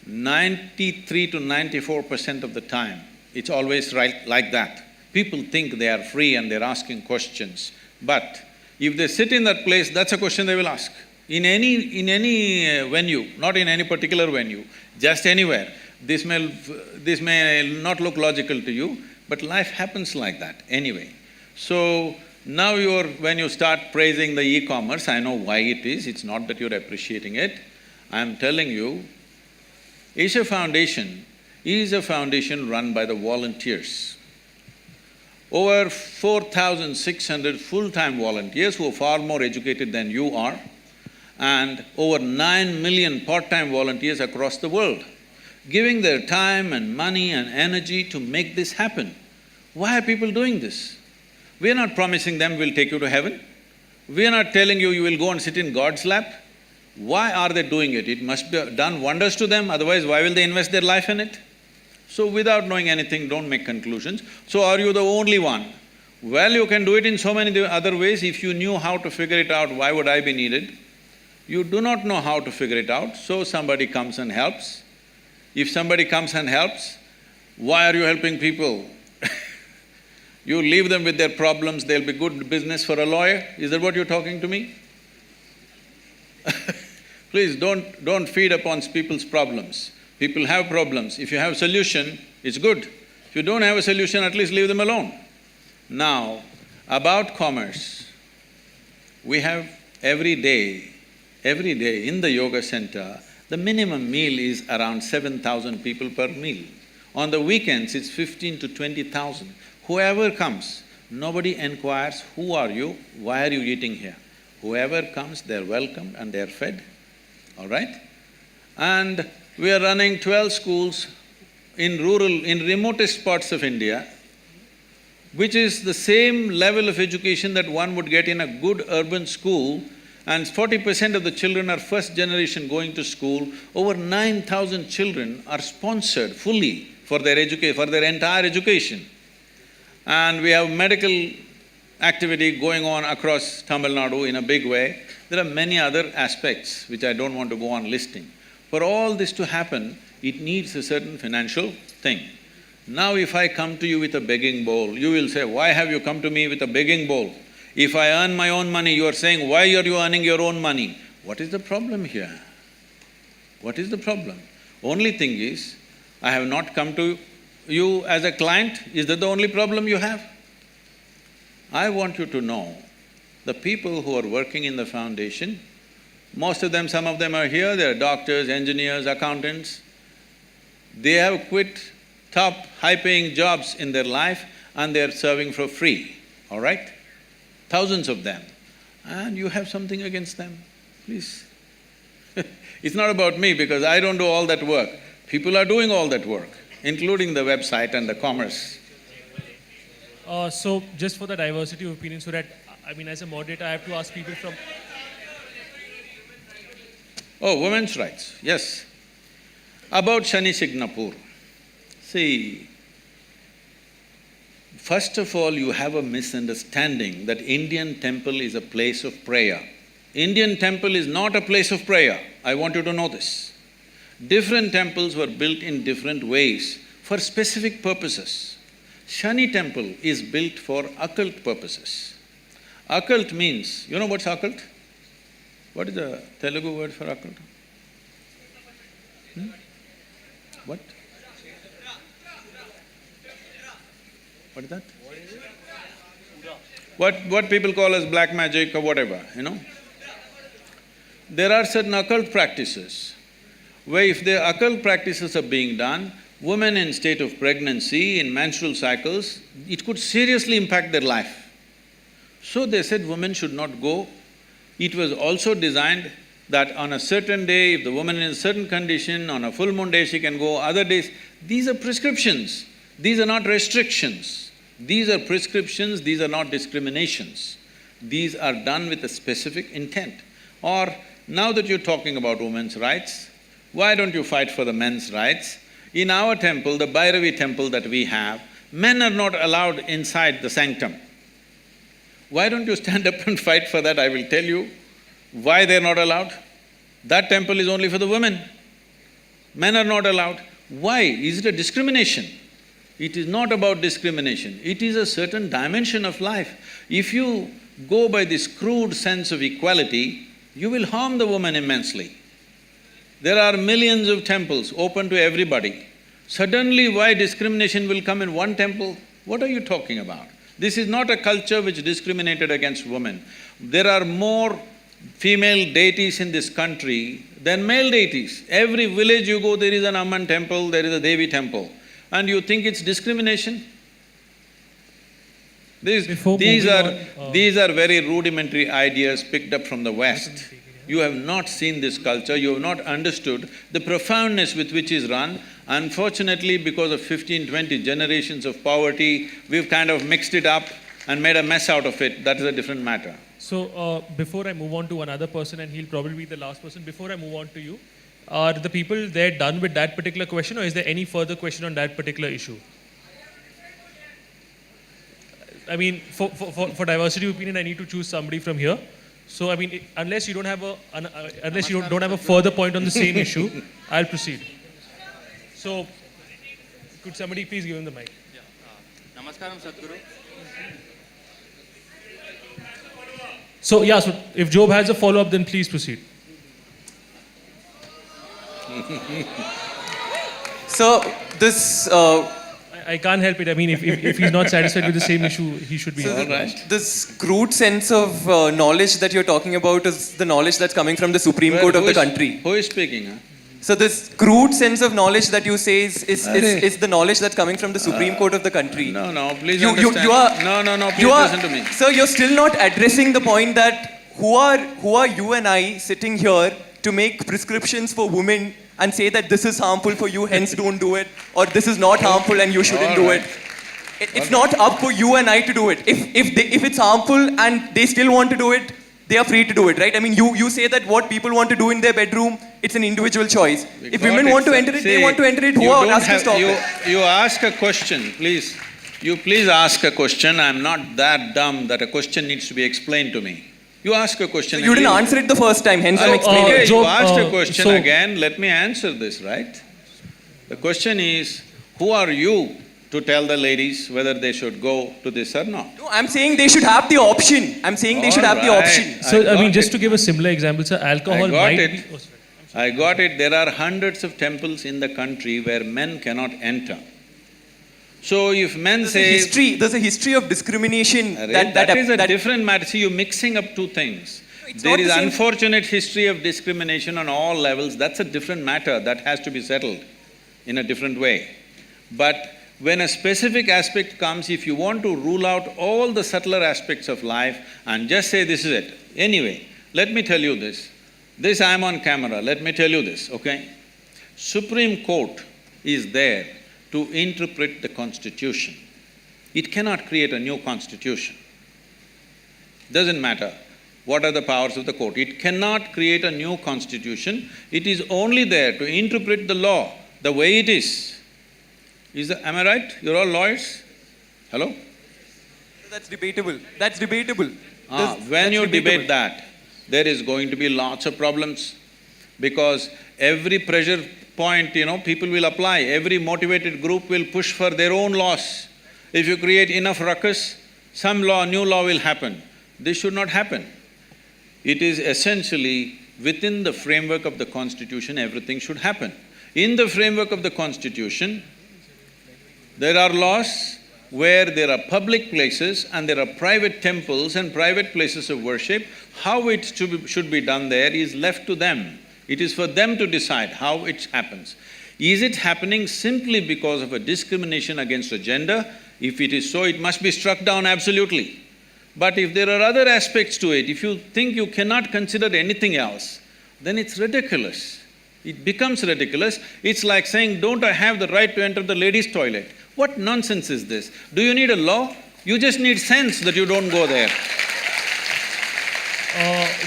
93 to 94% of the time, it's always right like that. People think they are free and they're asking questions. But if they sit in that place, that's a question they will ask. In any venue, not in any particular venue, just anywhere. This may not look logical to you, but life happens like that anyway. So now when you start praising the e-commerce, I know why it is, it's not that you're appreciating it. I'm telling you, Isha Foundation is a foundation run by the volunteers. Over 4,600 full-time volunteers who are far more educated than you are, and over 9 million part-time volunteers across the world, giving their time and money and energy to make this happen. Why are people doing this? We are not promising them we'll take you to heaven. We are not telling you you will go and sit in God's lap. Why are they doing it? It must be done wonders to them, otherwise why will they invest their life in it? So without knowing anything, don't make conclusions. So are you the only one? Well, you can do it in so many other ways. If you knew how to figure it out, why would I be needed? You do not know how to figure it out, so somebody comes and helps. If somebody comes and helps, why are you helping people? You leave them with their problems, they'll be good business for a lawyer? Is that what you're talking to me? Please don't feed upon people's problems. People have problems. If you have a solution, it's good. If you don't have a solution, at least leave them alone. Now, about commerce, we have every day in the yoga center, the minimum meal is around 7,000 people per meal. On the weekends, it's 15 to 20,000. Whoever comes, nobody inquires, who are you, why are you eating here? Whoever comes, they're welcomed and they're fed, all right? And we are running 12 schools in remotest parts of India, which is the same level of education that one would get in a good urban school, and 40% of the children are first generation going to school. Over 9,000 children are sponsored fully for their entire education. And we have medical activity going on across Tamil Nadu in a big way. There are many other aspects which I don't want to go on listing. For all this to happen, it needs a certain financial thing. Now if I come to you with a begging bowl, you will say, why have you come to me with a begging bowl? If I earn my own money, you are saying, why are you earning your own money? What is the problem here? What is the problem? Only thing is, I have not come to you as a client. Is that the only problem you have? I want you to know, the people who are working in the foundation, most of them, some of them are here, they're doctors, engineers, accountants. They have quit top, high-paying jobs in their life and they're serving for free, all right? Thousands of them. And you have something against them, please. It's not about me because I don't do all that work. People are doing all that work, including the website and the commerce. So just for the diversity of opinion, so that, as a moderator, I have to ask people from… Oh, women's rights, yes. About Shani Signapur. See, first of all, you have a misunderstanding that Indian temple is a place of prayer. Indian temple is not a place of prayer. I want you to know this. Different temples were built in different ways for specific purposes. Shani temple is built for occult purposes. Occult means, you know what's occult? What is the Telugu word for occult? What? What is that? What people call as black magic or whatever, you know? There are certain occult practices where if the occult practices are being done, women in state of pregnancy, in menstrual cycles, it could seriously impact their life. So they said women should not go. It was also designed that on a certain day, if the woman is in a certain condition, on a full moon day she can go, other days… These are prescriptions, these are not restrictions. These are prescriptions, these are not discriminations. These are done with a specific intent. Or, now that you're talking about women's rights, why don't you fight for the men's rights? In our temple, the Bhairavi temple that we have, men are not allowed inside the sanctum. Why don't you stand up and fight for that? I will tell you why they're not allowed. That temple is only for the women. Men are not allowed. Why? Is it a discrimination? It is not about discrimination, it is a certain dimension of life. If you go by this crude sense of equality, you will harm the woman immensely. There are millions of temples open to everybody. Suddenly, why discrimination will come in one temple? What are you talking about? This is not a culture which discriminated against women. There are more female deities in this country than male deities. Every village you go, there is an Amman temple, there is a Devi temple. And you think it's discrimination? These are very rudimentary ideas picked up from the West. You have not seen this culture, you have not understood the profoundness with which is run. Unfortunately, because of 15, 20 generations of poverty, we've kind of mixed it up and made a mess out of it. That is a different matter. So, before I move on to another person, and he'll probably be the last person, before I move on to you, are the people there done with that particular question, or is there any further question on that particular issue? For diversity of opinion, I need to choose somebody from here. So, unless you don't have a further point on the same issue, I'll proceed. So, could somebody please give him the mic? Namaskaram, Sadhguru. So, if Job has a follow-up, then please proceed. So, this… I can't help it. I mean, if he's not satisfied with the same issue, he should be. All right. This crude sense of knowledge that you're talking about is the knowledge that's coming from the Supreme Court of the country. Who is speaking? Huh? So this crude sense of knowledge that you say is the knowledge that's coming from the Supreme Court of the country. No, please understand. No, please listen to me. Sir, you're still not addressing the point that who are you and I sitting here to make prescriptions for women and say that this is harmful for you, hence don't do it, or this is not harmful and you shouldn't do it. It's not up for you and I to do it. If it's harmful and they still want to do it, they are free to do it, right? I mean, you say that what people want to do in their bedroom, it's an individual choice. If women want to enter it, they want to enter it. Who are us to stop it? You ask a question, please. You please ask a question. I'm not that dumb that a question needs to be explained to me. You ask a question. So you didn't answer it the first time, hence I'm explaining. Okay, Joe, you asked a question again. Let me answer this, right? The question is, who are you to tell the ladies whether they should go to this or not? No, I'm saying they should have the option. I'm saying they should have the option. So, I mean, just to give a similar example, sir, alcohol might be... Oh, sorry. I got it. There are hundreds of temples in the country where men cannot enter. So if men say... There's a history of discrimination. That is a different matter. See, you're mixing up two things. There is unfortunate history of discrimination on all levels. That's a different matter. That has to be settled in a different way. But when a specific aspect comes, if you want to rule out all the subtler aspects of life and just say this is it. Anyway, let me tell you this. This I'm on camera, let me tell you this, okay? Supreme Court is there to interpret the Constitution. It cannot create a new Constitution. Doesn't matter what are the powers of the court. It cannot create a new Constitution. It is only there to interpret the law the way it is. Am I right? You're all lawyers? Hello? That's debatable. That's debatable. When you debate that, there is going to be lots of problems because every pressure point, people will apply. Every motivated group will push for their own laws. If you create enough ruckus, some new law will happen. This should not happen. It is essentially within the framework of the Constitution, everything should happen. In the framework of the Constitution, there are laws where there are public places and there are private temples and private places of worship. How it should be done there is left to them. It is for them to decide how it happens. Is it happening simply because of a discrimination against a gender? If it is so, it must be struck down absolutely. But if there are other aspects to it, if you think you cannot consider anything else, then it's ridiculous. It becomes ridiculous. It's like saying, don't I have the right to enter the ladies' toilet? What nonsense is this? Do you need a law? You just need sense that you don't go there.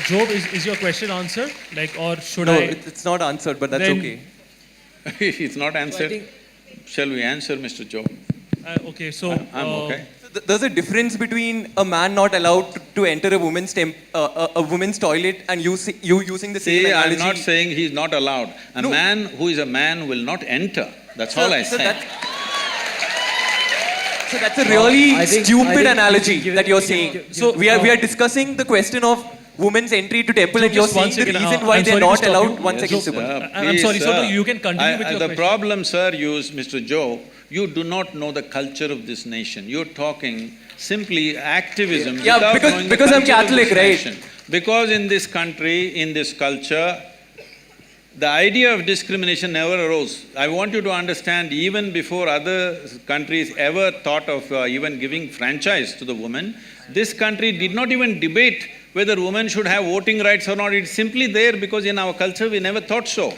Job, is your question answered? Or should No, it's not answered, but that's okay. It's not answered. Shall we answer, Mr. Job? Okay, so... I'm okay. So there's a difference between a man not allowed to enter a woman's toilet and you using the same analogy. I'm not saying he's not allowed. A man who is a man will not enter. That's all I said. So that's a really stupid analogy that you're saying. So we are discussing the question of women's entry to temple and you're saying the reason why they're not allowed. One second, Subban. I'm sorry, sir, you can continue with your question. The problem, sir, Mr. Joe, you do not know the culture of this nation. You're talking simply activism. Yeah, because I'm Catholic, right? Because in this country, in this culture, the idea of discrimination never arose. I want you to understand, even before other countries ever thought of even giving franchise to the woman, this country did not even debate whether women should have voting rights or not. It's simply there because in our culture we never thought so.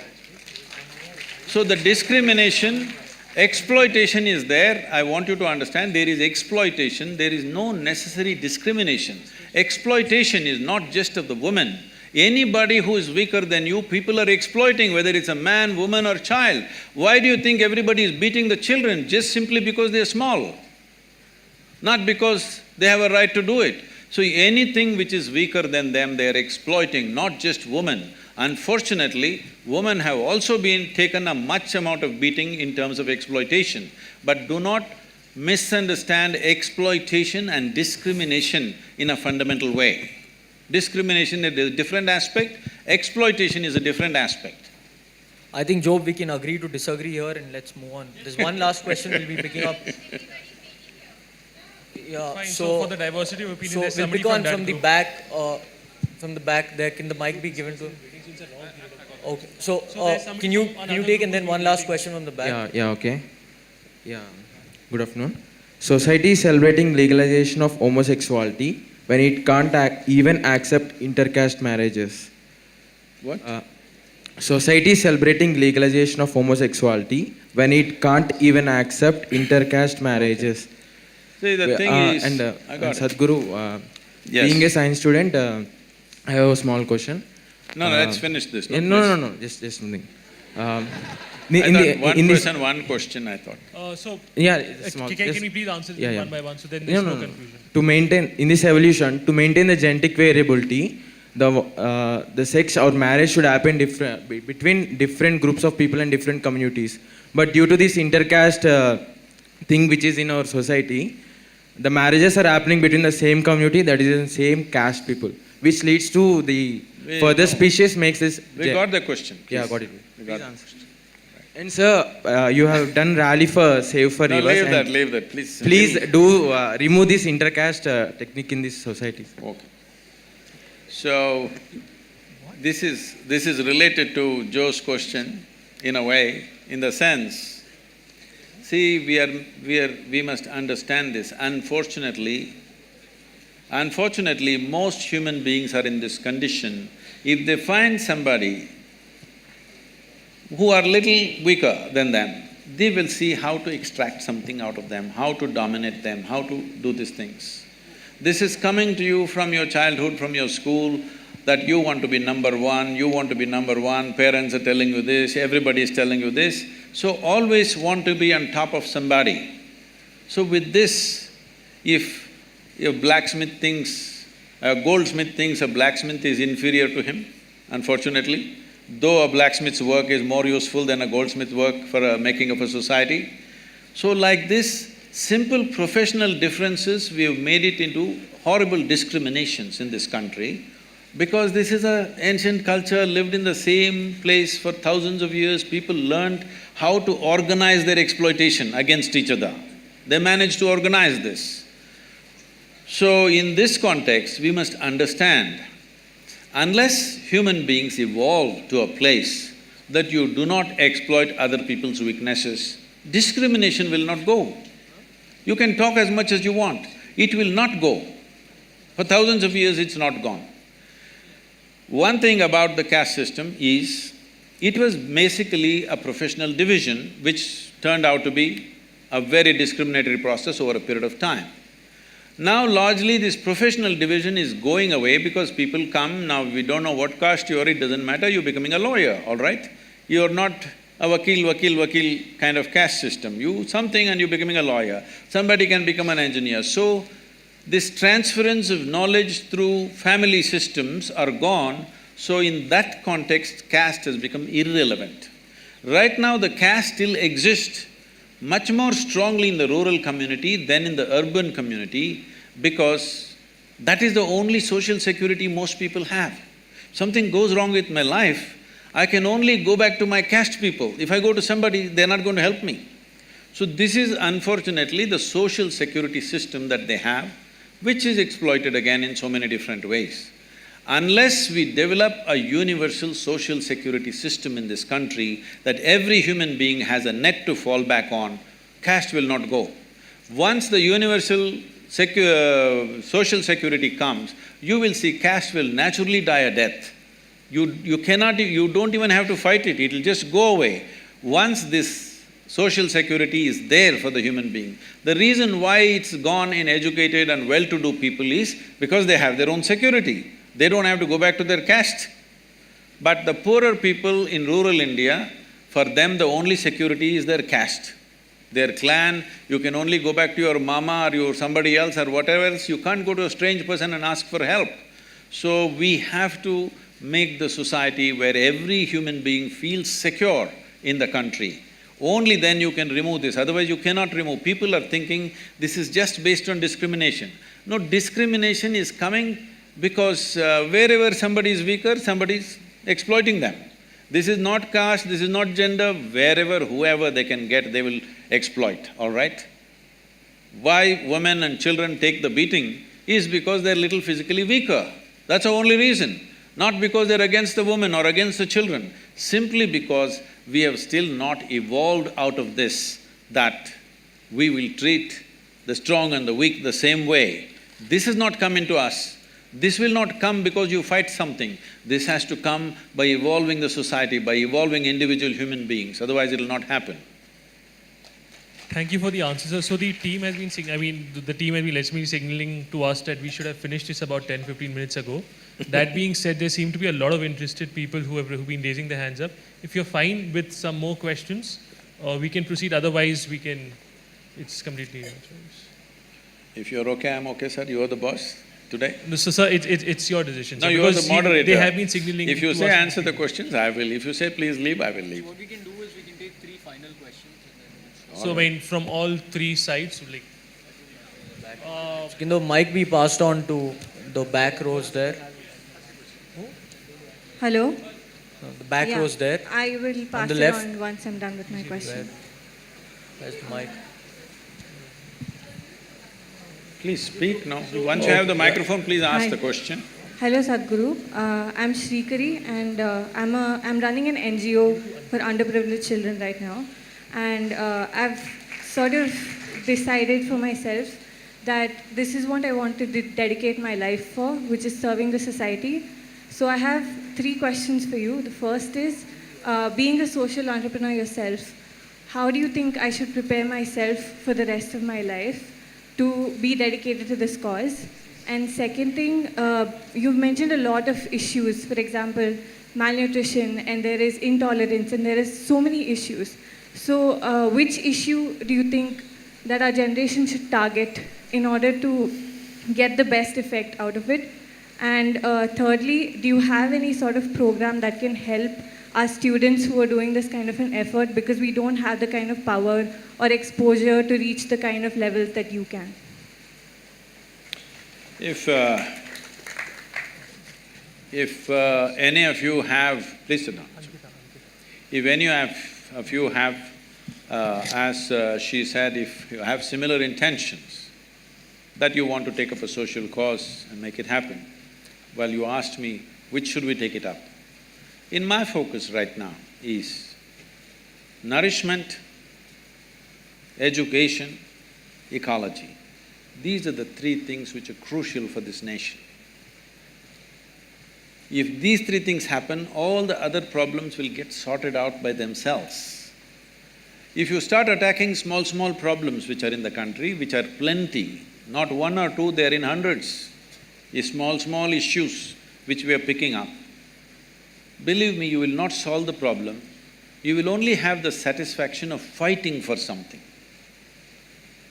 So the discrimination, exploitation is there. I want you to understand, there is exploitation, there is no necessary discrimination. Exploitation is not just of the woman. Anybody who is weaker than you, people are exploiting, whether it's a man, woman or child. Why do you think everybody is beating the children? Just simply because they're small, not because they have a right to do it. So anything which is weaker than them, they are exploiting, not just women. Unfortunately, women have also been taken a much amount of beating in terms of exploitation. But do not misunderstand exploitation and discrimination in a fundamental way. Discrimination is a different aspect, exploitation is a different aspect. I think, Job, we can agree to disagree here and let's move on. There's one last question we'll be picking up. Yeah, Fine, so for the diversity of opinion, so there's we'll somebody pick on that from the group. back. From the back there, can the mic be given to? Okay. So, there's somebody can you from another take group and then who one will last take- question from the back? Yeah, okay. Yeah. Good afternoon. Society is celebrating legalization of homosexuality when it can't even accept intercaste marriages. What? Society is celebrating legalization of homosexuality when it can't even accept intercaste marriages. See, the thing is, and I got it. Sadhguru, Yes. being a science student, I have a small question. No, let's finish this. No, just something. I thought one person, one question, I thought. Yeah, it's small. Can Just- we please answer yeah. one by one so then there's no confusion? To maintain in this evolution, to maintain the genetic variability, the sex or marriage should happen between different groups of people and different communities. But due to this intercaste thing which is in our society, the marriages are happening between the same community, that is the same caste people, which leads to the further species makes this. We got the question. Yeah, please. got it. We got Please it. answer. And sir, you have done rally for Save for No, Rivers. and leave that, please. Please do remove this intercaste technique in this society. Okay. So, this is related to Joe's question, in a way, in the sense, see, we must understand this. Unfortunately, most human beings are in this condition. If they find somebody who are little weaker than them, they will see how to extract something out of them, how to dominate them, how to do these things. This is coming to you from your childhood, from your school, that you want to be number one, parents are telling you this, everybody is telling you this. So always want to be on top of somebody. So with this, if a blacksmith thinks, a goldsmith thinks a blacksmith is inferior to him, unfortunately, though a blacksmith's work is more useful than a goldsmith's work for making of a society. So like this, simple professional differences, we have made it into horrible discriminations in this country because this is an ancient culture, lived in the same place for thousands of years. People learned how to organize their exploitation against each other. They managed to organize this. So in this context, we must understand, unless human beings evolve to a place that you do not exploit other people's weaknesses, discrimination will not go. You can talk as much as you want, it will not go. For thousands of years, it's not gone. One thing about the caste system is, it was basically a professional division which turned out to be a very discriminatory process over a period of time. Now largely this professional division is going away because people come, now we don't know what caste you are, it doesn't matter, you're becoming a lawyer, all right? You're not a vakil kind of caste system. You something and you're becoming a lawyer. Somebody can become an engineer. So, this transference of knowledge through family systems are gone, so in that context, caste has become irrelevant. Right now, the caste still exists much more strongly in the rural community than in the urban community because that is the only social security most people have. Something goes wrong with my life, I can only go back to my caste people. If I go to somebody, they're not going to help me. So this is unfortunately the social security system that they have, which is exploited again in so many different ways. Unless we develop a universal social security system in this country that every human being has a net to fall back on, caste will not go. Once the universal social security comes, you will see caste will naturally die a death. You don't even have to fight it, it'll just go away. Once this social security is there for the human being, the reason why it's gone in educated and well-to-do people is because they have their own security. They don't have to go back to their caste. But the poorer people in rural India, for them the only security is their caste, their clan. You can only go back to your mama or your somebody else or whatever else, you can't go to a strange person and ask for help. So we have to make the society where every human being feels secure in the country. Only then you can remove this, otherwise you cannot remove. People are thinking this is just based on discrimination. No, discrimination is coming because wherever somebody is weaker, somebody is exploiting them. This is not caste, this is not gender, wherever, whoever they can get, they will exploit, all right? Why women and children take the beating is because they're little physically weaker. That's the only reason. Not because they're against the women or against the children, simply because we have still not evolved out of this, that we will treat the strong and the weak the same way. This has not come into us. This will not come because you fight something. This has to come by evolving the society, by evolving individual human beings, otherwise it'll not happen. Thank you for the answer, sir. So the team has been the team has been literally signaling to us that we should have finished this about 10-15 minutes ago. That being said, there seem to be a lot of interested people who've been raising their hands up. If you're fine with some more questions, we can proceed. Otherwise, we can… It's completely your choice. If you're okay, I'm okay, sir. You are the boss today. No, so, sir, it's your decision. No, sir, you are the moderator. They have been signaling… If you to say us answer the questions, I will. If you say please leave, I will leave. What we can do is we can take 3 final questions and then… So, I mean, from all 3 sides, like… Can the mic be passed on to the back rows there? Hello? The back rows there. I will pass the it left. on once I'm done with my question. Where's the mic? Please speak now. Once you have the microphone, please ask Hi. the question. Hello, Sadhguru. I'm Shrikari, and I'm running an NGO for underprivileged children right now. And I've sort of decided for myself that this is what I want to dedicate my life for, which is serving the society. So I have 3 questions for you. The first is, being a social entrepreneur yourself, how do you think I should prepare myself for the rest of my life to be dedicated to this cause? And second thing, you've mentioned a lot of issues, for example, malnutrition, and there is intolerance, and there is so many issues. So which issue do you think that our generation should target in order to get the best effect out of it? And thirdly, do you have any sort of program that can help our students who are doing this kind of an effort, because we don't have the kind of power or exposure to reach the kind of levels that you can? If any of you have… Please sit down. If any of you have, as she said, if you have similar intentions, that you want to take up a social cause and make it happen, well, you asked me, which should we take it up? In my focus right now is nourishment, education, ecology. These are the 3 things which are crucial for this nation. If these 3 things happen, all the other problems will get sorted out by themselves. If you start attacking small problems which are in the country, which are plenty, not 1 or 2, they're in hundreds, small issues which we are picking up, believe me, you will not solve the problem, you will only have the satisfaction of fighting for something.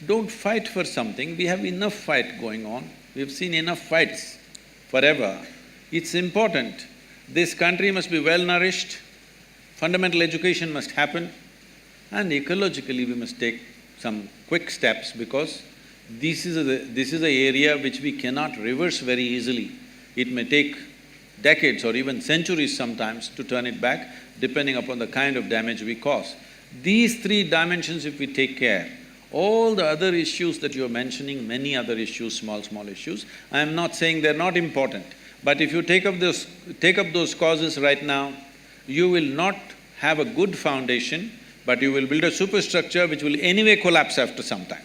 Don't fight for something, we have enough fight going on, we've seen enough fights forever. It's important, this country must be well-nourished, fundamental education must happen, and ecologically we must take some quick steps, because this is an area which we cannot reverse very easily. It may take decades or even centuries sometimes to turn it back, depending upon the kind of damage we cause. These 3 dimensions if we take care, all the other issues that you're mentioning, many other issues, small issues, I am not saying they're not important, but if you take up those causes right now, you will not have a good foundation, but you will build a superstructure which will anyway collapse after some time.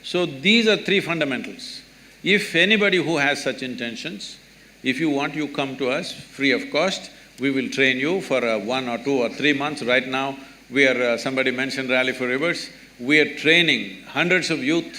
So these are 3 fundamentals. If anybody who has such intentions, if you want, you come to us free of cost, we will train you for 1 or 2 or 3 months. Right now, we are… somebody mentioned Rally for Rivers, we are training hundreds of youth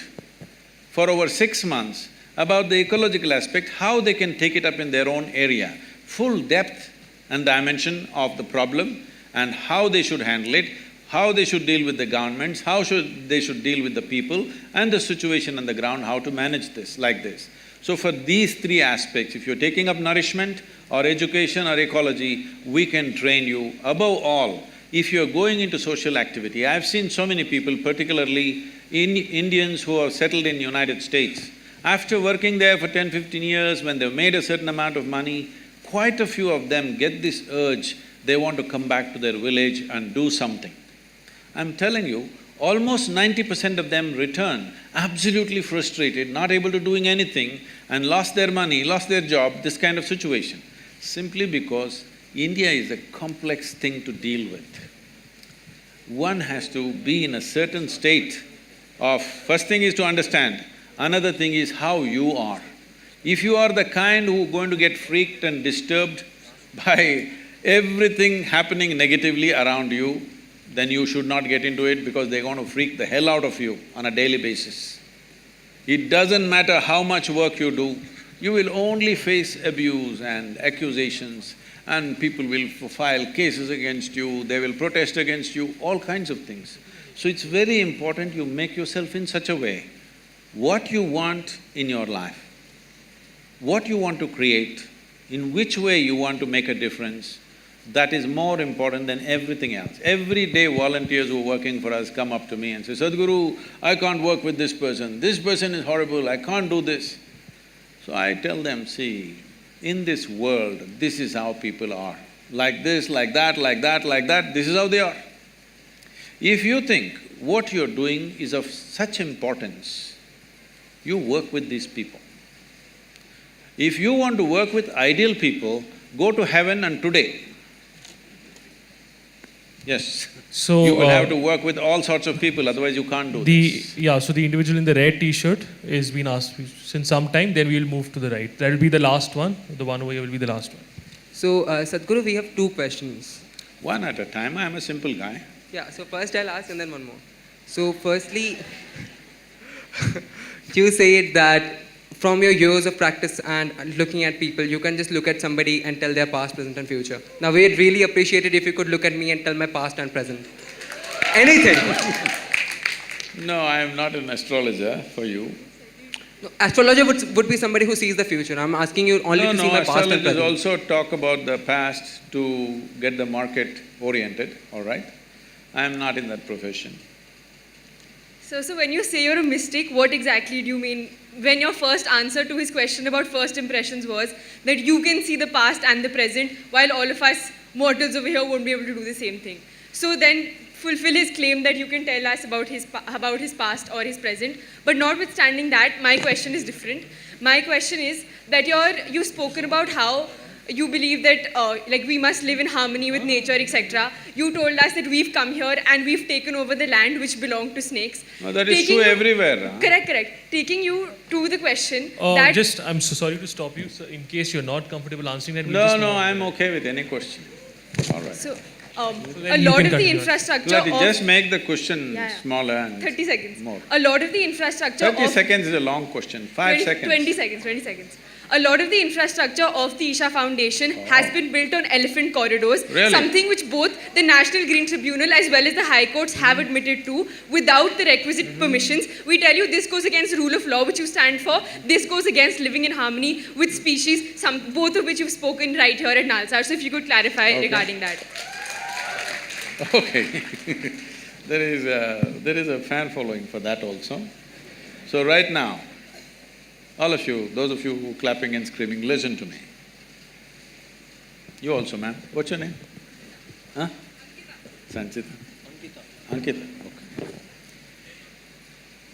for over 6 months about the ecological aspect, how they can take it up in their own area, full depth and dimension of the problem and how they should handle it, how they should deal with the governments, they should deal with the people and the situation on the ground, how to manage this, like this. So for these 3 aspects, if you're taking up nourishment or education or ecology, we can train you. Above all, if you're going into social activity, I've seen so many people, particularly Indians who are settled in United States, after working there for 10, 15 years, when they've made a certain amount of money, quite a few of them get this urge they want to come back to their village and do something. I'm telling you, almost 90% of them return absolutely frustrated, not able to doing anything, and lost their money, lost their job, this kind of situation. Simply because India is a complex thing to deal with. One has to be in a certain state of… First thing is to understand, another thing is how you are. If you are the kind who are going to get freaked and disturbed by everything happening negatively around you, then you should not get into it because they're going to freak the hell out of you on a daily basis. It doesn't matter how much work you do, you will only face abuse and accusations, and people will file cases against you, they will protest against you, all kinds of things. So it's very important you make yourself in such a way, what you want in your life, what you want to create, in which way you want to make a difference, that is more important than everything else. Every day volunteers who are working for us come up to me and say, Sadhguru, I can't work with this person is horrible, I can't do this. So I tell them, see, in this world, this is how people are. Like this, like that, like that, like that, this is how they are. If you think what you're doing is of such importance, you work with these people. If you want to work with ideal people, go to heaven and today. Yes. So you will have to work with all sorts of people, otherwise you can't do this. Yeah, so the individual in the red t-shirt is been asked since some time, then we will move to the right. That will be the last one, the one over here will be the last one. So, Sadhguru, we have two questions. One at a time, I'm a simple guy. Yeah, so first I'll ask and then one more. So, firstly, you said that from your years of practice and looking at people, you can just look at somebody and tell their past, present and future. Now, we'd really appreciate it if you could look at me and tell my past and present. Anything. No, I am not an astrologer for you. No, astrologer would be somebody who sees the future. I'm asking you only to see my past and present. Astrologers also talk about the past to get the market oriented, all right? I am not in that profession. So when you say you're a mystic, what exactly do you mean? When your first answer to his question about first impressions was that you can see the past and the present, while all of us mortals over here won't be able to do the same thing. So then fulfill his claim that you can tell us about his past or his present. But notwithstanding that, my question is different. My question is that you've spoken about how you believe that like we must live in harmony with nature, etc. You told us that we've come here and we've taken over the land which belonged to snakes. No, that is true everywhere. Huh? Correct. Taking you to the question I'm so sorry to stop you, sir, in case you're not comfortable answering that. No, I'm okay with any question. All right. So, a lot of the infrastructure just make the question smaller and 30 seconds. More. A lot of the infrastructure 30 seconds is a long question. 5 seconds. 20 seconds. A lot of the infrastructure of the Isha Foundation has been built on elephant corridors, really? Something which both the National Green Tribunal as well as the High Courts have admitted to without the requisite permissions. We tell you this goes against rule of law, which you stand for. This goes against living in harmony with species, both of which you've spoken right here at NALSAR. So if you could clarify regarding that. Okay. There is a fan following for that also. So right now, all of you, those of you who are clapping and screaming, listen to me. You also, ma'am. What's your name? Huh? Sanchita? Ankita. Okay.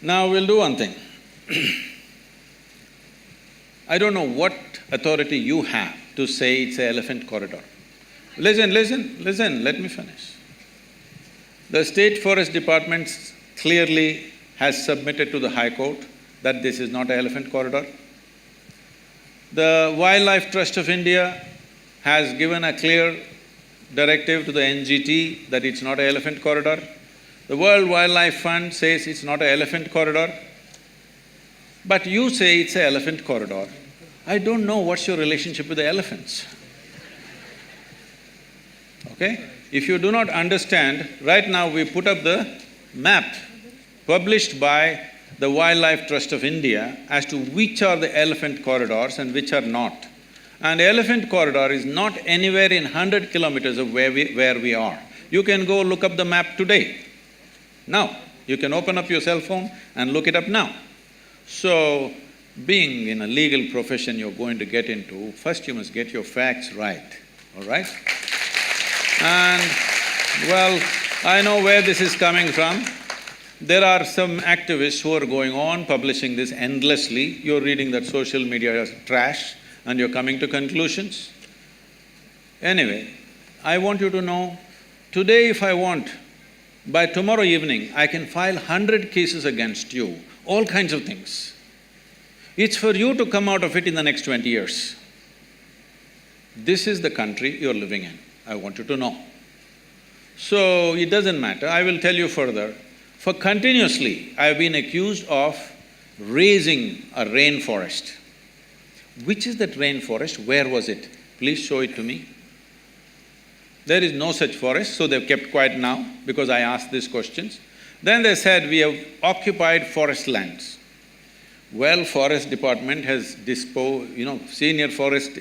Now we'll do one thing. I don't know what authority you have to say it's an elephant corridor. Listen, let me finish. The State Forest Department clearly has submitted to the High Court that this is not an elephant corridor. The Wildlife Trust of India has given a clear directive to the NGT that it's not an elephant corridor. The World Wildlife Fund says it's not an elephant corridor. But you say it's an elephant corridor. I don't know what's your relationship with the elephants. Okay? If you do not understand, right now we put up the map published by the Wildlife Trust of India as to which are the elephant corridors and which are not. And elephant corridor is not anywhere in 100 kilometers of where we are. You can go look up the map today. Now, you can open up your cell phone and look it up now. So, being in a legal profession you're going to get into, first you must get your facts right, all right? And, well, I know where this is coming from. There are some activists who are going on publishing this endlessly. You're reading that social media is trash and you're coming to conclusions. Anyway, I want you to know, today if I want, by tomorrow evening, I can file 100 cases against you, all kinds of things. It's for you to come out of it in the next 20 years. This is the country you're living in, I want you to know. So, it doesn't matter, I will tell you further. For continuously, I've been accused of raising a rainforest. Which is that rainforest? Where was it? Please show it to me. There is no such forest, so they've kept quiet now because I asked these questions. Then they said, we have occupied forest lands. Well, forest department has senior forest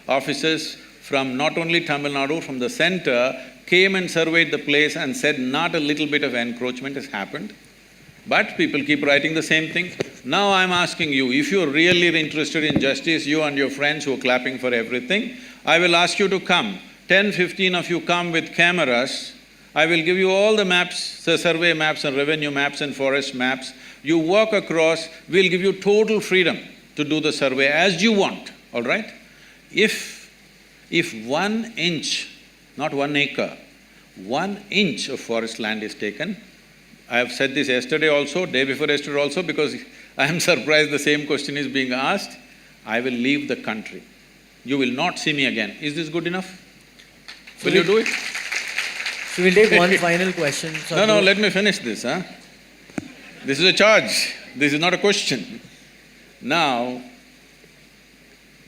officers from not only Tamil Nadu, from the center, came and surveyed the place and said not a little bit of encroachment has happened. But people keep writing the same thing. Now I'm asking you, if you're really interested in justice, you and your friends who are clapping for everything, I will ask you to come. 10-15 of you come with cameras. I will give you all the maps, the survey maps and revenue maps and forest maps. You walk across, we'll give you total freedom to do the survey as you want, all right? If 1 inch, not 1 acre, 1 inch of forest land is taken, I have said this yesterday also, day before yesterday also, because I am surprised the same question is being asked, I will leave the country. You will not see me again. Is this good enough? Will you do it? So we'll take one final question. No, let me finish this, huh? This is a charge, this is not a question. Now,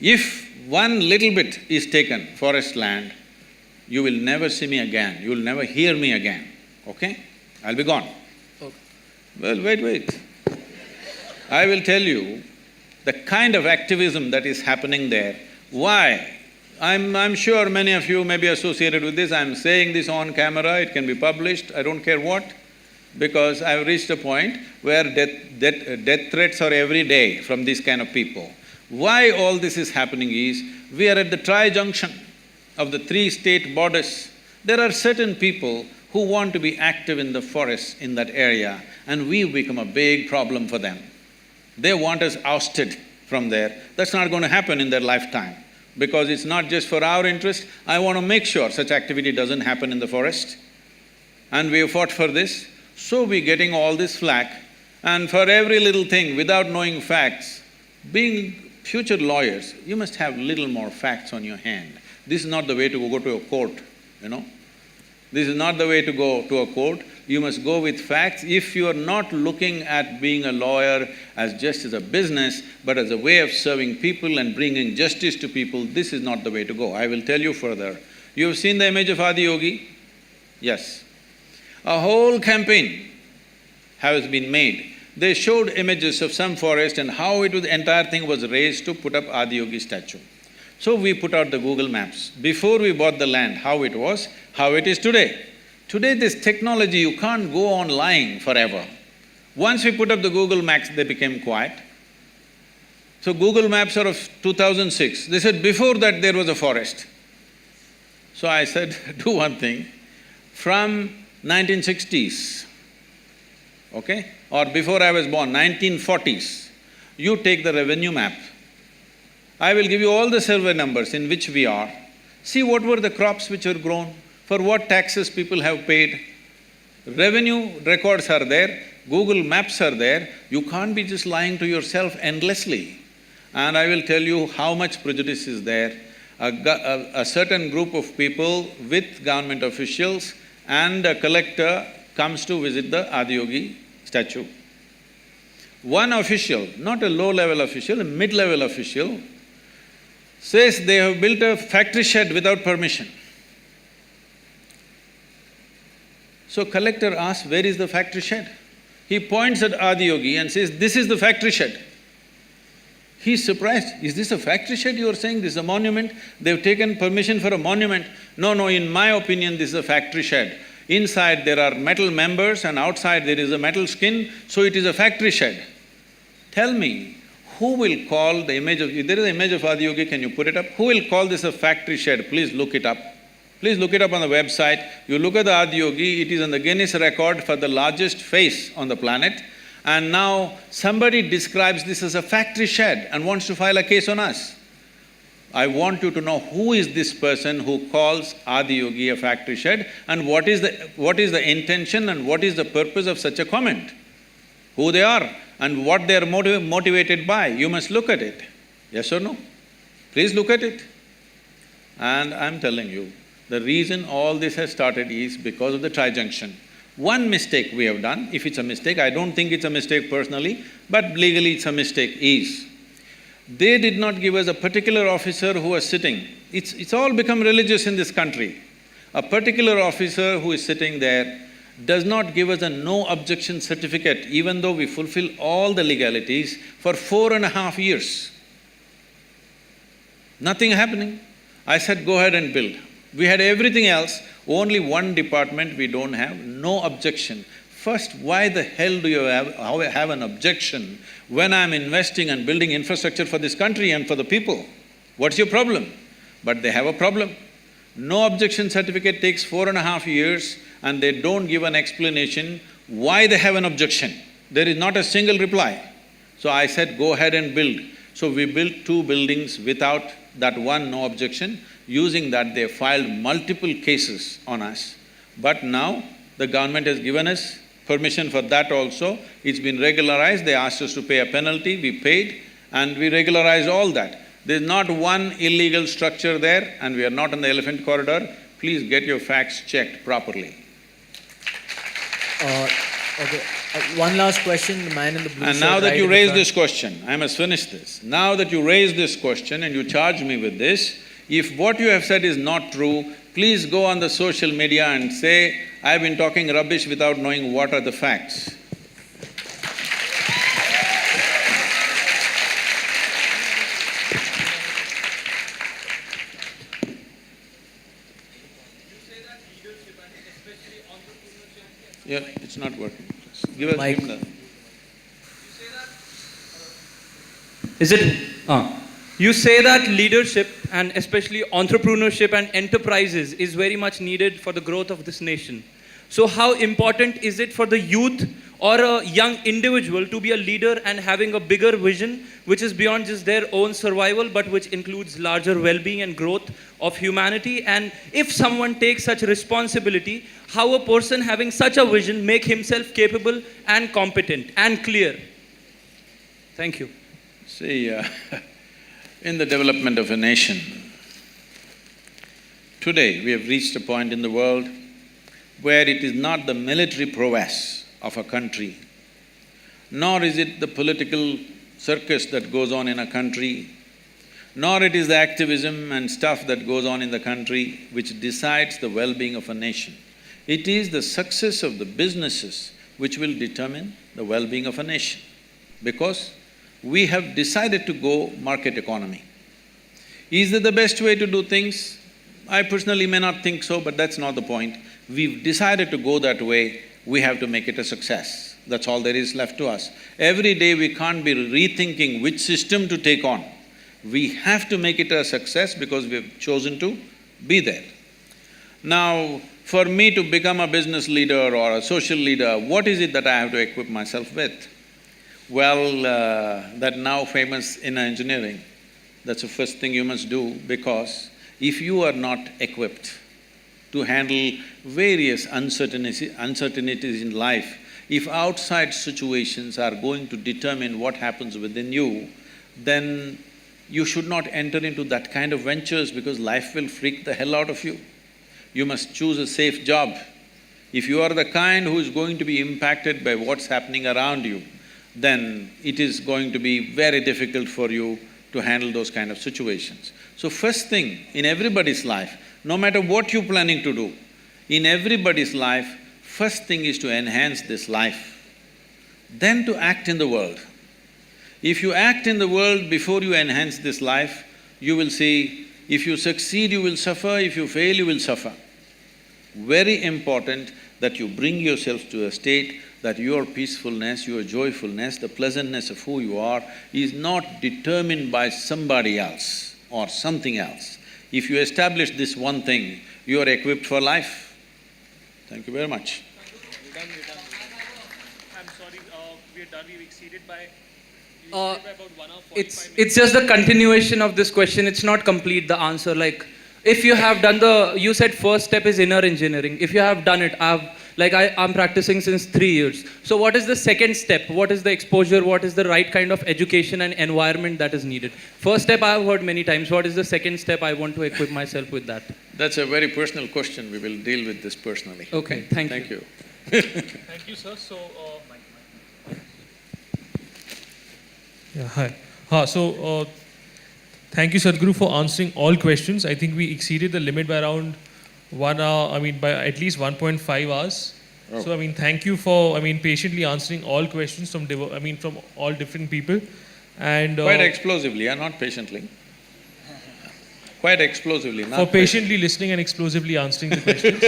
if 1 little bit is taken, forest land, you will never see me again, you will never hear me again, okay? I'll be gone. Okay. Well, wait. I will tell you the kind of activism that is happening there. Why? I'm sure many of you may be associated with this, I'm saying this on camera, it can be published, I don't care what, because I've reached a point where death threats are every day from these kind of people. Why all this is happening is, we are at the tri-junction of the 3 state borders. There are certain people who want to be active in the forest in that area, and we've become a big problem for them. They want us ousted from there. That's not going to happen in their lifetime, because it's not just for our interest. I want to make sure such activity doesn't happen in the forest. And we have fought for this, so we're getting all this flack. And for every little thing, without knowing facts, being future lawyers, you must have little more facts on your hand. This is not the way to go to a court, you know. This is not the way to go to a court. You must go with facts. If you are not looking at being a lawyer as just as a business, but as a way of serving people and bringing justice to people, this is not the way to go. I will tell you further. You have seen the image of Adiyogi? Yes. A whole campaign has been made. They showed images of some forest and how the entire thing was raised to put up Adiyogi statue. So we put out the Google Maps. Before we bought the land, how it was, how it is today. Today this technology, you can't go on lying forever. Once we put up the Google Maps, they became quiet. So Google Maps are of 2006. They said before that there was a forest. So I said, do one thing, from 1960s, okay, or before I was born, 1940s, you take the revenue map. I will give you all the survey numbers in which we are. See what were the crops which were grown, for what taxes people have paid. Revenue records are there, Google Maps are there, you can't be just lying to yourself endlessly. And I will tell you how much prejudice is there. A certain group of people with government officials and a collector comes to visit the Adiyogi statue. One official, not a low-level official, a mid-level official, says they have built a factory shed without permission. So collector asks, where is the factory shed? He points at Adiyogi and says, this is the factory shed. He's surprised, is this a factory shed you are saying? This is a monument? They've taken permission for a monument. No, in my opinion, this is a factory shed. Inside there are metal members and outside there is a metal skin, so it is a factory shed. Tell me, who will call the image of… If there is an image of Adiyogi, can you put it up? Who will call this a factory shed? Please look it up. Please look it up on the website. You look at the Adiyogi, it is on the Guinness record for the largest face on the planet. And now somebody describes this as a factory shed and wants to file a case on us. I want you to know who is this person who calls Adiyogi a factory shed and what is the intention and what is the purpose of such a comment. Who they are and what they are motivated by. You must look at it. Yes or no? Please look at it. And I'm telling you, the reason all this has started is because of the tri-junction. One mistake we have done, if it's a mistake, I don't think it's a mistake personally, but legally it's a mistake, is they did not give us a particular officer who was sitting. It's all become religious in this country. A particular officer who is sitting there does not give us a no objection certificate, even though we fulfill all the legalities for 4.5 years. Nothing happening. I said, go ahead and build. We had everything else, only one department we don't have, no objection. First, why the hell do you have an objection when I'm investing and building infrastructure for this country and for the people? What's your problem? But they have a problem. No objection certificate takes 4.5 years and they don't give an explanation why they have an objection. There is not a single reply. So I said, go ahead and build. So we built 2 buildings without that one no objection. Using that, they filed multiple cases on us. But now, the government has given us permission for that also. It's been regularized, they asked us to pay a penalty, we paid, and we regularized all that. There's not one illegal structure there, and we are not on the elephant corridor. Please get your facts checked properly. Okay. One last question, the man in the blue shirt. And now that right you in the raised front. this question, I must finish this. Now that you raised this question and you charge me with this, if what you have said is not true, please go on the social media and say, I've been talking rubbish without knowing what are the facts. Yeah, it's not working. Give us… Mike. give the… Is it… You say that leadership and especially entrepreneurship and enterprises is very much needed for the growth of this nation. So how important is it for the youth or a young individual to be a leader and having a bigger vision which is beyond just their own survival but which includes larger well-being and growth of humanity? And if someone takes such responsibility, how a person having such a vision make himself capable and competent and clear? Thank you. See, in the development of a nation, today we have reached a point in the world where it is not the military prowess of a country, nor is it the political circus that goes on in a country, nor it is the activism and stuff that goes on in the country which decides the well-being of a nation. It is the success of the businesses which will determine the well-being of a nation, because we have decided to go market economy. Is it the best way to do things? I personally may not think so, but that's not the point. We've decided to go that way, we have to make it a success. That's all there is left to us. Every day we can't be rethinking which system to take on. We have to make it a success because we've chosen to be there. Now, for me to become a business leader or a social leader, what is it that I have to equip myself with? Well, that now famous inner engineering, that's the first thing you must do, because if you are not equipped to handle various uncertainties in life, if outside situations are going to determine what happens within you, then you should not enter into that kind of ventures because life will freak the hell out of you. You must choose a safe job. If you are the kind who is going to be impacted by what's happening around you, then it is going to be very difficult for you to handle those kind of situations. So first thing in everybody's life, no matter what you're planning to do, in everybody's life, first thing is to enhance this life, then to act in the world. If you act in the world before you enhance this life, you will see, if you succeed, you will suffer, if you fail, you will suffer. Very important that you bring yourself to a state that your peacefulness, your joyfulness, the pleasantness of who you are is not determined by somebody else or something else. If you establish this one thing, you are equipped for life. Thank you very much. We're done. I'm sorry, we're done. We've exceeded by Uh, about 1 hour 45 it's just the continuation of this question. It's not complete, the answer. Like, if you have done you said first step is inner engineering. If you have done it, I'm practicing since 3 years. So what is the second step? What is the exposure? What is the right kind of education and environment that is needed? First step I have heard many times. What is the second step? I want to equip myself with that. That's a very personal question. We will deal with this personally. Okay, thank you. Thank you, sir. So, yeah, hi. Thank you, Sadhguru, for answering all questions. I think we exceeded the limit by around 1 hour, by at least 1.5 hours. Oh. So, thank you for, patiently answering all questions from all different people. And Quite explosively, not patiently. Quite explosively, not for patiently listening and explosively answering the questions.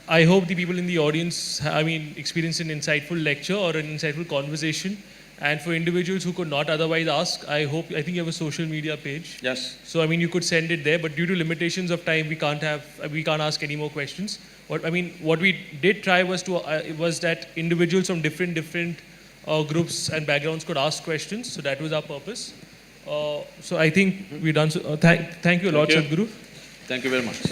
I hope the people in the audience, experience an insightful lecture or an insightful conversation. And for individuals who could not otherwise ask, I think you have a social media page. Yes. So you could send it there, but due to limitations of time, we can't ask any more questions. What we did try was that individuals from different groups and backgrounds could ask questions. So that was our purpose. So I think we're done. So, thank you a lot, Sadhguru. Thank you very much.